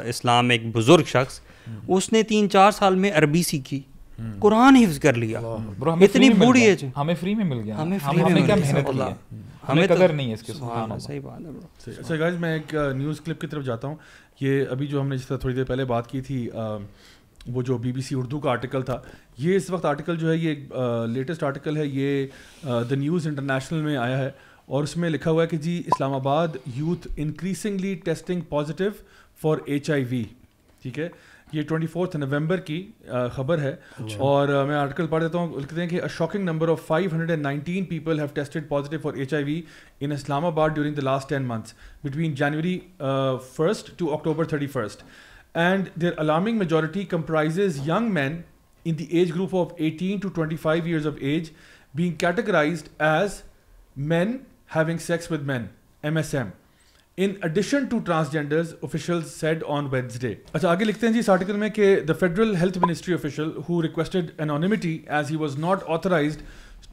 اسلام, ایک بزرگ شخص, اس نے 3-4 سال میں عربی سیکھی, قرآن حفظ کر لیا, اتنی بوڑھی ایج, ہمیں فری میں مل گیا, ہمیں کیا محنت کی ہے, ہمیں قدر نہیں ہے اس کے. سبحان اللہ, صحیح بات ہے. اچھا گائز, میں ایک نیوز کلپ کی طرف جاتا ہوں. یہ ابھی جو ہم نے جس طرح تھوڑی دیر پہلے بات کی تھی, وہ جو BBC اردو کا آرٹیکل تھا, یہ اس وقت آرٹیکل جو ہے یہ لیٹسٹ آرٹیکل ہے, یہ دا نیوز انٹرنیشنل میں آیا ہے, اور اس میں لکھا ہوا ہے کہ جی اسلام آباد youth increasingly testing positive for HIV. ٹھیک ہے, یہ 24 نومبر کی خبر ہے, اور میں آرٹیکل پڑھ دیتا ہوں. لکھتے ہیں کہ a shocking number of 519 people have tested positive for HIV in Islamabad during the last 10 months between January 1st to October 31st, and their alarming majority comprises young men in the age group of 18 to 25 years of age, being categorized as men having sex with men, MSM, in addition to transgenders, officials said on Wednesday. اچھا آگے لکھتے ہیں جی اس article میں کہ the Federal Health Ministry official who requested anonymity as he was not authorized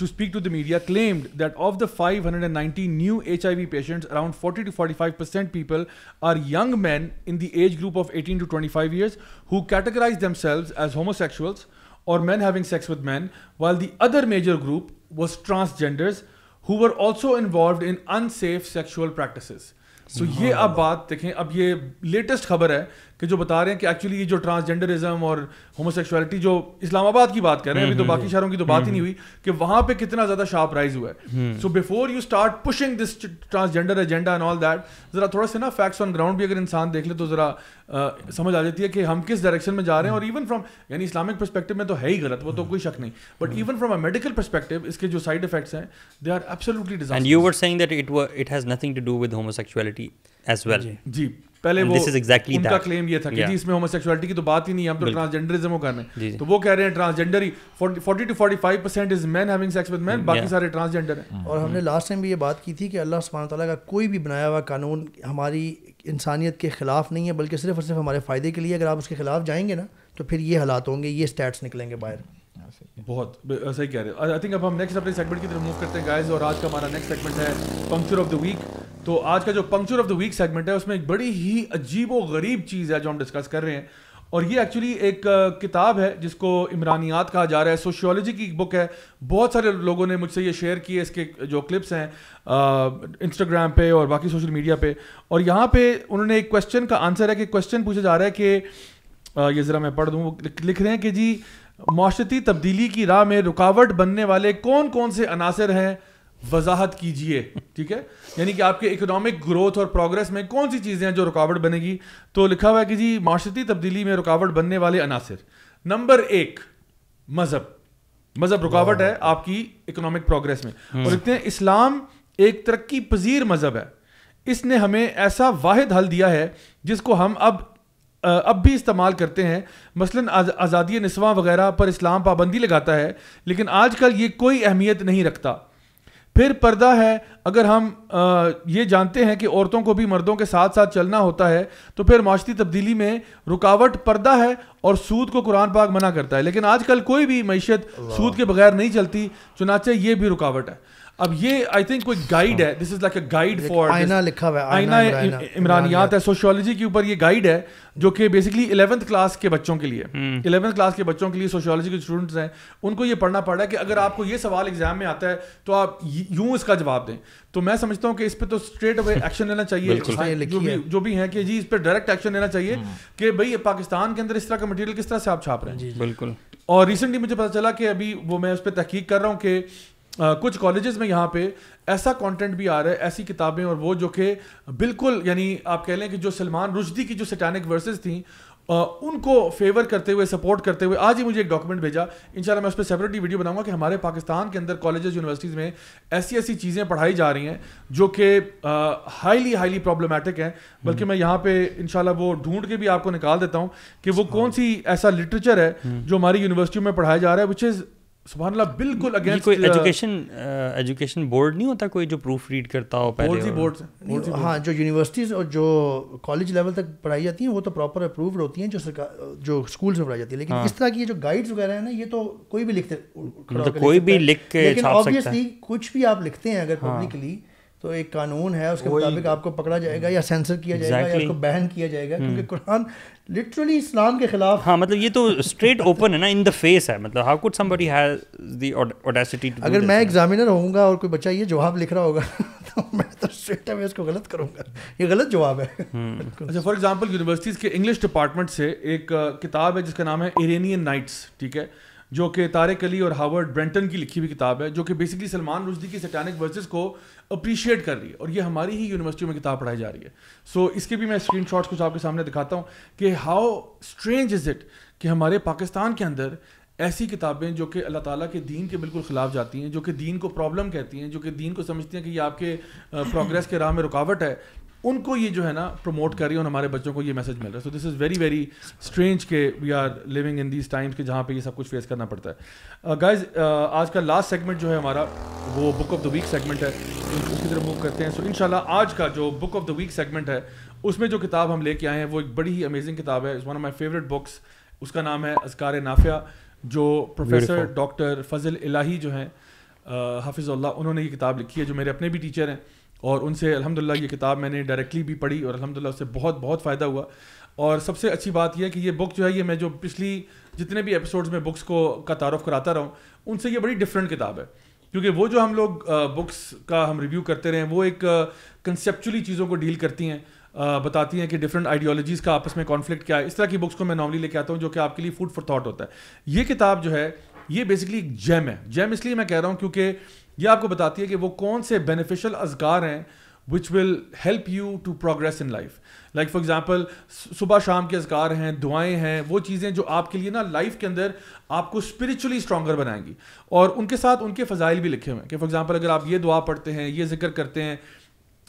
to speak to the media claimed that of the 590 new HIV patients, around 40 to 45% people are young men in the age group of 18 to 25 years who categorize themselves as homosexuals or men having sex with men, while the other major group was transgenders who were also involved in unsafe sexual practices. سو یہ اب بات دیکھیں, اب یہ latest خبر ہے کہ جو بتا رہے ہیں کہ ایکچولی یہ جو ٹرانسجینڈرزم اور ہوموسیکشولیٹی جو اسلام آباد کی بات کر رہے ہیں, ابھی تو باقی شہروں کی تو بات ہی نہیں ہوئی کہ وہاں پہ کتنا زیادہ شارپ رائز ہوا ہے. So before you start pushing this transgender agenda and all that, ذرا تھوڑا سا نا فیکٹس آن گراؤنڈ بھی اگر انسان دیکھ لے تو ذرا سمجھ آ جاتی ہے کہ ہم کس ڈائریکشن میں جا رہے ہیں. اور ایون فرام یعنی اسلامک پرسپیکٹو میں تو ہے ہی غلط, وہ تو کوئی شک نہیں, but even from a medical perspective اس کے جو سائڈ افیکٹس ہیں they are absolutely disastrous. And you were seeing that it has nothing to do with homosexuality as well. جی پہلے وہ ان کا کلیم یہ تھا کہ جی اس میں ہوموسیکشولیٹی کی تو بات ہی نہیں, ہم تو ٹرانسجینڈرزم کو کر رہے ہیں. تو وہ کہہ رہے ہیں ٹرانسجینڈر ہی 40 to 45% is men having sex with men, باقی سارے ٹرانسجینڈر ہیں. اور ہم نے لاسٹ ٹائم بھی یہ بات کی تھی کہ اللہ سبحانہ تعالیٰ کا کوئی بھی بنایا ہوا قانون ہماری انسانیت کے خلاف نہیں ہے, بلکہ صرف اور صرف ہمارے فائدے کے لیے. اگر آپ اس کے خلاف جائیں گے نا تو پھر یہ حالات ہوں گے, یہ اسٹیٹس نکلیں گے باہر. بہت صحیح کہہ رہے ہیں. آئی تھنک اب ہم نیکسٹ اپنے سیگمنٹ کی طرف موو کرتے ہیں گائز, اور آج کا ہمارا نیکسٹ سیگمنٹ ہے پنکچر آف دا ویک. تو آج کا جو puncture of the week segment ہے اس میں ایک بڑی ہی عجیب و غریب چیز ہے جو ہم ڈسکس کر رہے ہیں, اور یہ ایکچولی ایک کتاب ہے جس کو عمرانیات کہا جا رہا ہے, سوشیولوجی کی بک ہے. بہت سارے لوگوں نے مجھ سے یہ شیئر کیے, اس کے جو کلپس ہیں انسٹاگرام پہ اور باقی سوشل میڈیا پہ. اور یہاں پہ انہوں نے ایک کویسچن کا آنسر ہے کہ کویسچن پوچھا جا رہا ہے کہ یہ ذرا میں پڑھ دوں. وہ لکھ رہے ہیں کہ جی معاشرتی تبدیلی کی راہ میں رکاوٹ بننے والے کون کون سے عناصر ہیں, وضاحت کیجئے. ٹھیک ہے, یعنی کہ آپ کے اکنامک گروتھ اور پروگرس میں کون سی چیزیں ہیں جو رکاوٹ بنے گی. تو لکھا ہوا ہے کہ جی معاشرتی تبدیلی میں رکاوٹ بننے والے عناصر, نمبر 1 مذہب رکاوٹ ہے آپ کی اکنامک پروگرس میں. اور لکھتے ہیں اسلام ایک ترقی پذیر مذہب ہے, اس نے ہمیں ایسا واحد حل دیا ہے جس کو ہم اب بھی استعمال کرتے ہیں. مثلاً آزادی نسواں وغیرہ پر اسلام پابندی لگاتا ہے, لیکن آج کل یہ کوئی اہمیت نہیں رکھتا. پھر پردہ ہے, اگر ہم یہ جانتے ہیں کہ عورتوں کو بھی مردوں کے ساتھ ساتھ چلنا ہوتا ہے, تو پھر معاشرتی تبدیلی میں رکاوٹ پردہ ہے اور سود کو قرآن پاک منع کرتا ہے. لیکن آج کل کوئی بھی معیشت سود کے بغیر نہیں چلتی, چنانچہ یہ بھی رکاوٹ ہے. اب یہ آئی تھنک کوئی گائیڈ ہے, this is like a guide for آئینہ لکھا ہوا ہے, آئینہ عمرانیات ہے, سوشیولوجی کے اوپر یہ گائیڈ ہے جو کہ بیسکلی 11th کلاس کے بچوں کے لیے 11th کلاس کے بچوں کے لیے سوشیولوجی کے اسٹوڈنٹس ہیں, ان کو یہ پڑھنا پڑ رہا ہے کہ اگر آپ کو یہ سوال ایگزام میں آتا ہے تو آپ یوں اس کا جواب دیں. تو میں سمجھتا ہوں کہ اس پہ تو اسٹریٹ اوے ایکشن لینا چاہیے, جو بھی ہیں کہ جی اس پہ ڈائریکٹ ایکشن لینا چاہیے کہ بھائی پاکستان کے اندر اس طرح کا مٹیریل کس طرح سے آپ چھاپ رہے ہیں. بالکل. اور ریسنٹلی مجھے پتا چلا کہ ابھی وہ میں اس پہ تحقیق کر رہا ہوں کہ کچھ کالجز میں یہاں پہ ایسا کانٹینٹ بھی آ رہا ہے, ایسی کتابیں اور وہ جو کہ بالکل یعنی آپ کہہ لیں کہ جو سلمان رشدی کی جو سیٹینک ورسز تھیں ان کو فیور کرتے ہوئے, سپورٹ کرتے ہوئے, آج ہی مجھے ایک ڈاکومنٹ بھیجا, انشاءاللہ میں اس پہ سیپریٹلی ویڈیو بناؤں گا کہ ہمارے پاکستان کے اندر کالجز یونیورسٹیز میں ایسی چیزیں پڑھائی جا رہی ہیں جو کہ ہائیلی پرابلمٹک ہیں. بلکہ میں یہاں پہ انشاءاللہ وہ ڈھونڈ کے بھی آپ کو نکال دیتا ہوں کہ وہ کون سی ایسا لٹریچر ہے جو ہماری یونیورسٹیوں میں پڑھایا جا رہا ہے وچ از سبحان اللہ بالکل اگینسٹ. کوئی ایجوکیشن بورڈ نہیں ہوتا کوئی جو پروف ریڈ کرتا ہو پہلے؟ ہاں, جو یونیورسٹیز اور جو کالج لیول تک پڑھائی جاتی ہیں وہ تو پراپر اپرووڈ ہوتی ہیں جو اسکولس میں پڑھائی جاتی ہے. لیکن اس طرح کی جو گائیڈز وغیرہ ہیں نا, یہ تو کوئی بھی لکھتے, کوئی بھی لکھ کے لیکن آبویسلی کچھ بھی آپ لکھتے ہیں اگر پبلکلی تو ایک قانون ہے, اس کے مطابق آپ کو پکڑا جائے گا یا سینسر کیا جائے گا یا اس کو بین کیا جائے گا, کیونکہ قرآن لٹرلی اسلام کے خلاف. ہاں مطلب یہ تو اسٹریٹ اوپن ہے نا, ان دا فیس ہے. مطلب how could somebody has the audacity to. اگر میں ایگزامینر ہوں گا اور کوئی بچہ یہ جواب لکھ رہا ہوگا تو میں تو اسٹریٹ اوے اس کو غلط کروں گا, یہ غلط جواب ہے. اچھا, فار ایگزامپل یونیورسٹیز کے انگلش ڈپارٹمنٹ سے ایک کتاب ہے جس کا نام ہے ایرینین نائٹس, ٹھیک ہے, جو کہ طارق علی اور ہاورڈ برینٹن کی لکھی ہوئی کتاب ہے, جو کہ بیسکلی سلمان رشدی کی سیٹینک ورسز کو اپریشیٹ کر رہی ہے, اور یہ ہماری ہی یونیورسٹیوں میں کتاب پڑھائی جا رہی ہے. سو اس کے بھی میں اسکرین شاٹس کچھ آپ کے سامنے دکھاتا ہوں کہ ہاؤ اسٹرینج از اٹ کہ ہمارے پاکستان کے اندر ایسی کتابیں جو کہ اللہ تعالیٰ کے دین کے بالکل خلاف جاتی ہیں, جو کہ دین کو پرابلم کہتی ہیں, جو کہ دین کو سمجھتی ہیں کہ یہ آپ کے پروگرس کے راہ میں رکاوٹ ہے, ان کو یہ جو ہے نا پروموٹ کر رہی ہے اور ہمارے بچوں کو یہ میسج مل رہا ہے. سو دس از ویری اسٹرینج کہ we are living in these times کہ جہاں پہ یہ سب کچھ فیس کرنا پڑتا ہے. گائز آج کا لاسٹ سیگمنٹ جو ہے ہمارا وہ book of the week segment ہے, اس کی طرف موو کرتے ہیں. سو انشاءاللہ آج کا جو book of the week segment ہے اس میں جو کتاب ہم لے کے آئے ہیں وہ ایک بڑی ہی امیزنگ کتاب ہے, one of my favourite books. اس کا نام ہے اذکار نافعہ, جو پروفیسر ڈاکٹر فضل الہی جو ہیں حافظ اللہ, انہوں نے یہ کتاب لکھی ہے, جو میرے اپنے بھی ٹیچر ہیں, اور ان سے الحمدللہ یہ کتاب میں نے ڈائریکٹلی بھی پڑھی اور الحمدللہ اس سے بہت فائدہ ہوا. اور سب سے اچھی بات یہ ہے کہ یہ بک جو ہے, یہ میں جو پچھلی جتنے بھی ایپیسوڈز میں بکس کا تعارف کراتا رہا ہوں, ان سے یہ بڑی ڈفرینٹ کتاب ہے, کیونکہ وہ جو ہم لوگ بکس کا ہم ریویو کرتے رہے ہیں وہ ایک کنسیپچولی چیزوں کو ڈیل کرتی ہیں, بتاتی ہیں کہ ڈفرینٹ آئیڈیالوجیز کا آپس میں کانفلکٹ کیا ہے. اس طرح کی بکس کو میں نارملی لے کے آتا ہوں جو کہ آپ کے لیے فوڈ فار تھاٹ ہوتا ہے. یہ کتاب جو ہے یہ بیسکلی ایک جیم ہے. جیم اس لیے میں کہہ رہا ہوں کیونکہ یہ آپ کو بتاتی ہے کہ وہ کون سے بینیفیشل اذکار ہیں which will help you to progress in life. Like for example, صبح شام کے اذکار ہیں, دعائیں ہیں, وہ چیزیں جو آپ کے لیے نا لائف کے اندر آپ کو اسپرچولی اسٹرانگر بنائیں گی, اور ان کے ساتھ ان کے فضائل بھی لکھے ہوئے ہیں کہ فار ایگزامپل اگر آپ یہ دعا پڑھتے ہیں, یہ ذکر کرتے ہیں,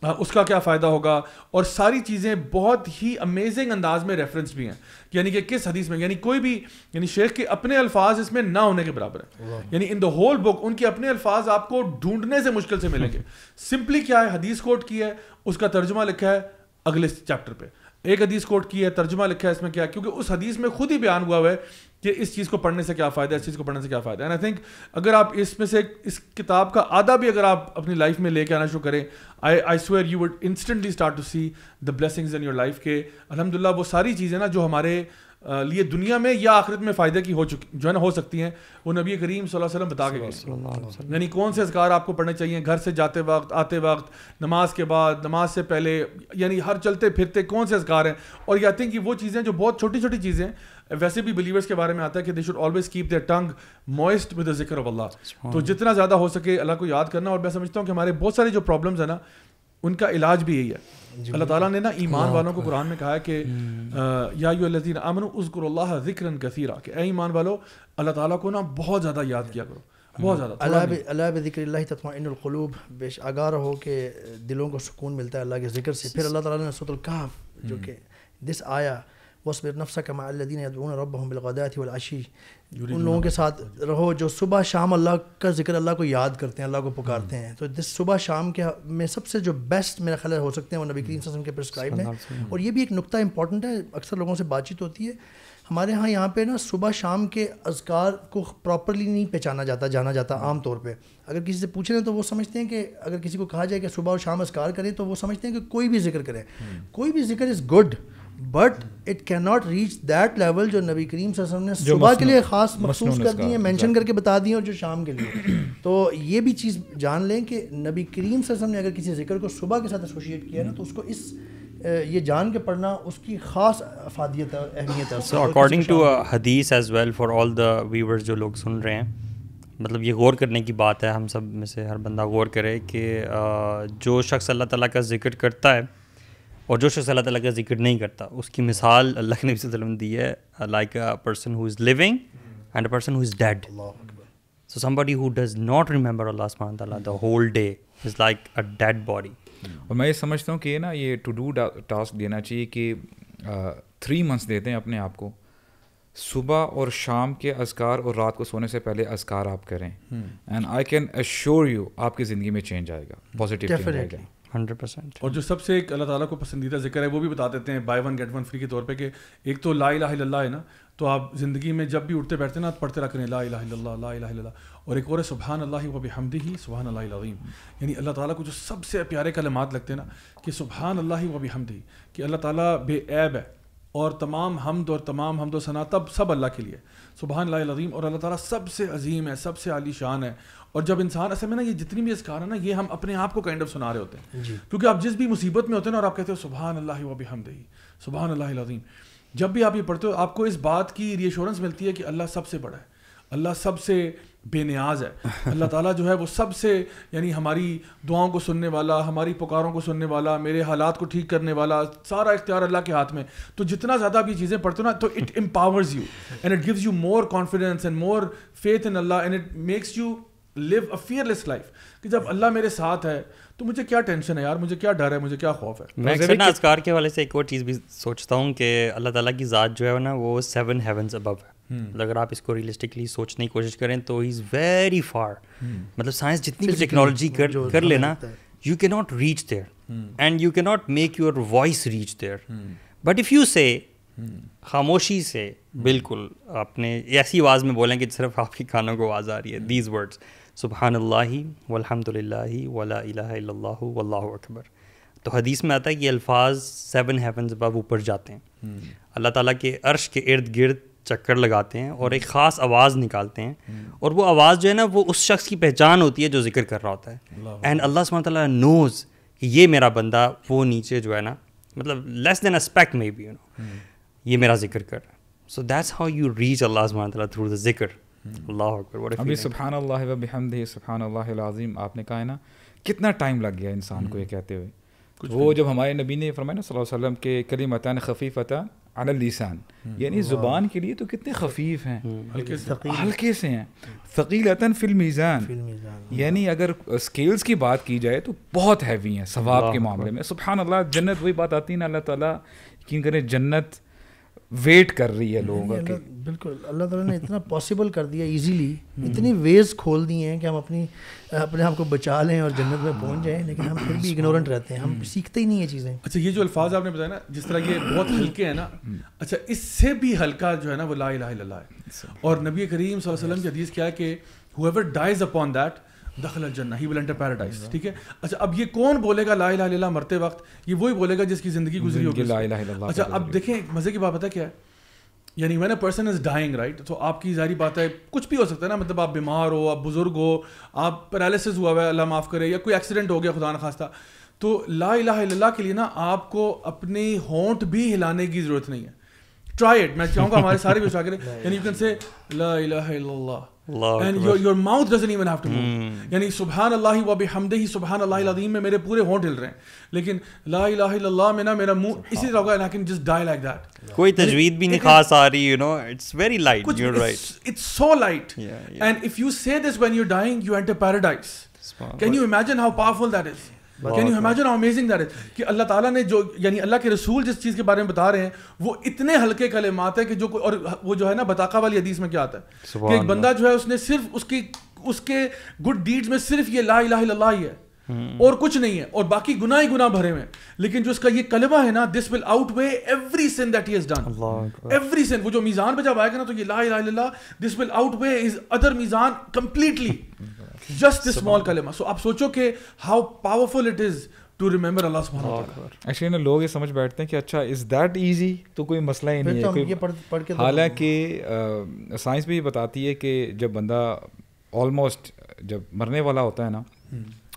اس کا کیا فائدہ ہوگا, اور ساری چیزیں بہت ہی امیزنگ انداز میں ریفرنس بھی ہیں, یعنی کہ کس حدیث میں, یعنی کوئی بھی یعنی شیخ کے اپنے الفاظ اس میں نہ ہونے کے برابر ہیں, یعنی ان دا ہول بک ان کے اپنے الفاظ آپ کو ڈھونڈنے سے مشکل سے ملیں گے. سمپلی کیا ہے, حدیث کوٹ کی ہے, اس کا ترجمہ لکھا ہے اگلے چیپٹر پہ, ایک حدیث کوٹ کی ہے, ترجمہ لکھا ہے اس میں کیا, کیونکہ اس حدیث میں خود ہی بیان ہوا ہے کہ اس چیز کو پڑھنے سے کیا فائدہ ہے, اس چیز کو پڑھنے سے کیا فائدہ ہے. اینڈ آئی تھنک اگر آپ اس میں سے اس کتاب کا آدھا بھی اگر آپ اپنی لائف میں لے کے آنا شروع کریں, I swear you would instantly start to see the blessings in your life, کہ الحمدللہ وہ ساری چیزیں نا جو ہمارے لیے دنیا میں یا آخرت میں فائدے کی جو ہے نا ہو سکتی ہیں, وہ نبی کریم صلی اللہ علیہ وسلم بتا کے گئے. یعنی کون سے اذکار آپ کو پڑھنے چاہیے گھر سے جاتے وقت, آتے وقت, نماز کے بعد, نماز سے پہلے, یعنی ہر چلتے پھرتے کون سے اذکار ہیں. اور یہ آتے ہیں کہ وہ چیزیں جو بہت چھوٹی چھوٹی چیزیں, ویسے بھی بلیورس کے بارے میں آتا ہے کہ they should always keep their tongue moist with the ذکر آف اللہ. تو جتنا زیادہ ہو سکے اللہ کو یاد کرنا. اور میں سمجھتا ہوں کہ ہمارے بہت سارے جو پرابلمز ہیں نا ان کا علاج بھی یہی ہے. اللہ تعالیٰ نے نا ایمان والوں کو قرآن میں کہا ہے کہ یا ایھا الذین آمنوا اذکروا اللہ ذکرا کثیرا, کہ اے ایمان والو اللہ تعالیٰ کو نا بہت زیادہ یاد کیا کرو, بہت زیادہ. اللہ بذکر اللہ تطمئن القلوب, بیش آگاہ رہو کہ دلوں کو سکون ملتا ہے اللہ کے ذکر سے. پھر اللہ تعالیٰ نے سورۃ الکہف جو کہ دس آیا واصبر نفسک مع الذین یدعون ربهم بالغداۃ والعشی, ان لوگوں کے ساتھ رہو جو صبح شام اللہ کا ذکر, اللہ کو یاد کرتے ہیں, اللہ کو پکارتے ہیں. تو دس صبح شام کے میں سب سے جو بیسٹ میرا خیال ہو سکتے ہیں وہ نبی کریم صلی اللہ علیہ وسلم کے پرسکرائب ہیں. اور یہ بھی ایک نقطہ امپورٹنٹ ہے, اکثر لوگوں سے بات چیت ہوتی ہے ہمارے ہاں یہاں پہ نا صبح شام کے اذکار کو پراپرلی نہیں پہچانا جاتا, جانا جاتا. عام طور پہ اگر کسی سے پوچھیں تو وہ سمجھتے ہیں کہ اگر کسی کو کہا جائے کہ صبح اور شام اذکار کریں تو وہ سمجھتے ہیں کہ کوئی بھی ذکر کریں. کوئی بھی ذکر is good, but it can not reach that level جو نبی کریم صلی اللہ علیہ وسلم نے صبح کے لیے خاص مخصوص کر دی ہیں, مینشن کر کے بتا دی ہیں, اور جو شام کے لیے. تو یہ بھی چیز جان لیں کہ نبی کریم صلی اللہ علیہ وسلم نے اگر کسی ذکر کو صبح کے ساتھ ایسوشیٹ کیا نا تو اس کو اس یہ جان کے پڑھنا اس کی خاص افادیت اور اہمیت ہے. سو اکارڈنگ ٹو حدیث as well for all the viewers جو لوگ سن رہے ہیں, مطلب یہ غور کرنے کی بات ہے, ہم سب میں سے ہر بندہ غور کرے کہ جو شخص اللہ تعالیٰ کا ذکر کرتا ہے اور جو شخص اللہ تعالیٰ کا ذکر نہیں کرتا, اس کی مثال اللہ کے نبی صلی اللہ علیہ وسلم دی ہے like a person who is living and a person who is dead. So somebody who does not remember Allah subhanahu wa ta'ala the whole day is like a dead body. اور میں یہ سمجھتا ہوں کہ نا یہ ٹو ڈو ٹاسک دینا چاہیے کہ 3 months دیتے ہیں اپنے آپ کو, صبح اور شام کے اذکار اور رات کو سونے سے پہلے اذکار آپ کریں, and I can assure you آپ کی زندگی میں چینج آئے گا, پازیٹیو چینج آئے گا 100%. اور جو سب سے ایک اللہ تعالیٰ کو پسندیدہ ذکر ہے وہ بھی بتا دیتے ہیں buy one get one free کے طور پہ, کہ ایک تو لا الہ الا اللہ ہے نا, تو آپ زندگی میں جب بھی اٹھتے بیٹھتے نا پڑھتے رکھ رہے ہیں لا الہ الا اللہ, لا الہ الا اللہ. اور ایک اور ہے سبحان اللہ و بحمدہ سبحان اللہ العظیم, یعنی اللہ تعالیٰ کو جو سب سے پیارے کلمات لگتے ہیں نا کہ سبحان اللہ و بحمدہ, کہ اللہ تعالیٰ بے عیب ہے اور تمام حمد و ثنا تب سب اللہ کے لیے, سبحان اللہ العظیم, اور اللہ تعالیٰ سب سے عظیم ہے, سب سے عالی شان ہے. اور جب انسان اصل میں نا یہ جتنی بھی اذکار ہیں نا یہ ہم اپنے آپ کو کائنڈ آف سنا رہے ہوتے ہیں, کیونکہ آپ جس بھی مصیبت میں ہوتے ہیں نا اور آپ کہتے ہو سبحان اللہ و بحمدہ سبحان اللہ العظیم, جب بھی آپ یہ پڑھتے ہو آپ کو اس بات کی ری ایشورنس ملتی ہے کہ اللہ سب سے بڑا ہے, اللہ سب سے بے نیاز ہے, اللہ تعالیٰ جو ہے وہ سب سے یعنی ہماری دعاؤں کو سننے والا, ہماری پکاروں کو سننے والا, میرے حالات کو ٹھیک کرنے والا, سارا اختیار اللہ کے ہاتھ میں. تو جتنا زیادہ آپ یہ چیزیں پڑھتے ہو نا تو it empowers you and it gives you more confidence and more faith in اللہ, and it makes you live a fearless life, کہ جب اللہ میرے ساتھ ہے تو مجھے کیا ٹینشن ہے یار, مجھے کیا ڈر ہے, مجھے کیا خوف ہے. میں اکثر نا اذکار کے حوالے سے ایک اور چیز بھی سوچتا ہوں کہ اللہ تعالیٰ کی ذات جو ہے نا وہ 7 heavens above ہے. اگر آپ اس کو ریئلسٹکلی سوچنے کی کوشش کریں تو ہی از ویری فار, مطلب سائنس جتنی بھی ٹیکنالوجی کر لے نا you can not reach there and you can not make your voice reach there. But if you say خاموشی سے بالکل اپنے ایسی آواز میں بولیں کہ صرف آپ کی کانوں کو آواز آ رہی ہے, دیز ورڈس سبحان اللہ والحمد للہ ولا الہ الا اللہ واللہ اکبر. تو حدیث میں آتا ہے کہ یہ الفاظ 7 heavens above اوپر جاتے ہیں, اللہ تعالیٰ کے عرش کے ارد گرد چکر لگاتے ہیں اور ایک خاص آواز نکالتے ہیں, اور وہ آواز جو ہے نا وہ اس شخص کی پہچان ہوتی ہے جو ذکر کر رہا ہوتا ہے. اینڈ اللہ سبحانہ تعالیٰ نوز کہ یہ میرا بندہ وہ نیچے جو ہے نا مطلب لیس دین اسپیکٹ میں بھی یہ میرا ذکر کر رہا ہے. So that's how you reach Allah سبحانہ تعالیٰ تھرو دا ذکر. اللہ اکبر. ابھی سبحان اللہ و بحمدہ سبحان اللہ العظیم آپ نے کہا ہے نا, کتنا ٹائم لگ گیا انسان کو یہ کہتے ہوئے. وہ جب ہمارے نبی نے فرمایا نا صلی اللہ علیہ وسلم کے کلمتان خفیفتان علی اللسان, یعنی زبان کے لیے تو کتنے خفیف ہیں, ہلکے سے ہیں, ثقیلتاً فی المیزان, یعنی اگر اسکیلز کی بات کی جائے تو بہت ہیوی ہیں ثواب کے معاملے میں. سبحان اللہ, جنت وہی بات آتی ہے نا, اللہ تعالیٰ یقین کرے جنت ویٹ کر رہی ہے لوگوں کا. بالکل اللہ تعالیٰ نے اتنا پاسبل کر دیا ایزیلی, اتنی ویز کھول دی ہیں کہ ہم اپنے آپ کو بچا لیں اور جنت میں پہنچ جائیں, لیکن ہم پھر بھی اگنورنٹ رہتے ہیں, ہم سیکھتے ہی نہیں یہ چیزیں. اچھا یہ جو الفاظ آپ نے بتایا نا جس طرح یہ بہت ہلکے ہیں نا, اچھا اس سے بھی ہلکا جو ہے نا وہ لا الہ الا اللہ ہے. اور نبی کریم صلی اللہ علیہ وسلم کی حدیث کیا ہے کہ whoever dies upon that دخل الجنہ, he will enter paradise. ٹھیک ہے, اچھا اب یہ کون بولے گا لا الہ الا اللہ مرتے وقت؟ یہ وہی بولے گا جس کی زندگی گزری ہوگی لا الہ الا اللہ. اچھا اب دیکھیں مزے کی بات پتہ کیا ہے, یعنی when a person is dying right تو آپ کی ظاہری بات ہے کچھ بھی ہو سکتا ہے نا, مطلب آپ بیمار ہو, آپ بزرگ ہو, آپ پیرالسس ہوا ہوا ہے اللہ معاف کرے, یا کوئی ایکسیڈنٹ ہو گیا خدا نخواستہ, تو لا الہ الا اللہ کے لیے نا آپ کو اپنی ہونٹ بھی ہلانے کی ضرورت نہیں ہے. ٹرائی اٹ, میں چاہوں گا ہمارے سارے بھی ٹرائی کریں. یعنی یو کین سے لا الہ الا اللہ and your mouth doesn't even have to move. یعنی سبحان اللہ و بحمدہ سبحان اللہ العظیم میں میرے پورے ہونٹ ہل رہے ہیں, لیکن لا الہ الا اللہ میں نا میرا منہ اسی طرح ہوگا, and I can just die like that. کوئی تجوید بھی نہیں خاص آ رہی, you know, it's very light, you're right. It's so light. And if you say this when you're dying, you enter paradise. Can you imagine how powerful that is? Can you imagine how amazing that is? کہ اللہ تعالیٰ نے جو, یعنی اللہ کے رسول جس چیز کے بارے میں بتا رہے ہیں وہ اتنے ہلکے کلمات ہیں کہ جو, اور وہ جو ہے نا بطاقہ والی حدیث میں کیا آتا ہے کہ ایک بندہ جو ہے اس نے صرف اس کے گڈ ڈیڈز میں صرف یہ لا الہ الا اللہ ہی ہے اور کچھ نہیں ہے, اور باقی گناہ ہی گناہ بھرے ہوئے ہیں, لیکن جو اس کا یہ کلمہ ہے نا, this will outweigh every sin that he has done, every sin. وہ جو میزان پہ جب آئے گا نا تو یہ لا الہ الا اللہ, دس will out way his other میزان کمپلیٹلی, جسٹ دس اسمال کلمہ. سو آپ سوچو کہ how powerful it is to remember Allah subhanahu wa ta'ala. Actually نا لوگ یہ سمجھ بیٹھتے ہیں کہ اچھا is that easy, تو کوئی مسئلہ ہی نہیں ہے. حالانکہ سائنس بھی بتاتی ہے کہ جب بندہ آلموسٹ جب مرنے والا ہوتا ہے نا,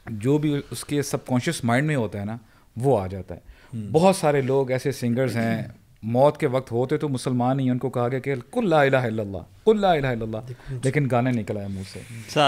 جو بھی اس کے سب کانشیس مائنڈ میں ہوتا ہے نا وہ آ جاتا ہے. بہت سارے لوگ ایسے سنگرز ہیں موت کے وقت ہوتے تو مسلمان ہی, ان کو کہا گیا کہ قل لا الہ الا اللہ, قل لا الہ الا اللہ, لیکن گانے نکل آئے منہ سے.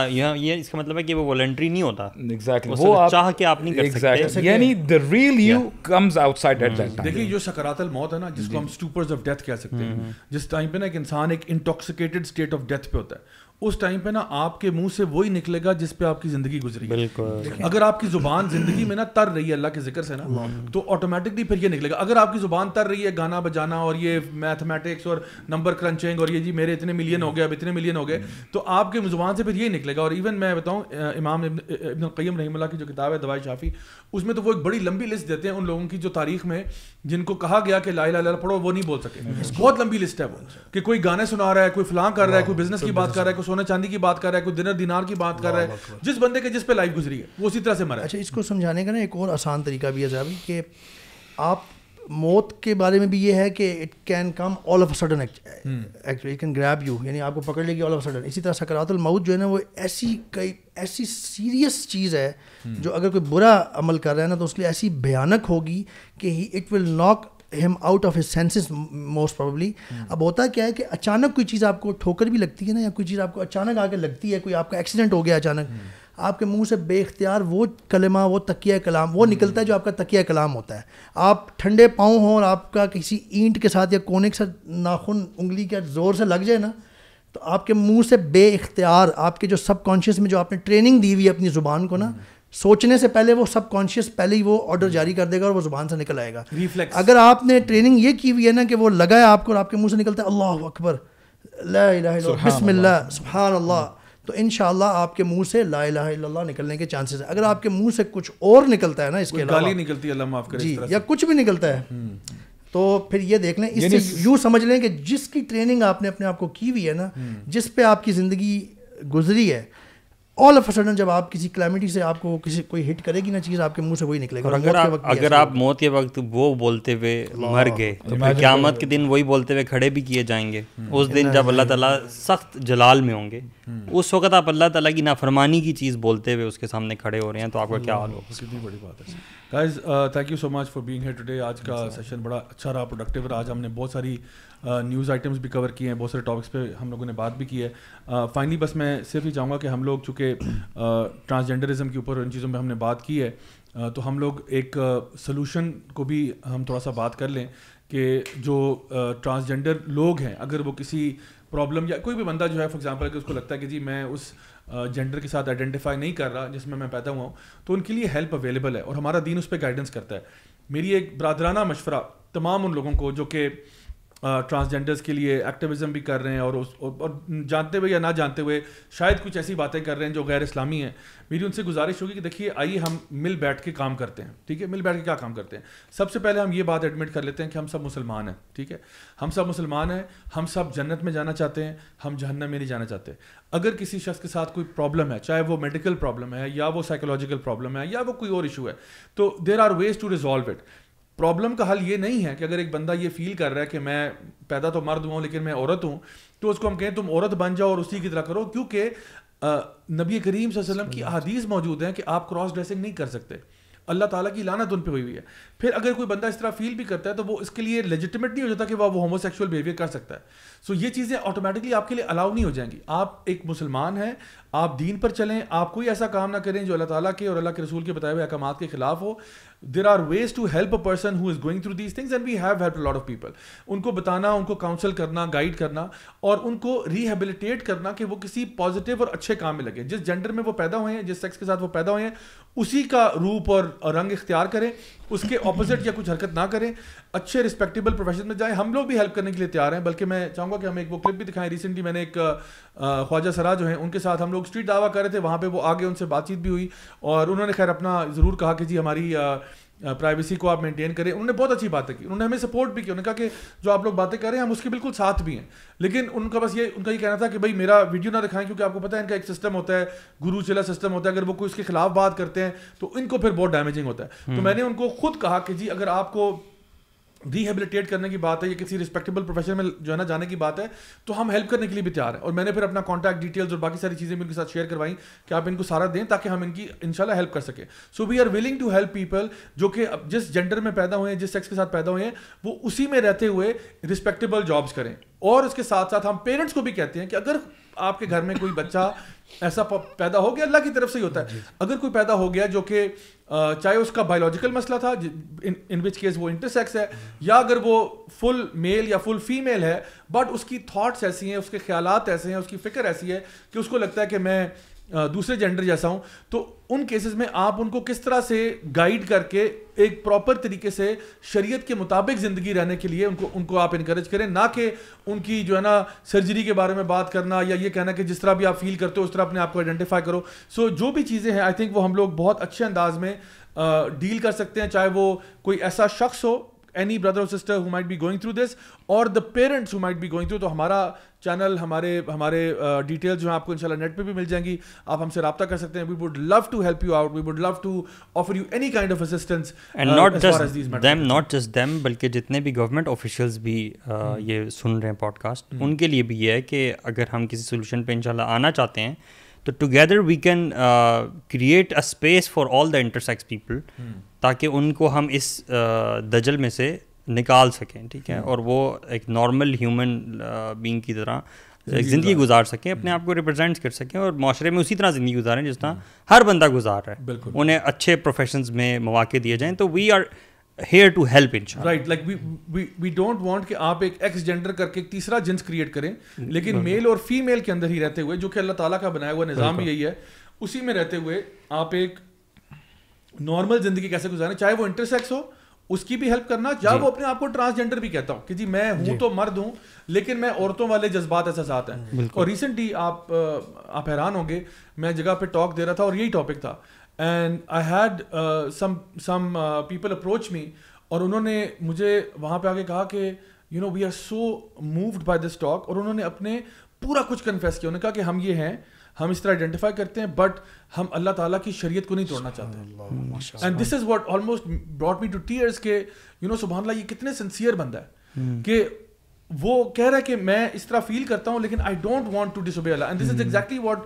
یہ اس کا مطلب ہے کہ وہ والنٹری نہیں ہوتا. ایگزیکٹلی, وہ چاہ کے آپ نہیں کر سکتے, یعنی the real you comes outside at that time. دیکھیے جو سکرات الموت ہے نا, جس کو ہم اسٹوپرز آف ڈیتھ کہہ سکتے ہیں, جس ٹائم پہ نا ایک انسان ایک انٹاکسیکیٹڈ اسٹیٹ آف ڈیتھ پہ ہوتا ہے, اس ٹائم پہ نا آپ کے منہ سے وہی نکلے گا جس پہ آپ کی زندگی گزری. بالکل, اگر آپ کی زبان زندگی میں نا تر رہی ہے اللہ کے ذکر سے نا, تو آٹومیٹکلی پھر یہ نکلے گا. اگر آپ کی زبان تر رہی ہے گانا بجانا اور یہ میتھمیٹکس اور نمبر کرنچنگ اور یہ جی میرے اتنے ملین ہو گئے, اب اتنے ملین ہو گئے, تو آپ کی زبان سے پھر یہ نکلے گا. اور ایون میں بتاؤں امام ابن القیم رحمہ اللہ کی جو کتاب ہے دوائے شافی, اس میں تو وہ ایک بڑی لمبی لسٹ دیتے ہیں ان لوگوں کی جو تاریخ میں جن کو کہا گیا کہ لا الہ الا اللہ پڑھو, وہ نہیں بول سکے. بہت لمبی لسٹ ہے وہ, کہ کوئی گانے سنا رہا ہے, کوئی فلاں کر رہا ہے, کوئی بزنس کی بات کر رہا ہے, کوئی سونے چاندی کی بات کر رہا ہے, کوئی دینار دینار کی بات کر رہا ہے, جس بندے کے جس پہ لائف گزری ہے وہ اسی طرح سے مرا ہے. اچھا, اس کو سمجھانے کا نا ایک اور آسان طریقہ بھی ہے صاحب, کہ آپ موت کے بارے میں بھی یہ ہے کہ it can come all of a sudden, actually it can grab you, یعنی آپ کو پکڑ لے گی آل آف اے سڈن. اسی طرح سکرات الموت جو ہے نا وہ ایسی سیریس چیز ہے جو اگر کوئی برا عمل کر رہا ہے نا تو اس کے لیے ایسی بھیانک ہوگی کہ it will knock him out of his senses most probably. اب ہوتا کیا ہے کہ اچانک کوئی چیز آپ کو ٹھوکر بھی لگتی ہے نا, یا کوئی چیز آپ کو اچانک آ کے لگتی ہے, کوئی آپ کا ایکسیڈنٹ ہو گیا اچانک, آپ کے منہ سے بے اختیار وہ کلمہ, وہ تکیہ کلام وہ نکلتا ہے جو آپ کا تکیہ کلام ہوتا ہے. آپ ٹھنڈے پاؤں ہوں اور آپ کا کسی اینٹ کے ساتھ یا کونے کے ساتھ ناخن انگلی کے زور سے لگ جائے نا, تو آپ کے منہ سے بے اختیار آپ کے جو سب کانشیس میں جو آپ نے ٹریننگ دی ہوئی ہے اپنی زبان کو نا, سوچنے سے پہلے وہ سب کانشیس پہلے ہی وہ آرڈر جاری کر دے گا اور وہ زبان سے نکل آئے گا. اگر آپ نے ٹریننگ یہ کی ہوئی ہے نا کہ وہ لگا ہے آپ کو اور آپ کے منہ سے نکلتا ہے اللہ اکبر, لا الہ الا اللہ, بسم اللہ, سبحان اللہ, تو انشاءاللہ آپ کے منہ سے لا الہ الا اللہ نکلنے کے چانسز ہیں. اگر آپ کے منہ سے کچھ اور نکلتا ہے نا, اس کے علاوہ گالی نکلتی ہے اللہ معاف کرے, جی, یا کچھ بھی نکلتا ہے, تو پھر یہ دیکھ لیں, اس سے یوں سمجھ لیں کہ جس کی ٹریننگ آپ نے اپنے آپ کو کی ہوئی ہے نا, جس پہ آپ کی زندگی گزری ہے, آل آف اے سڈن جب آپ کسی کلیمٹی سے آپ کو کوئی ہٹ کرے گی نا چیز, آپ کے منہ سے وہی نکلے گا. اگر آپ موت کے وقت وہ بولتے ہوئے مر گئے تو قیامت کے دن وہی بولتے ہوئے کھڑے بھی کیے جائیں گے. اس دن جب اللہ تعالیٰ سخت جلال میں ہوں گے, اس وقت آپ اللہ تعالیٰ کی نافرمانی کی چیز بولتے ہوئے اس کے سامنے کھڑے ہو رہے ہیں, تو آپ کا کیا حال ہوگا. کتنی بڑی بات ہے. Guys thank you so much for being here today. آج کا سیشن بڑا اچھا رہا, پروڈکٹیو رہا. آج ہم نے بہت ساری نیوز آئٹمس بھی کور کیے ہیں, بہت سارے ٹاپکس پہ ہم لوگوں نے بات بھی کی ہے. فائنلی بس میں صرف یہ چاہوں گا کہ ہم لوگ چونکہ ٹرانسجینڈرزم کے اوپر ان چیزوں میں ہم نے بات کی ہے, تو ہم لوگ ایک سلوشن کو بھی ہم تھوڑا سا بات کر لیں کہ جو ٹرانسجینڈر لوگ ہیں, اگر وہ کسی پرابلم یا کوئی بھی بندہ جو ہے فار ایگزامپل کہ اس کو لگتا ہے کہ جی میں اس جینڈر کے ساتھ آئیڈینٹیفائی نہیں کر رہا جس میں پیدا ہوا ہوں, تو ان کے لیے ہیلپ اویلیبل ہے اور ہمارا دین اس پہ گائیڈنس کرتا ہے. میری ایک برادرانہ مشورہ تمام ان لوگوں کو جو کہ ٹرانسجینڈرز کے لیے ایکٹیویزم بھی کر رہے ہیں اور جانتے ہوئے یا نہ جانتے ہوئے شاید کچھ ایسی باتیں کر رہے ہیں جو غیر اسلامی ہیں, میری ان سے گزارش ہوگی کہ دیکھیے آئیے ہم مل بیٹھ کے کام کرتے ہیں. ٹھیک ہے, مل بیٹھ کے کیا کام کرتے ہیں؟ سب سے پہلے ہم یہ بات ایڈمٹ کر لیتے ہیں کہ ہم سب مسلمان ہیں. ٹھیک ہے, ہم سب مسلمان ہیں, ہم سب جنت میں جانا چاہتے ہیں, ہم جہنم میں نہیں جانا چاہتے. اگر کسی شخص کے ساتھ کوئی پرابلم ہے, چاہے وہ میڈیکل پرابلم ہے یا وہ سائیکولوجیکل پرابلم ہے یا وہ کوئی اور ایشو ہے, تو there are ways to resolve it. Problem کا حل یہ نہیں ہے کہ اگر ایک بندہ یہ فیل کر رہا ہے کہ میں پیدا تو مرد ہوں لیکن میں عورت ہوں, تو اس کو ہم کہیں تم عورت بن جاؤ اور اسی کی طرح کرو, کیونکہ نبی کریم صلی اللہ علیہ وسلم کی احادیث موجود ہیں کہ آپ کراس ڈریسنگ نہیں کر سکتے, اللہ تعالیٰ کی لعنت ان پہ ہوئی ہے. پھر اگر کوئی بندہ اس طرح فیل بھی کرتا ہے تو وہ اس کے لیے لیجیٹیمیٹ نہیں ہو جاتا کہ وہ ہومو سیکشول بیہیویئر کر سکتا ہے. سو یہ چیزیں آٹومیٹکلی آپ کے لیے الاؤ نہیں ہو جائیں گی. آپ ایک مسلمان ہیں, آپ دین پر چلیں, آپ کوئی ایسا کام نہ کریں جو اللہ تعالیٰ کے اور اللہ کے رسول کے بتائے ہوئے احکامات کے خلاف ہو. There are ways to help a person who is going through these things and we have help a lot of people. ان کو بتانا, ان کو کاؤنسل کرنا, گائیڈ کرنا اور ان کو ریہیبلیٹیٹ کرنا کہ وہ کسی پازیٹیو اور اچھے کام میں لگیں. جس جینڈر میں وہ پیدا ہوئے ہیں, جس سیکس کے ساتھ وہ پیدا ہوئے ہیں, اسی کا روپ اور رنگ اختیار کریں, اس کے اپوزٹ یا کچھ حرکت نہ کریں, اچھے رسپیکٹیبل پروفیشن میں جائیں. ہم لوگ بھی ہیلپ کرنے کے لیے تیار ہیں, بلکہ میں چاہوں گا کہ ہم ایک وہ کلپ بھی دکھائیں. ریسنٹلی میں نے ایک خواجہ سرا جو ہیں ان کے ساتھ ہم لوگ اسٹریٹ دعویٰ کر رہے تھے, وہاں پہ وہ آگے ان سے بات چیت بھی ہوئی اور انہوں نے خیر اپنا ضرور کہا کہ جی ہماری پرائیویسی کو آپ مینٹین کریں. انہوں نے بہت اچھی باتیں کی, انہوں نے ہمیں سپورٹ بھی کیا. انہوں نے کہا کہ جو آپ لوگ باتیں کر رہے ہیں ہم اس کے بالکل ساتھ بھی ہیں, لیکن ان کا بس ان کا یہ کہنا تھا کہ بھائی میرا ویڈیو نہ دکھائیں, کیونکہ آپ کو پتہ ہے ان کا ایک سسٹم ہوتا ہے, گرو چلا سسٹم ہوتا ہے, اگر وہ کوئی اس کے خلاف بات کرتے ہیں تو ان کو پھر بہت ڈیمیجنگ ہوتا ہے. تو میں نے ان کو خود کہا کہ جی اگر آپ کو ریہیبلیٹیٹ کرنے کی بات ہے یا کسی رسپیکٹیبل پروفیشن میں جو ہے نا جانے کی بات ہے تو ہم ہیلپ کرنے کے لیے بھی تیار ہیں. اور میں نے پھر اپنا کانٹیکٹ ڈیٹیلز اور باقی ساری چیزیں بھی ان کے ساتھ شیئر کروائیں کہ آپ ان کو سارا دیں تاکہ ہم ان کی انشاءاللہ ہیلپ کر سکیں. So we are willing to help people جو کہ جس جینڈر میں پیدا ہوئے ہیں, جس سیکس کے ساتھ پیدا ہوئے ہیں, وہ اسی میں رہتے ہوئے رسپیکٹیبل جابس کریں. اور اس کے ساتھ ساتھ ہم پیرنٹس کو بھی کہتے ہیں کہ اگر آپ کے گھر میں کوئی بچہ ایسا پیدا ہو گیا, اللہ کی طرف سے ہی ہوتا ہے, اگر کوئی پیدا ہو گیا جو کہ چاہے اس کا بایولوجیکل مسئلہ تھا ان وچ کیس وہ انٹرسیکس ہے, یا اگر وہ فل میل یا فل فیمیل ہے بٹ اس کی تھاٹس ایسی ہیں, اس کے خیالات ایسے ہیں, اس کی فکر ایسی ہے کہ اس کو لگتا ہے کہ میں دوسرے جینڈر جیسا ہوں, تو ان کیسز میں آپ ان کو کس طرح سے گائیڈ کر کے ایک پراپر طریقے سے شریعت کے مطابق زندگی رہنے کے لیے ان کو آپ انکریج کریں, نہ کہ ان کی جو ہے نا سرجری کے بارے میں بات کرنا یا یہ کہنا کہ جس طرح بھی آپ فیل کرتے ہو اس طرح اپنے آپ کو آئیڈینٹیفائی کرو. سو جو بھی چیزیں ہیں آئی تھنک وہ ہم لوگ بہت اچھے انداز میں ڈیل کر سکتے ہیں, چاہے وہ کوئی ایسا شخص ہو, any brother or sister who might be going through this or the parents who might be going through. تو ہمارا چینل, ہمارے ڈیٹیلز جو ہیں آپ کو انشاءاللہ نیٹ پہ بھی مل جائیں گی, آپ ہم سے رابطہ کر سکتے ہیں. we would love to help you out, we would love to offer you any kind of assistance and not just them بلکہ جتنے بھی گورنمنٹ آفیشیلز بھی یہ سن رہے ہیں پوڈ کاسٹ, ان کے لیے بھی یہ ہے کہ اگر ہم کسی سولوشن پہ انشاءاللہ آنا چاہتے ہیں تو together we can create a space for all the intersex people, تاکہ ان کو ہم اس دجل میں سے نکال سکیں, ٹھیک ہے, اور وہ ایک نارمل ہیومن بینگ کی طرح زندگی گزار سکیں, اپنے آپ کو ریپرزینٹ کر سکیں اور معاشرے میں اسی طرح زندگی گزاریں جس طرح ہر بندہ گزار رہا ہے. انہیں اچھے پروفیشنز میں مواقع دیے جائیں. تو we are here to help inshallah. Right, like we don't want کہ آپ ایک ایکس جینڈر کر کے ایک تیسرا جنس کریٹ کریں, لیکن میل اور فیمیل کے اندر ہی رہتے ہوئے, جو کہ اللہ تعالیٰ کا بنایا ہوا نظام بھی یہی ہے, اسی میں رہتے ہوئے آپ ایک نارمل زندگی کیسے گزاریں, چاہے وہ انٹرسیکس ہو اس کی بھی ہیلپ کرنا, یا وہ اپنے آپ کو ٹرانسجینڈر بھی کہتا ہوں کہ جی میں ہوں تو مرد ہوں لیکن میں عورتوں والے جذبات احساسات ہیں. اور ریسنٹلی آپ حیران ہوں گے, میں جگہ پہ ٹاک دے رہا تھا اور یہی ٹاپک تھا, and I had some people approach me, اور انہوں نے مجھے وہاں پہ آ کے کہا کہ you know we are so moved by this talk, اور انہوں نے اپنے پورا کچھ کنفیس کیا. انہوں نے کہا کہ ہم یہ ہیں, ہم اس طرح آئیڈینٹیفائی کرتے ہیں, بٹ ہم اللہ تعالیٰ کی شریعت کو نہیں توڑنا چاہتے. And this is what almost brought me to tears کہ یو نو سبحان اللہ, یہ کتنے سنسیئر بندہ ہے کہ وہ کہہ رہا ہے کہ میں اس طرح فیل کرتا ہوں لیکن I don't want to disobey Allah. And this is exactly what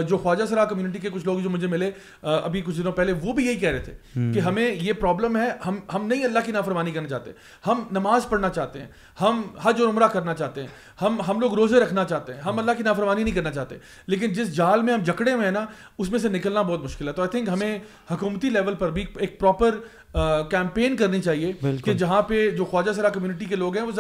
جو خواجہ سرا کمیونٹی کے کچھ لوگ جو مجھے ملے ابھی کچھ دنوں پہلے, وہ بھی یہی کہہ رہے تھے کہ ہمیں یہ پرابلم ہے, ہم نہیں اللہ کی نافرمانی کرنا چاہتے, ہم نماز پڑھنا چاہتے ہیں, ہم حج اور عمرہ کرنا چاہتے ہیں, ہم لوگ روزے رکھنا چاہتے ہیں, ہم اللہ کی نافرمانی نہیں کرنا چاہتے, لیکن جس جال میں ہم جکڑے ہوئے ہیں نا اس میں سے نکلنا بہت مشکل ہے. تو آئی تھنک ہمیں حکومتی لیول پر بھی ایک پراپر کیمپین کرنی چاہیے کہ جہاں پہ جو خواجہ سرا کمیونٹی کے لوگ ہیں وہ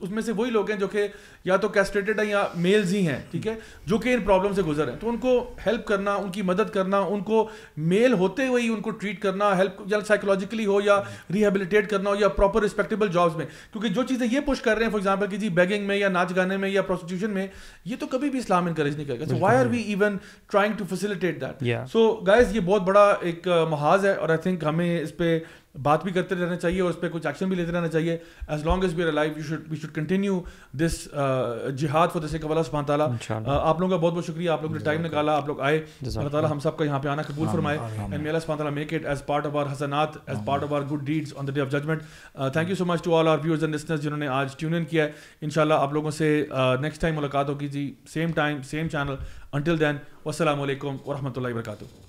اس میں سے وہی لوگ ہیں جو کہ یا تو کیسٹریٹڈ ہیں یا میلز ہی ہیں, ٹھیک ہے, جو کہ ان پرابلم سے گزر ہیں. تو ان کو ہیلپ کرنا, ان کی مدد کرنا, ان کو میل ہوتے ہوئے ہی ان کو ٹریٹ کرنا, ہیلپ یا سائیکولوجیکلی ہو یا ریہیبلیٹیٹ کرنا ہو یا پراپر رسپیکٹیبل جابس میں, کیونکہ جو چیزیں یہ پش کر رہے ہیں فار ایگزامپل کہ جی بیگنگ میں یا ناچ گانے میں یا پروسٹیٹیوشن میں, یہ تو کبھی بھی اسلام انکریج نہیں کرے گا. So why are we even trying to facilitate that. So guys یہ بہت بڑا ایک محاذ ہے, اور آئی تھنک ہمیں اس پہ بات بھی کرتے رہنا چاہیے اور اس پہ کچھ ایکشن بھی لیتے رہنا چاہیے. As long as we are alive we should continue this jihad for the sake of اللہ سبحانہ تعالیٰ. آپ لوگوں کا بہت بہت شکریہ, آپ لوگوں نے ٹائم نکالا, آپ لوگ آئے. اللہ تعالیٰ ہم سب کا یہاں پہ آنا قبول فرمائے, اینڈ may Allah سبحانہ تعالیٰ make it as part of our حسنات, as part of our good deeds on the day of judgment. Thank you so much to all our viewers and listeners جنہوں نے آج ٹیون ان کیا ہے. انشاءاللہ آپ لوگوں سے نیکسٹ ٹائم ملاقات ہوگی جی, same time same channel. Until then والسلام علیکم ورحمۃ اللہ وبرکاتہ.